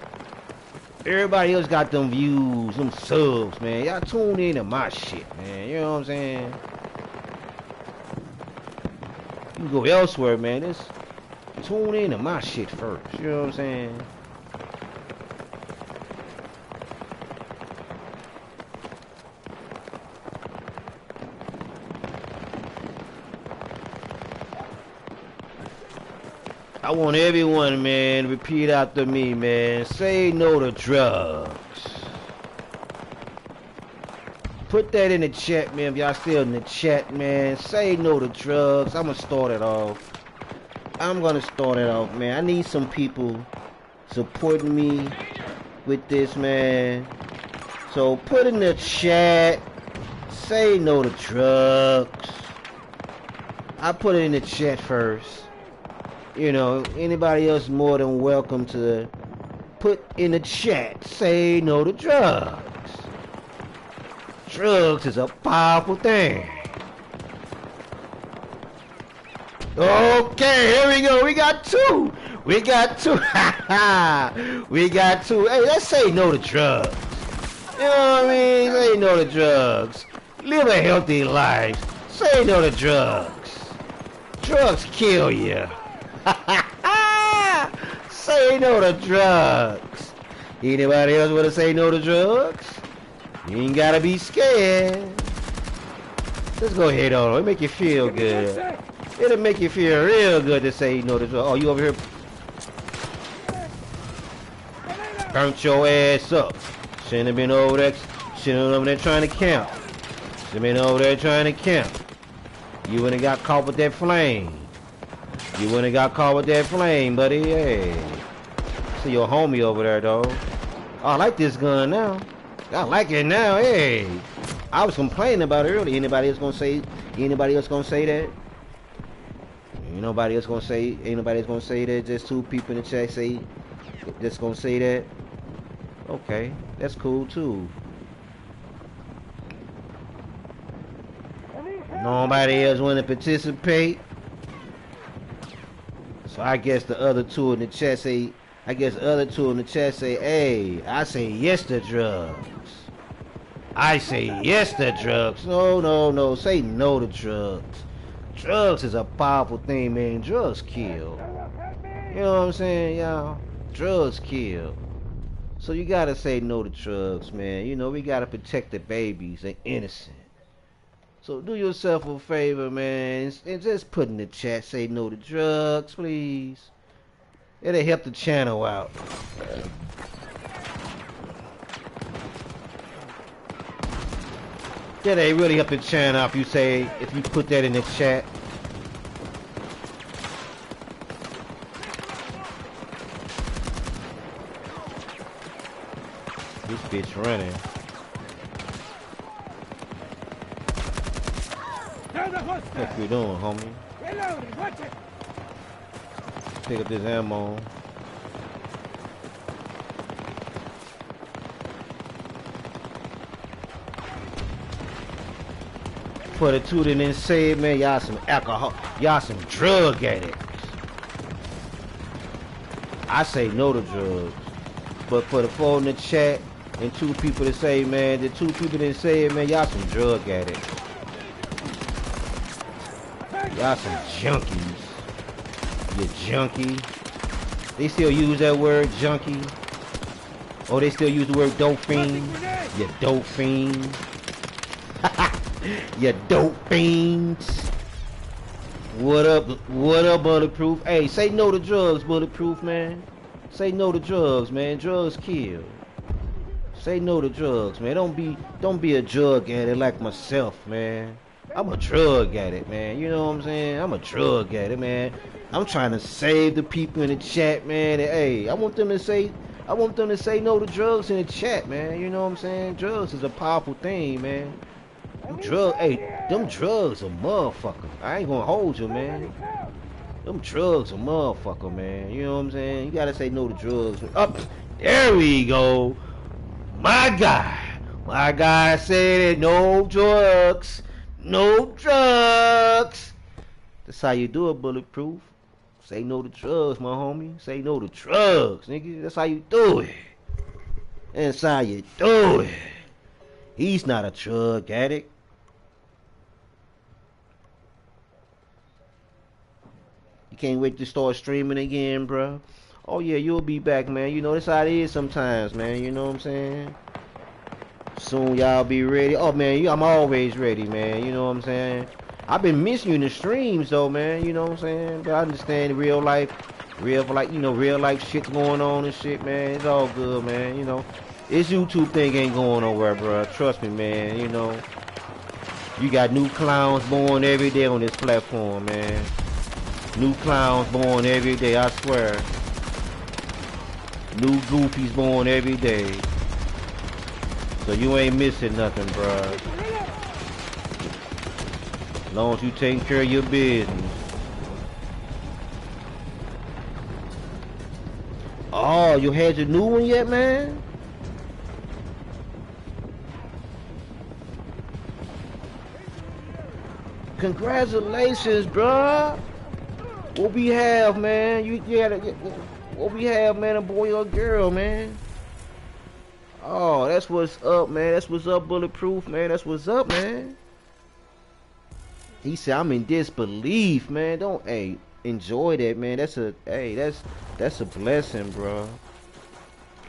Everybody else got them views, them subs, man. Y'all tune in to my shit, man. You know what I'm saying? You can go elsewhere, man. Let's tune in to my shit first. You know what I'm saying? I want everyone, man, repeat after me, man. Say no to drugs. Put that in the chat, man, if y'all still in the chat, man. Say no to drugs. I'm gonna start it off. Man. I need some people supporting me with this, man. So put in the chat, say no to drugs. I put it in the chat first. You know, anybody else more than welcome to put in the chat, say no to drugs. Drugs is a powerful thing. Okay, here we go. We got two. We got two. We got two. Hey, let's say no to drugs. You know what I mean? Say no to drugs. Live a healthy life. Say no to drugs. Drugs kill you. Say no to drugs. Anybody else want to say no to drugs? You ain't gotta be scared. Let's go ahead on. It'll make you feel good. It'll make you feel real good to say no to drugs. Oh, you over here burnt your ass up. Shouldn't have been over there. Shouldn't have been over there trying to camp. Should have been over there trying to camp. You wouldn't have got caught with that flame. You wouldn't have got caught with that flame, buddy. Hey. See your homie over there, though. Oh, I like this gun now. I like it now. Hey. I was complaining about it earlier. Anybody else gonna say that? Ain't nobody else gonna say that. Just two people in the chat say just gonna say that. Okay, that's cool too. Nobody else want to participate. So I guess the other two in the chat say, hey, I say yes to drugs. I say yes to drugs. No. Say no to drugs. Drugs is a powerful thing, man. Drugs kill. You know what I'm saying, y'all? Drugs kill. So you gotta say no to drugs, man. You know, we gotta protect the babies, they innocent. So do yourself a favor, man, and just put in the chat, say no to drugs, please. It'll help the channel out. Yeah, they really help the channel out if you put that in the chat. This bitch running. What we doing, homie? Reloading, watch it! Pick up this ammo. For the two that didn't say it, man, y'all some alcohol, y'all some drug addicts. I say no to drugs. But for the four in the chat and two people that say, man, the two people that say it, man, y'all some drug addicts. Y'all some junkies. You junkie. They still use that word, junkie. Or they still use the word dope fiend. You dope fiend. You dope fiends. What up, Bulletproof? Hey, say no to drugs, Bulletproof, man. Say no to drugs, man. Drugs kill. Say no to drugs, man. Don't be a drug addict like myself, man. I'm a drug addict, man. You know what I'm saying? I'm a drug addict, man. I'm trying to save the people in the chat, man. And, hey, I want them to say no to drugs in the chat, man. You know what I'm saying? Drugs is a powerful thing, man. Them drugs a motherfucker. I ain't gonna hold you, man. Them drugs a motherfucker, man. You know what I'm saying? You gotta say no to drugs. Up, there we go. My guy said no drugs. No drugs. That's how you do it, Bulletproof. Say no to drugs, my homie. Say no to drugs, nigga. That's how you do it. That's how you do it. He's not a drug addict. You can't wait to start streaming again, bro. Oh yeah, you'll be back, man. You know that's how it is sometimes, man. You know what I'm saying? Soon y'all be ready. Oh man, I'm always ready, man. You know what I'm saying? I've been missing you in the streams though, man. You know what I'm saying? But I understand real life shit going on and shit, man. It's all good, man. You know, this YouTube thing ain't going nowhere, bro. Trust me, man. You know, you got new clowns born every day on this platform, man. New clowns born every day, I swear. New goofies born every day. So you ain't missing nothing, bruh. As long as you taking care of your business. Oh, you had your new one yet, man? Congratulations, bruh. What we have, man? What we have, man? A boy or a girl, man? Oh, that's what's up, man. That's what's up, Bulletproof, man. That's what's up, man. He said, "I'm in disbelief, man." Don't, hey, enjoy that, man. That's a blessing, bro.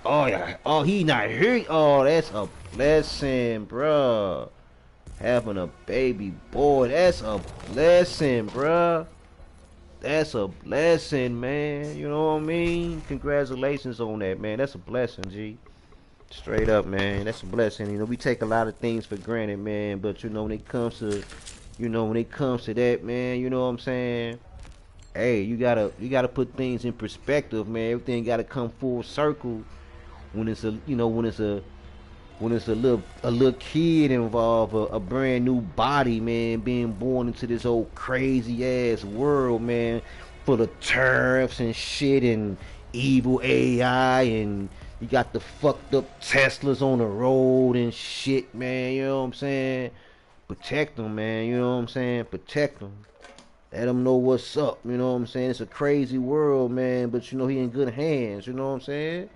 Oh yeah. Oh, he not here. Oh, that's a blessing, bro. Having a baby boy, that's a blessing, bro. That's a blessing, man. You know what I mean? Congratulations on that, man. That's a blessing, G. Straight up, man. That's a blessing. You know, we take a lot of things for granted, man. But you know, when it comes to that, man, you know what I'm saying? Hey, you gotta put things in perspective, man. Everything gotta come full circle when it's a little kid involved, a brand new body, man, being born into this old crazy ass world, man, full of tariffs and shit and evil AI, and you got the fucked up Teslas on the road and shit, man. You know what I'm saying? Protect them, man. You know what I'm saying? Protect them. Let them know what's up. You know what I'm saying? It's a crazy world, man, but you know he in good hands. You know what I'm saying?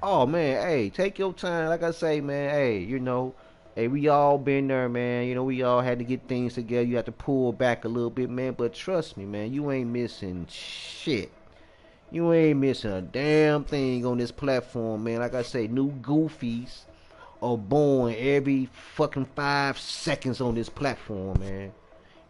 Oh man, hey, take your time. Like I say, man, hey, you know, Hey, we all been there, man. You know, we all had to get things together. You have to pull back a little bit, man. But trust me, man, you ain't missing shit. You ain't missing a damn thing on this platform, man. Like I say, new goofies are born every fucking 5 seconds on this platform, man.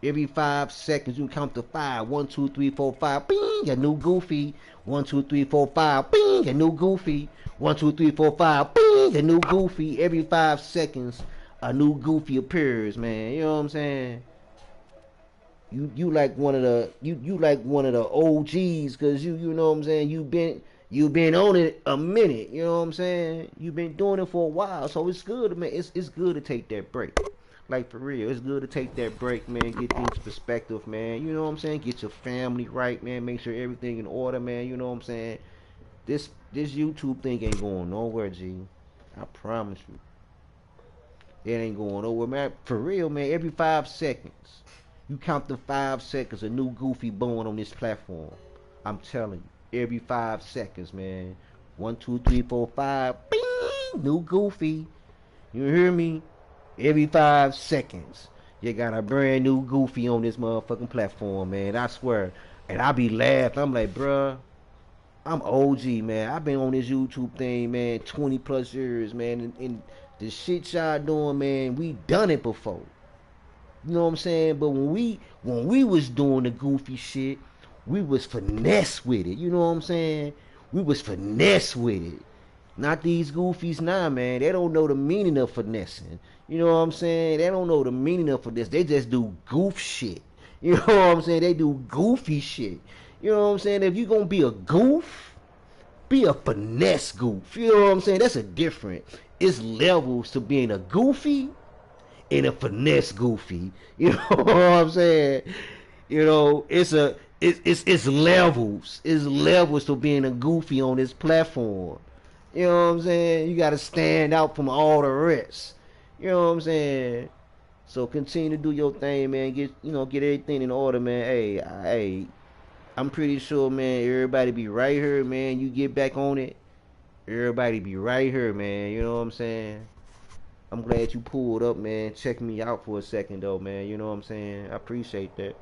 Every 5 seconds, you count to five. 1, 2, 3, 4, 5. Bing, a new goofy. 1, 2, 3, 4, 5. Bing, a new goofy. 1, 2, 3, 4, 5. Bing, a new goofy. Every 5 seconds, a new goofy appears, man. You know what I'm saying? You like one of the you like one of the OGs, cause you know what I'm saying. You been on it a minute. You know what I'm saying. You've been doing it for a while, so it's good, man. It's good to take that break. Like for real, it's good to take that break, man. Get things perspective, man. You know what I'm saying. Get your family right, man. Make sure everything in order, man. You know what I'm saying. This YouTube thing ain't going nowhere, G. I promise you, it ain't going nowhere, man. For real, man. Every 5 seconds, you count the 5 seconds, a new goofy born on this platform. I'm telling you, every 5 seconds, man. 1, 2, 3, 4, 5. Bing, new goofy. You hear me? Every 5 seconds, you got a brand new goofy on this motherfucking platform, man. I swear. And I be laughing. I'm like, bruh, I'm OG, man. I've been on this YouTube thing, man, 20 plus years, man. And the shit y'all doing, man, we done it before. You know what I'm saying? But when we was doing the goofy shit, we was finesse with it. You know what I'm saying? We was finesse with it. Not these goofies now, man. They don't know the meaning of finessing. You know what I'm saying? They don't know the meaning of finesse. They just do goof shit. You know what I'm saying? They do goofy shit. You know what I'm saying? If you gonna be a goof, be a finesse goof. You know what I'm saying? That's a different. It's levels to being a goofy and a finesse goofy. You know what I'm saying? You know, it's levels. It's levels to being a goofy on this platform. You know what I'm saying? You gotta stand out from all the rest. You know what I'm saying? So continue to do your thing, man. Get everything in order, man. Hey, I'm pretty sure, man. Everybody be right here, man. You get back on it. Everybody be right here, man. You know what I'm saying? I'm glad you pulled up, man. Check me out for a second, though, man. You know what I'm saying? I appreciate that.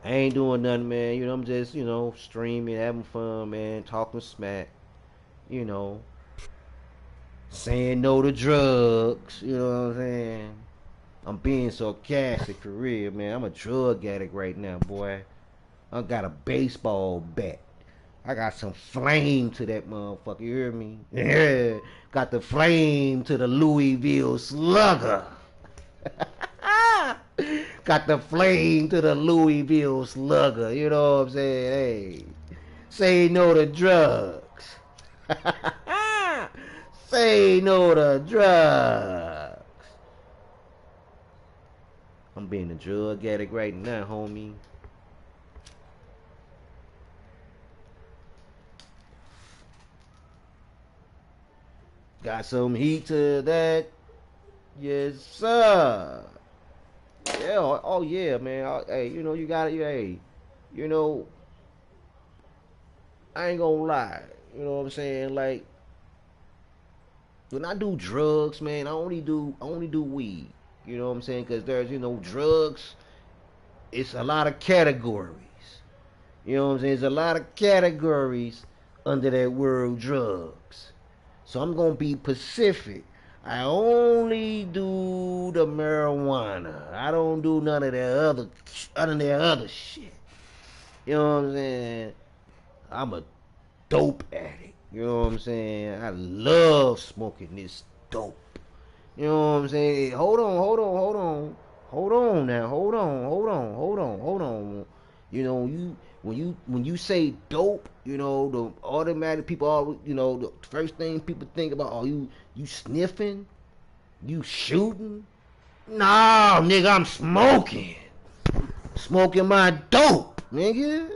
I ain't doing nothing, man. I'm just, streaming, having fun, man. Talking smack. You know, saying no to drugs. You know what I'm saying? I'm being sarcastic for real, man. I'm a drug addict right now, boy. I got a baseball bat. I got some flame to that motherfucker. You hear me? Yeah. Got the flame to the Louisville Slugger. Got the flame to the Louisville Slugger. You know what I'm saying? Hey, say no to drugs. Say no to drugs. I'm being a drug addict right now, homie. Got some heat to that. Yes, sir. Yeah, oh yeah, man. Hey, you got it. Hey, you know, I ain't gonna lie. You know what I'm saying? Like, when I do drugs, man, I only do weed. You know what I'm saying? Because there's, drugs. It's a lot of categories. You know what I'm saying? There's a lot of categories under that word drugs. So I'm gonna be specific. I only do the marijuana. I don't do none of that other shit. You know what I'm saying? I'm a dope addict. You know what I'm saying? I love smoking this dope. You know what I'm saying? Hold on. Hold on now. Hold on. When you say dope, the automatic people all the first thing people think about, oh, you sniffing, you shooting. Nah, nigga, I'm smoking. Smoking my dope, nigga.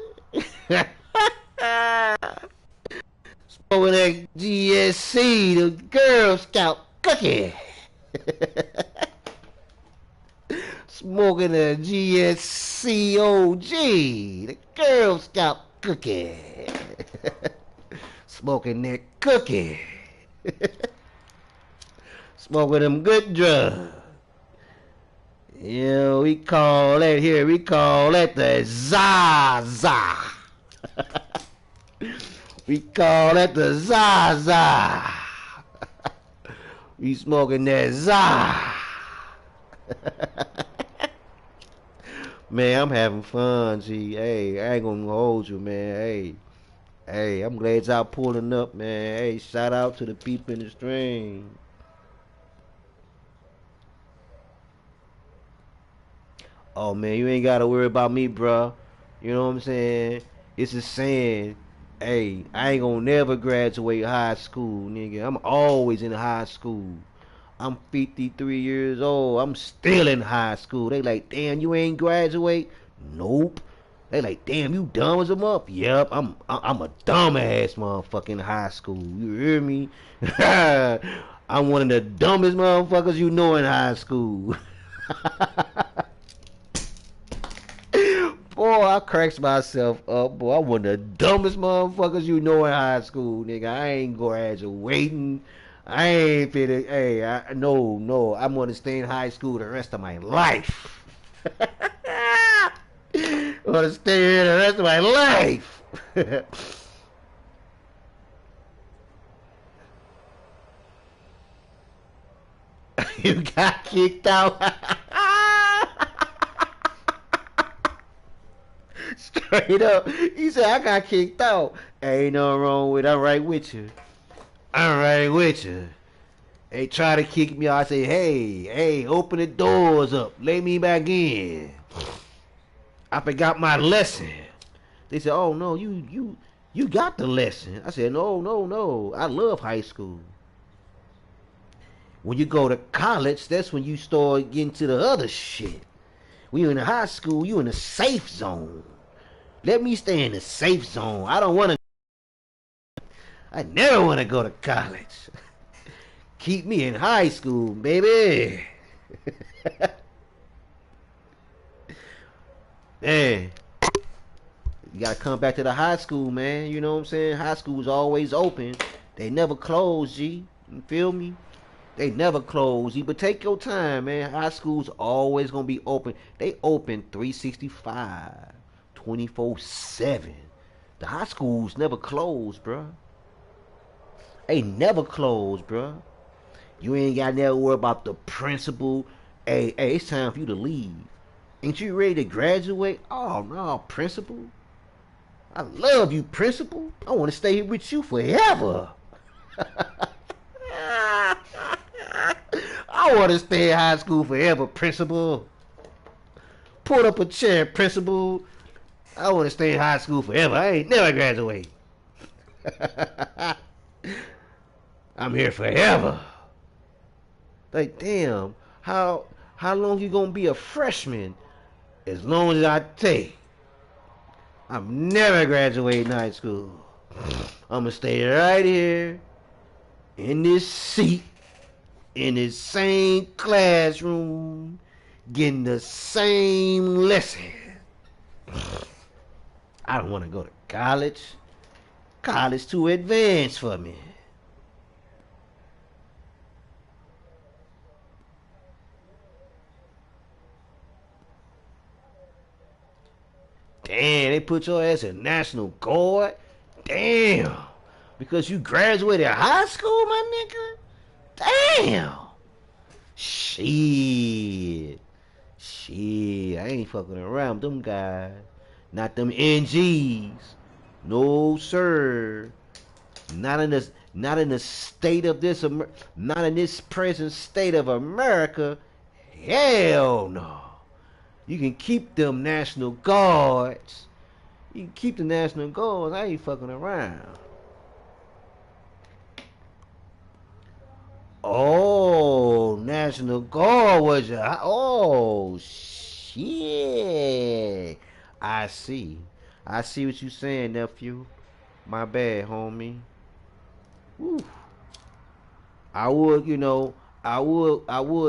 Smoking that GSC, the Girl Scout cookie. Smoking the GSCOG, the Girl Scout cookie. Smoking that cookie. Smoking them good drugs. Yeah, we call that the Zaza. We call that the Zaza. We smoking that Za. Man, I'm having fun, G. Hey, I ain't gonna hold you, man. Hey, I'm glad y'all pulling up, man. Hey, shout out to the people in the stream. Oh man, you ain't gotta worry about me, bruh. You know what I'm saying? It's a saying. Hey, I ain't gonna never graduate high school, nigga. I'm always in high school. I'm 53 years old. I'm still in high school. They like, damn, you ain't graduate? Nope. They like, damn, you dumb as a motherfucker. Yep, I'm a dumbass motherfucker in high school. You hear me? I'm one of the dumbest motherfuckers you know in high school. Boy, I cracks myself up. Boy, I'm one of the dumbest motherfuckers you know in high school, nigga. I ain't graduating. I ain't finna. Hey, no. I'm gonna stay in high school the rest of my life. I'm gonna stay here the rest of my life. You got kicked out. Straight up. He said, I got kicked out. Ain't nothing wrong with it. I'm right with you. I'm right with you. They try to kick me out. I say, hey, open the doors up. Let me back in. I forgot my lesson. They said, oh no, you got the lesson. I said, no. I love high school. When you go to college, that's when you start getting to the other shit. When you're in high school, you in a safe zone. Let me stay in the safe zone. I never want to go to college. Keep me in high school, baby. Man, you gotta come back to the high school, man. You know what I'm saying? High school's always open. They never close, G. You feel me? They never close, G. But take your time, man. High school's always gonna be open. They open 365, 24/7. The high schools never close, bruh. They never close, bruh. You ain't got to never worry about the principal. Hey, it's time for you to leave. Ain't you ready to graduate? Oh no, principal. I love you, principal. I want to stay here with you forever. I want to stay in high school forever, principal. Pull up a chair, principal. I want to stay in high school forever. I ain't never graduate. I'm here forever. Like, damn, how long you gonna be a freshman? As long as I take. I'm never graduating high school. I'm gonna stay right here in this seat in this same classroom getting the same lesson. I don't want to go to college. College too advanced for me. Damn, they put your ass in National Guard? Damn. Because you graduated high school, my nigga? Damn. Shit. I ain't fucking around with them guys. Not them NGs. No, sir. Not in the state of this, not in this present state of America. Hell no. You can keep them National Guards. You can keep the National Guards. I ain't fucking around. Oh, National Guard was ya? Oh, shit. I see. I see what you saying, nephew. My bad, homie. Whew. I would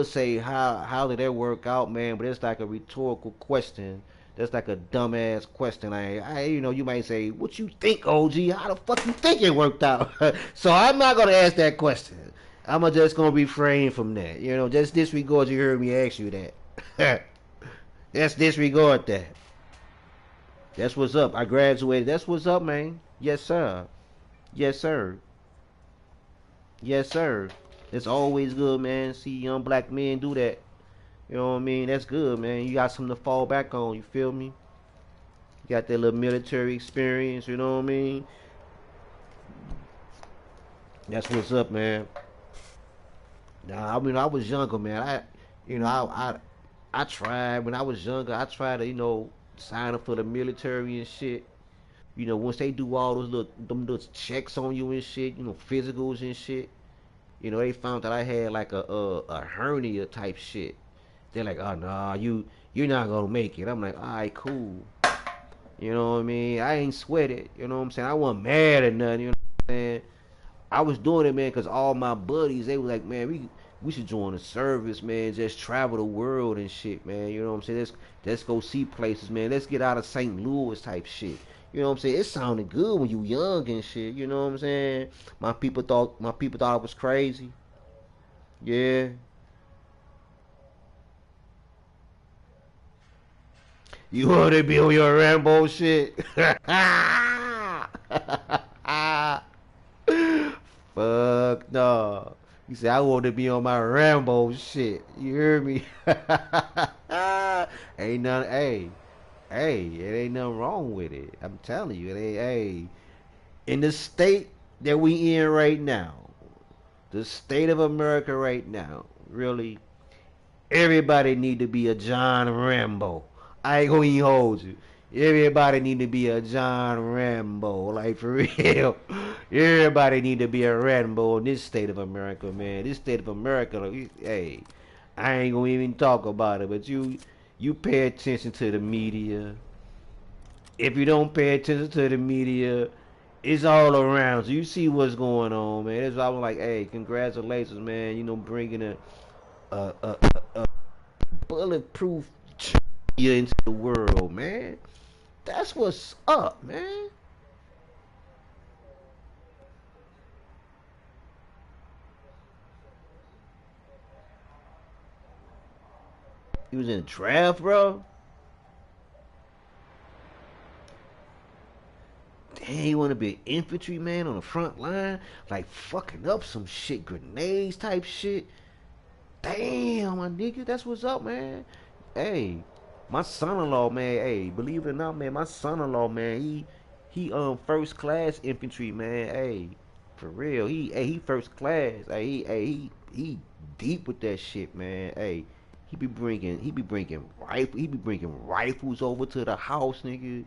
say how did that work out, man? But it's like a rhetorical question. That's like a dumbass question. You might say, "What you think, OG? How the fuck you think it worked out?" So I'm not gonna ask that question. I'm just gonna refrain from that. You know, just disregard you heard me ask you that. Just disregard that. That's what's up. I graduated. That's what's up, man. Yes, sir. Yes, sir. Yes, sir. It's always good, man. See young black men do that. You know what I mean? That's good, man. You got something to fall back on. You feel me? You got that little military experience. You know what I mean? That's what's up, man. Nah, I mean, I was younger, man. You know, I tried when I was younger. I tried to, sign up for the military and shit. You know, once they do all those little checks on you and shit, physicals and shit. They found that I had like a hernia type shit. They're like, oh nah, you're not gonna make it. I'm like, all right, cool. You know what I mean? I ain't sweat it. You know what I'm saying? I wasn't mad or nothing. You know what I'm saying? I was doing it, man, because all my buddies, they were like, man, we should join the service, man. Just travel the world and shit, man. You know what I'm saying? Let's go see places, man. Let's get out of St. Louis type shit. You know what I'm saying? It sounded good when you young and shit. You know what I'm saying? My people thought I was crazy. Yeah. You want to be on your Rambo shit? Fuck no. You say I want to be on my Rambo shit. You hear me? Ain't nothing. Hey, it ain't nothing wrong with it. I'm telling you, it ain't. Hey, in the state that we in right now, the state of America right now, really, everybody need to be a John Rambo. I ain't gonna even hold you. Everybody need to be a John Rambo, like for real. Everybody need to be a Rambo in this state of America, man. This state of America, like, hey, I ain't gonna even talk about it, but you pay attention to the media. If you don't pay attention to the media, it's all around. So you see what's going on, man. That's why I was like, hey, congratulations, man. Bringing a bulletproof into the world, man. That's what's up, man. He was in the draft, bro. Dang, he want to be an infantryman on the front line, like fucking up some shit, grenades type shit. Damn, my nigga, that's what's up, man. Hey, my son-in-law, man. Hey, believe it or not, man, my son-in-law, man, he first class infantry, man. Hey, for real, he first class. He deep with that shit, man. Hey, he be bringing rifles over to the house, nigga.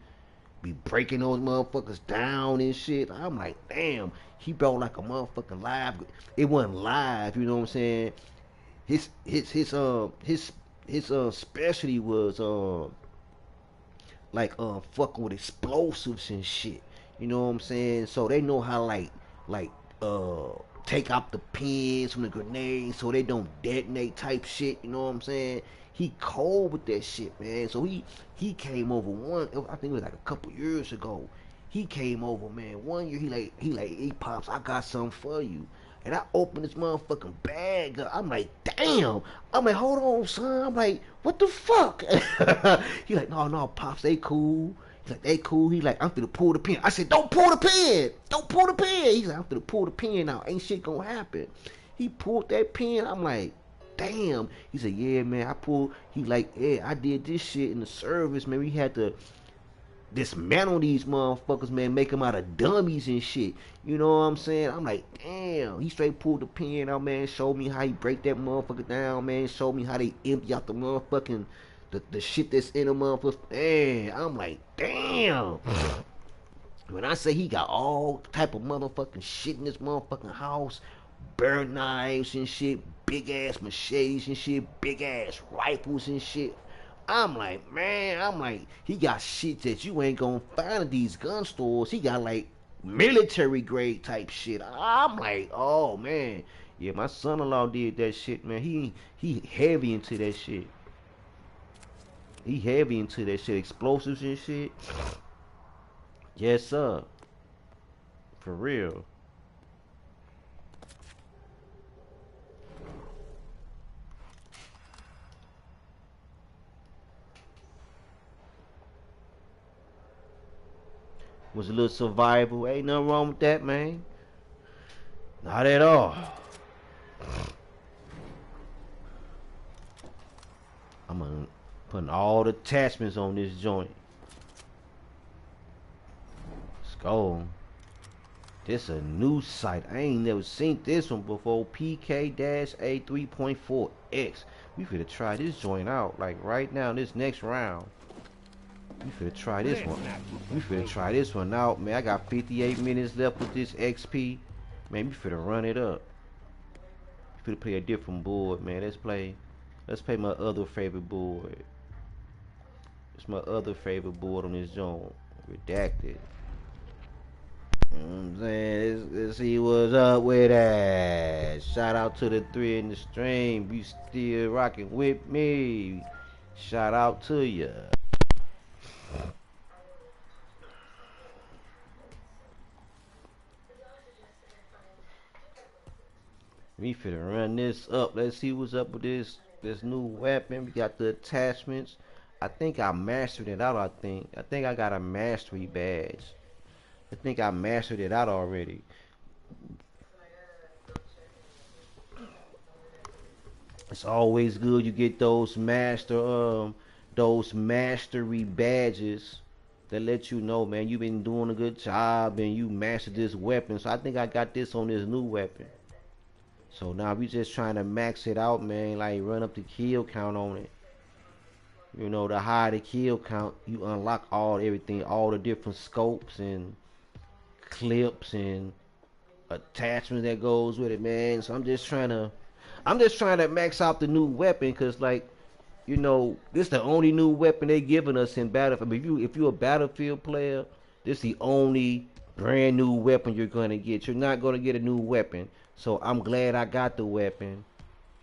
Be breaking those motherfuckers down and shit. I'm like, damn, he brought like a motherfucking live. It wasn't live, you know what I'm saying? His his his his his specialty was like fucking with explosives and shit. You know what I'm saying? So they know how like uh take out the pins from the grenades so they don't detonate type shit. You know what I'm saying? He cold with that shit, man. So he came over I think it was like a couple years ago. He came over, man. One year he pops, I got something for you. And I opened this motherfucking bag up. I'm like, damn. I'm like, hold on, son. I'm like, what the fuck? He like, no, pops, they cool. He's like, they cool. He like, I'm finna pull the pin. I said, don't pull the pin. Don't pull the pin. He's like, I'm finna pull the pin out. Ain't shit gonna happen. He pulled that pin. I'm like, damn. He said, yeah, man, I pulled. He like, yeah, I did this shit in the service, man. We had to dismantle these motherfuckers, man, make them out of dummies and shit. You know what I'm saying? I'm like, damn. He straight pulled the pin out, man. Showed me how he break that motherfucker down, man. Showed me how they empty out the motherfucking the shit that's in the motherfucker. Man, I'm like, damn. When I say he got all type of motherfucking shit in this motherfucking house, bare knives and shit, big ass machetes and shit, big ass rifles and shit. I'm like, he got shit that you ain't gonna find at these gun stores. He got like military grade type shit. I'm like, oh man, yeah, my son-in-law did that shit, man. He heavy into that shit. He heavy into that shit, explosives and shit. Yes, sir, for real. Was a little survival. Ain't nothing wrong with that, man. Not at all. I'm gonna put all the attachments on this joint. Let's go. This a new site. I ain't never seen this one before. PK-A 3.4X. We finna try this joint out. Like right now, this next round. We finna try this one. We finna try this one out, man. I got 58 minutes left with this XP. Man, we finna run it up. We finna play a different board, man. Let's play my other favorite board. It's my other favorite board on this joint. Redacted. You know what I'm saying? Let's see what's up with that. Shout out to the 3 in the stream. You still rocking with me. Shout out to ya. We finna run this up. Let's see what's up with this new weapon. We got the attachments. I think I mastered it out. I think I got a mastery badge. I think I mastered it out already. It's always good you get those mastery badges that let you know, man, you've been doing a good job and you mastered this weapon. So I think I got this on this new weapon. So now we just trying to max it out, man, like run up the kill count on it. You know, the higher the kill count, you unlock everything, all the different scopes and clips and attachments that goes with it, man. So I'm just trying to max out the new weapon, cause like, you know, this the only new weapon they giving us in Battlefield. I mean, if you're a Battlefield player, this the only brand new weapon you're gonna get. You're not gonna get a new weapon. So I'm glad I got the weapon.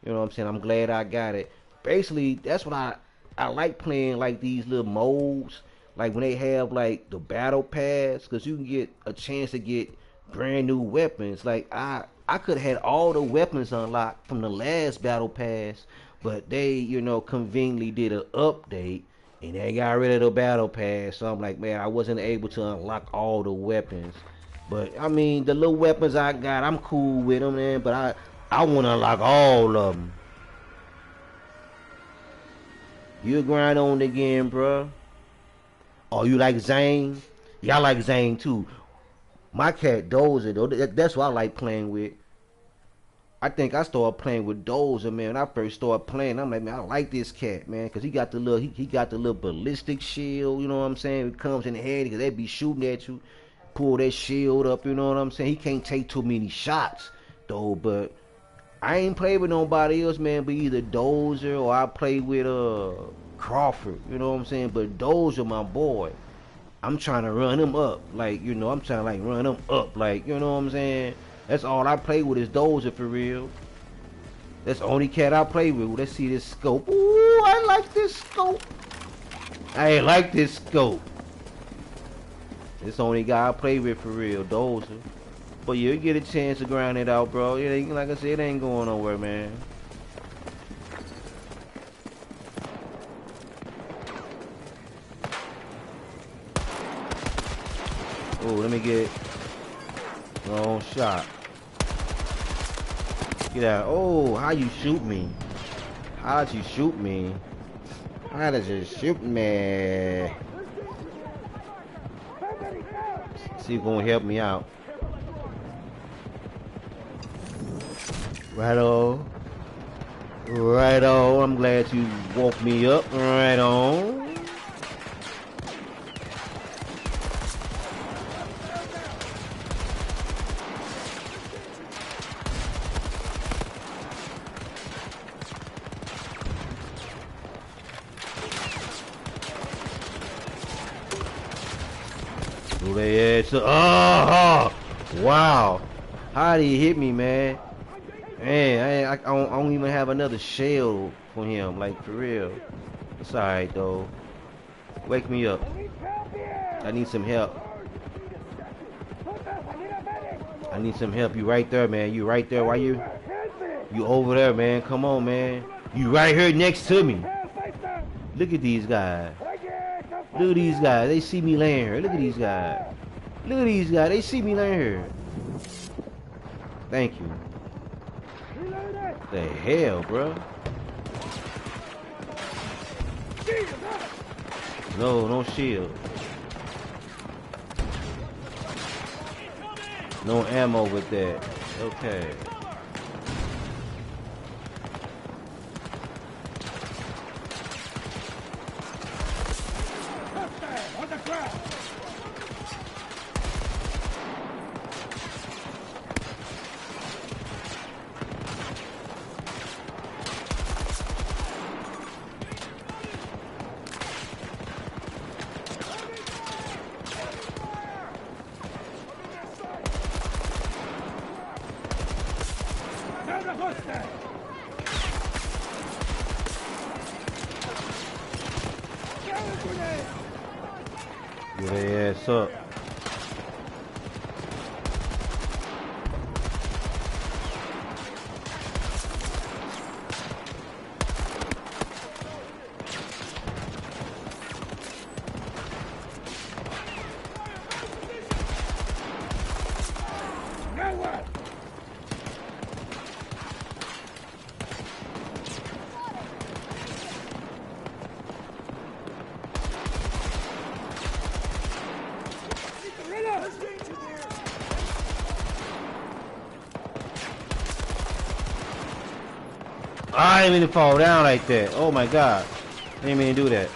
You know what I'm saying? I'm glad I got it. Basically, that's what I like playing like these little modes. Like when they have like the battle pass, cause you can get a chance to get brand new weapons. Like I could have had all the weapons unlocked from the last battle pass, but they, you know, conveniently did an update and they got rid of the battle pass. So I'm like, man, I wasn't able to unlock all the weapons. But I mean, the little weapons I got, I'm cool with them, man. But I want to unlock all of them. You grind on again, bruh. Oh, you like Zane? Yeah, I like Zane too. My cat Dozer though, that's what I like playing with. I think I started playing with Dozer, man. When I first started playing, I'm like, man, I like this cat, man, cause he got the little ballistic shield. You know what I'm saying? It comes in the head because they be shooting at you. Pull that shield up. You know what I'm saying? He can't take too many shots though. But I ain't played with nobody else, man. But either Dozer or I play with Crawford. You know what I'm saying? But Dozer, my boy. I'm trying to run him up, like, you know, I'm trying to like run him up, like, you know what I'm saying? That's all I play with is Dozer for real. That's the only cat I play with. Let's see this scope. Ooh, I like this scope. I ain't like this scope. This the only guy I play with for real, Dozer. But yeah, you get a chance to grind it out, bro. It ain't, like I said, it ain't going nowhere, man. Oh, let me get wrong shot. Get out. Oh, how you shoot me? How'd you shoot me? How did you shoot me? See you gonna help me out. Right-o. Right-o. I'm glad you woke me up. Right on. Oh, wow. How did he hit me, man? Man, I don't even have another shell for him, like, for real. It's alright, though. Wake me up. I need some help. I need some help. You right there, man. You right there. Why you over there, man? Come on, man. You right here next to me. Look at these guys. Look at these guys. They see me laying here. Look at these guys. Look at these guys. They see me down here. Thank you. Reloaded. The hell, bro? No, no shield. No ammo with that. Okay. On the ground. Get their ass up. I didn't mean to fall down like that. Oh my god. I didn't mean to do that.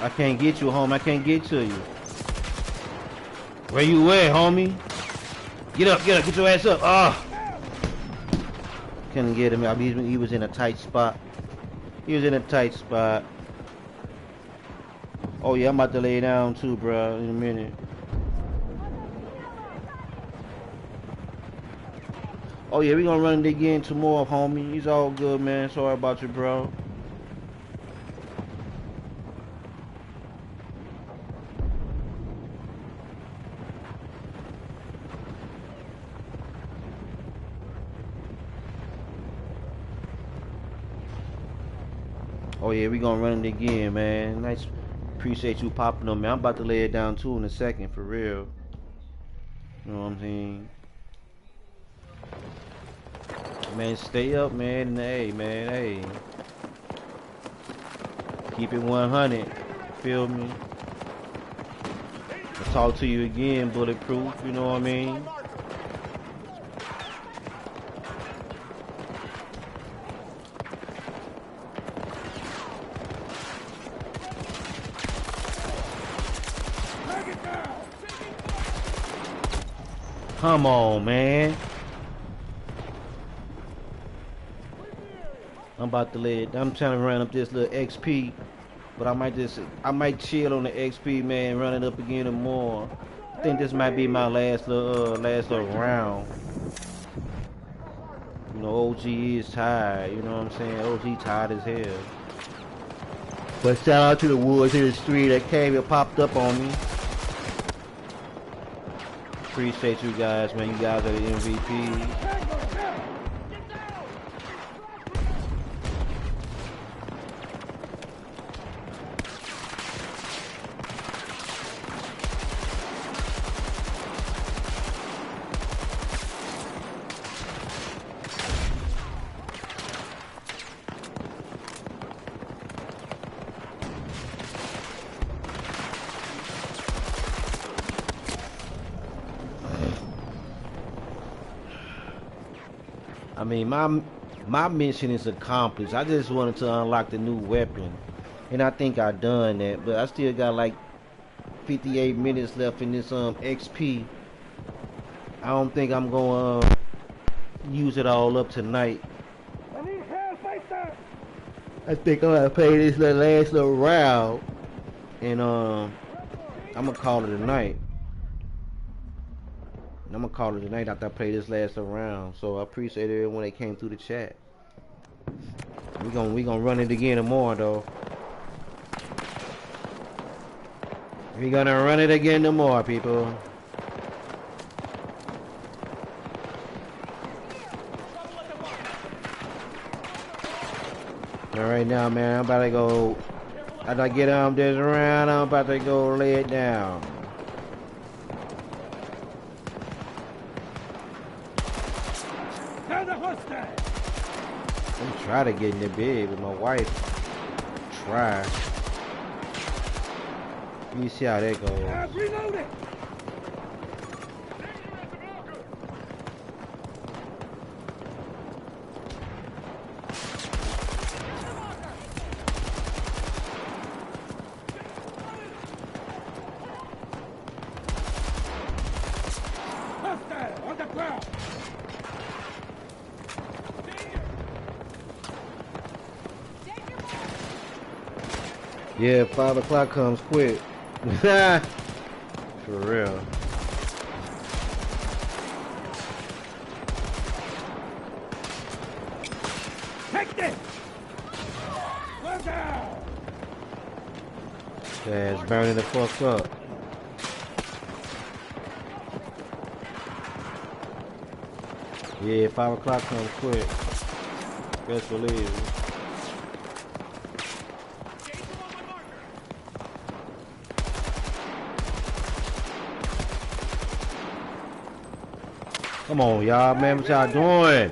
I can't get you, homie. I can't get to you. Where you at, homie? Get up, get your ass up. Ah! Couldn't get him. I mean, he was in a tight spot. He was in a tight spot. Oh yeah, I'm about to lay down too, bro, in a minute. Oh yeah, we gonna run it again tomorrow, homie. He's all good, man. Sorry about you, bro. Oh yeah, we gonna run it again, man. Nice. Appreciate you popping on me. I'm about to lay it down too in a second, for real. You know what I'm saying? Man, stay up, man. And hey, man, hey. Keep it 100. Feel me? I'll talk to you again, bulletproof. You know what I mean? Come on, man. I'm about to lay it. I'm trying to run up this little XP, but I might chill on the XP, man. Run it up again tomorrow. I think this might be my last little round. You know, OG is tired. You know what I'm saying? OG tired as hell. But shout out to the woods in the street that came and popped up on me. Appreciate you guys, man. You guys are the MVP. I mean, my mission is accomplished. I just wanted to unlock the new weapon, and I think I done that. But I still got like 58 minutes left in this XP. I don't think I'm gonna use it all up tonight. I need help, fighter. I think I'm gonna play this last little round, and I'm gonna call it a night. I'm gonna call it a night after I play this last round. So I appreciate everyone that came through the chat. We gonna run it again tomorrow though. We gonna run it again tomorrow, people. All right now, man, I'm about to go. After I get this round, I'm about to go lay it down. I'm trying to get in the bed with my wife. Try. You see how that goes. Reload it. On the ground. Yeah, 5 o'clock comes quick. For real. Take this. Look out. Yeah, it's burning the fuck up. Yeah, 5 o'clock comes quick. Best believe it. Come on, y'all, man. What y'all doing?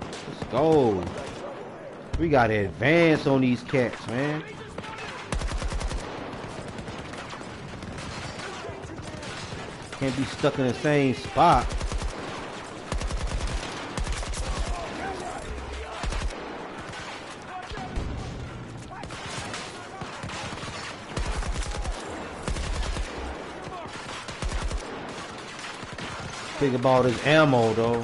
Let's go. We got to advance on these cats, man. Can't be stuck in the same spot. Think about his ammo, though.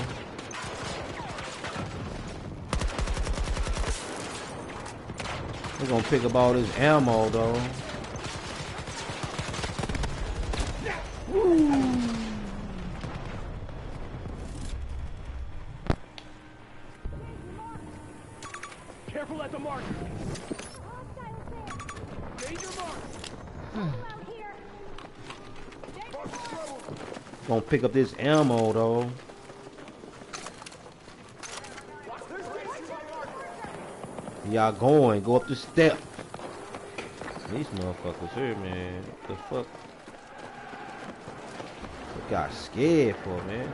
We're gonna pick up all this ammo, though. Woo. Careful at the mark. Danger mark. Gonna pick up this ammo, though. Y'all going? Go up the step. These motherfuckers here, man. What the fuck? What got scared for, man?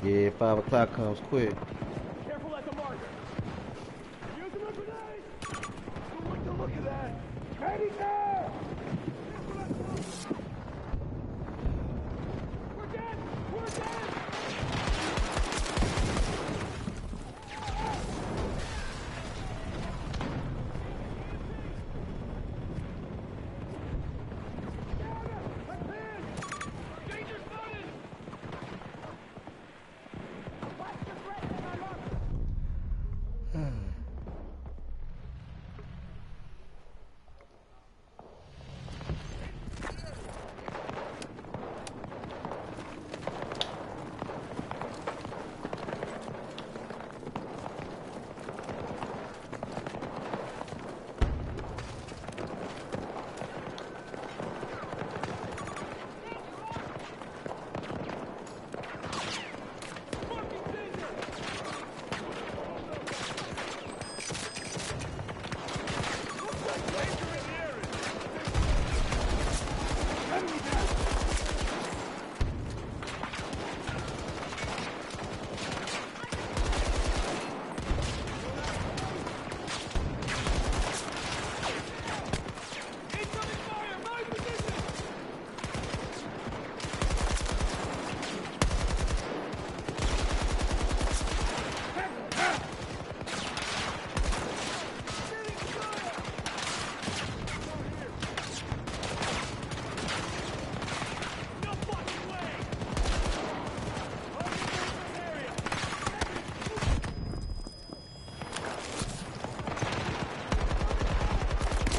Yeah, 5 o'clock comes quick. Careful at the marker. Using a grenade. Don't like the look of that. Ready now. We're dead. We're dead. Danger spotted.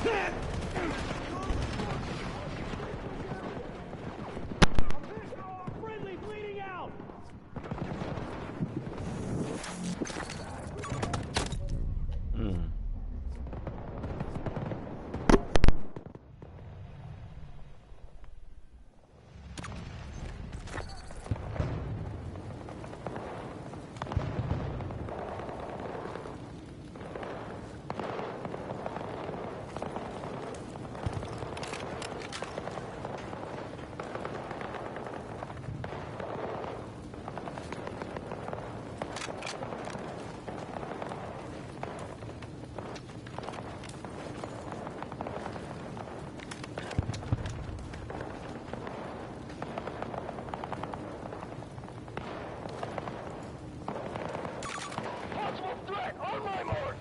Friendly bleeding out! Mm. Possible threat on my mark!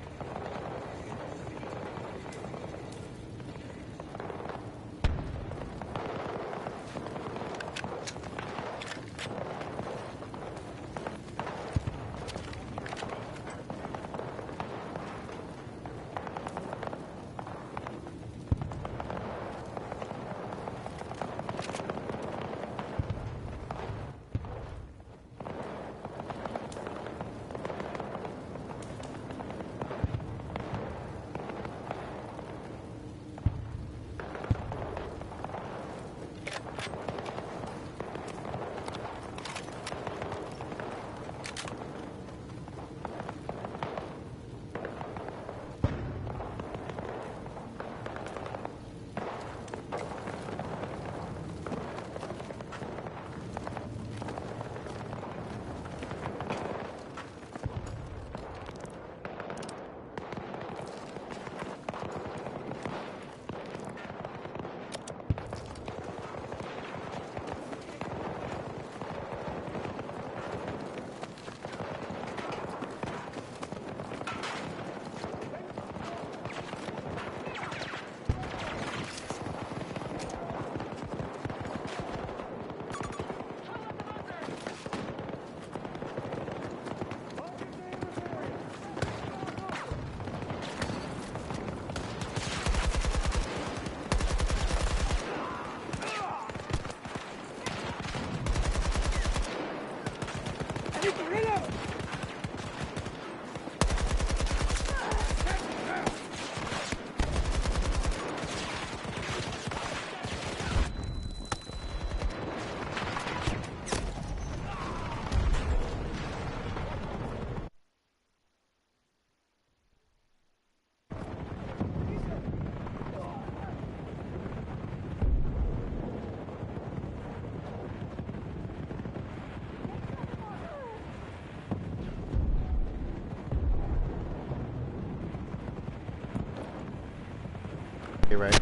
Right.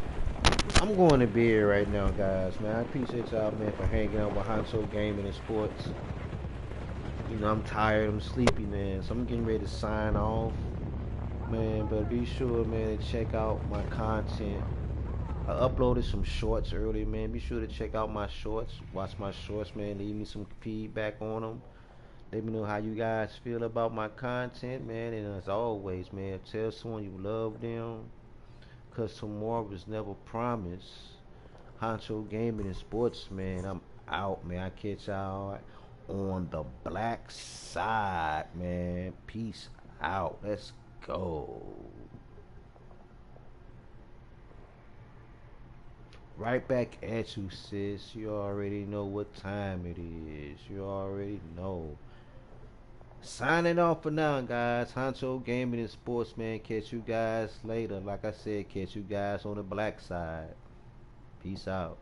I'm going to bed right now, guys, man. I appreciate y'all, man, for hanging out with Hancho Gaming and Sports. You know, I'm tired, I'm sleepy, man, so I'm getting ready to sign off, man. But be sure, man, to check out my content. I uploaded some shorts earlier, man. Be sure to check out my shorts. Watch my shorts, man. Leave me some feedback on them. Let me know how you guys feel about my content, man. And as always, man, tell someone you love them. Cause tomorrow was never promised. Hancho Gaming and Sports, man. I'm out, man. I catch y'all on the black side, man. Peace out. Let's go. Right back at you, sis. You already know what time it is. You already know. Signing off for now, guys. Hancho Gaming and Sports, man. Catch you guys later. Like I said, catch you guys on the black side. Peace out.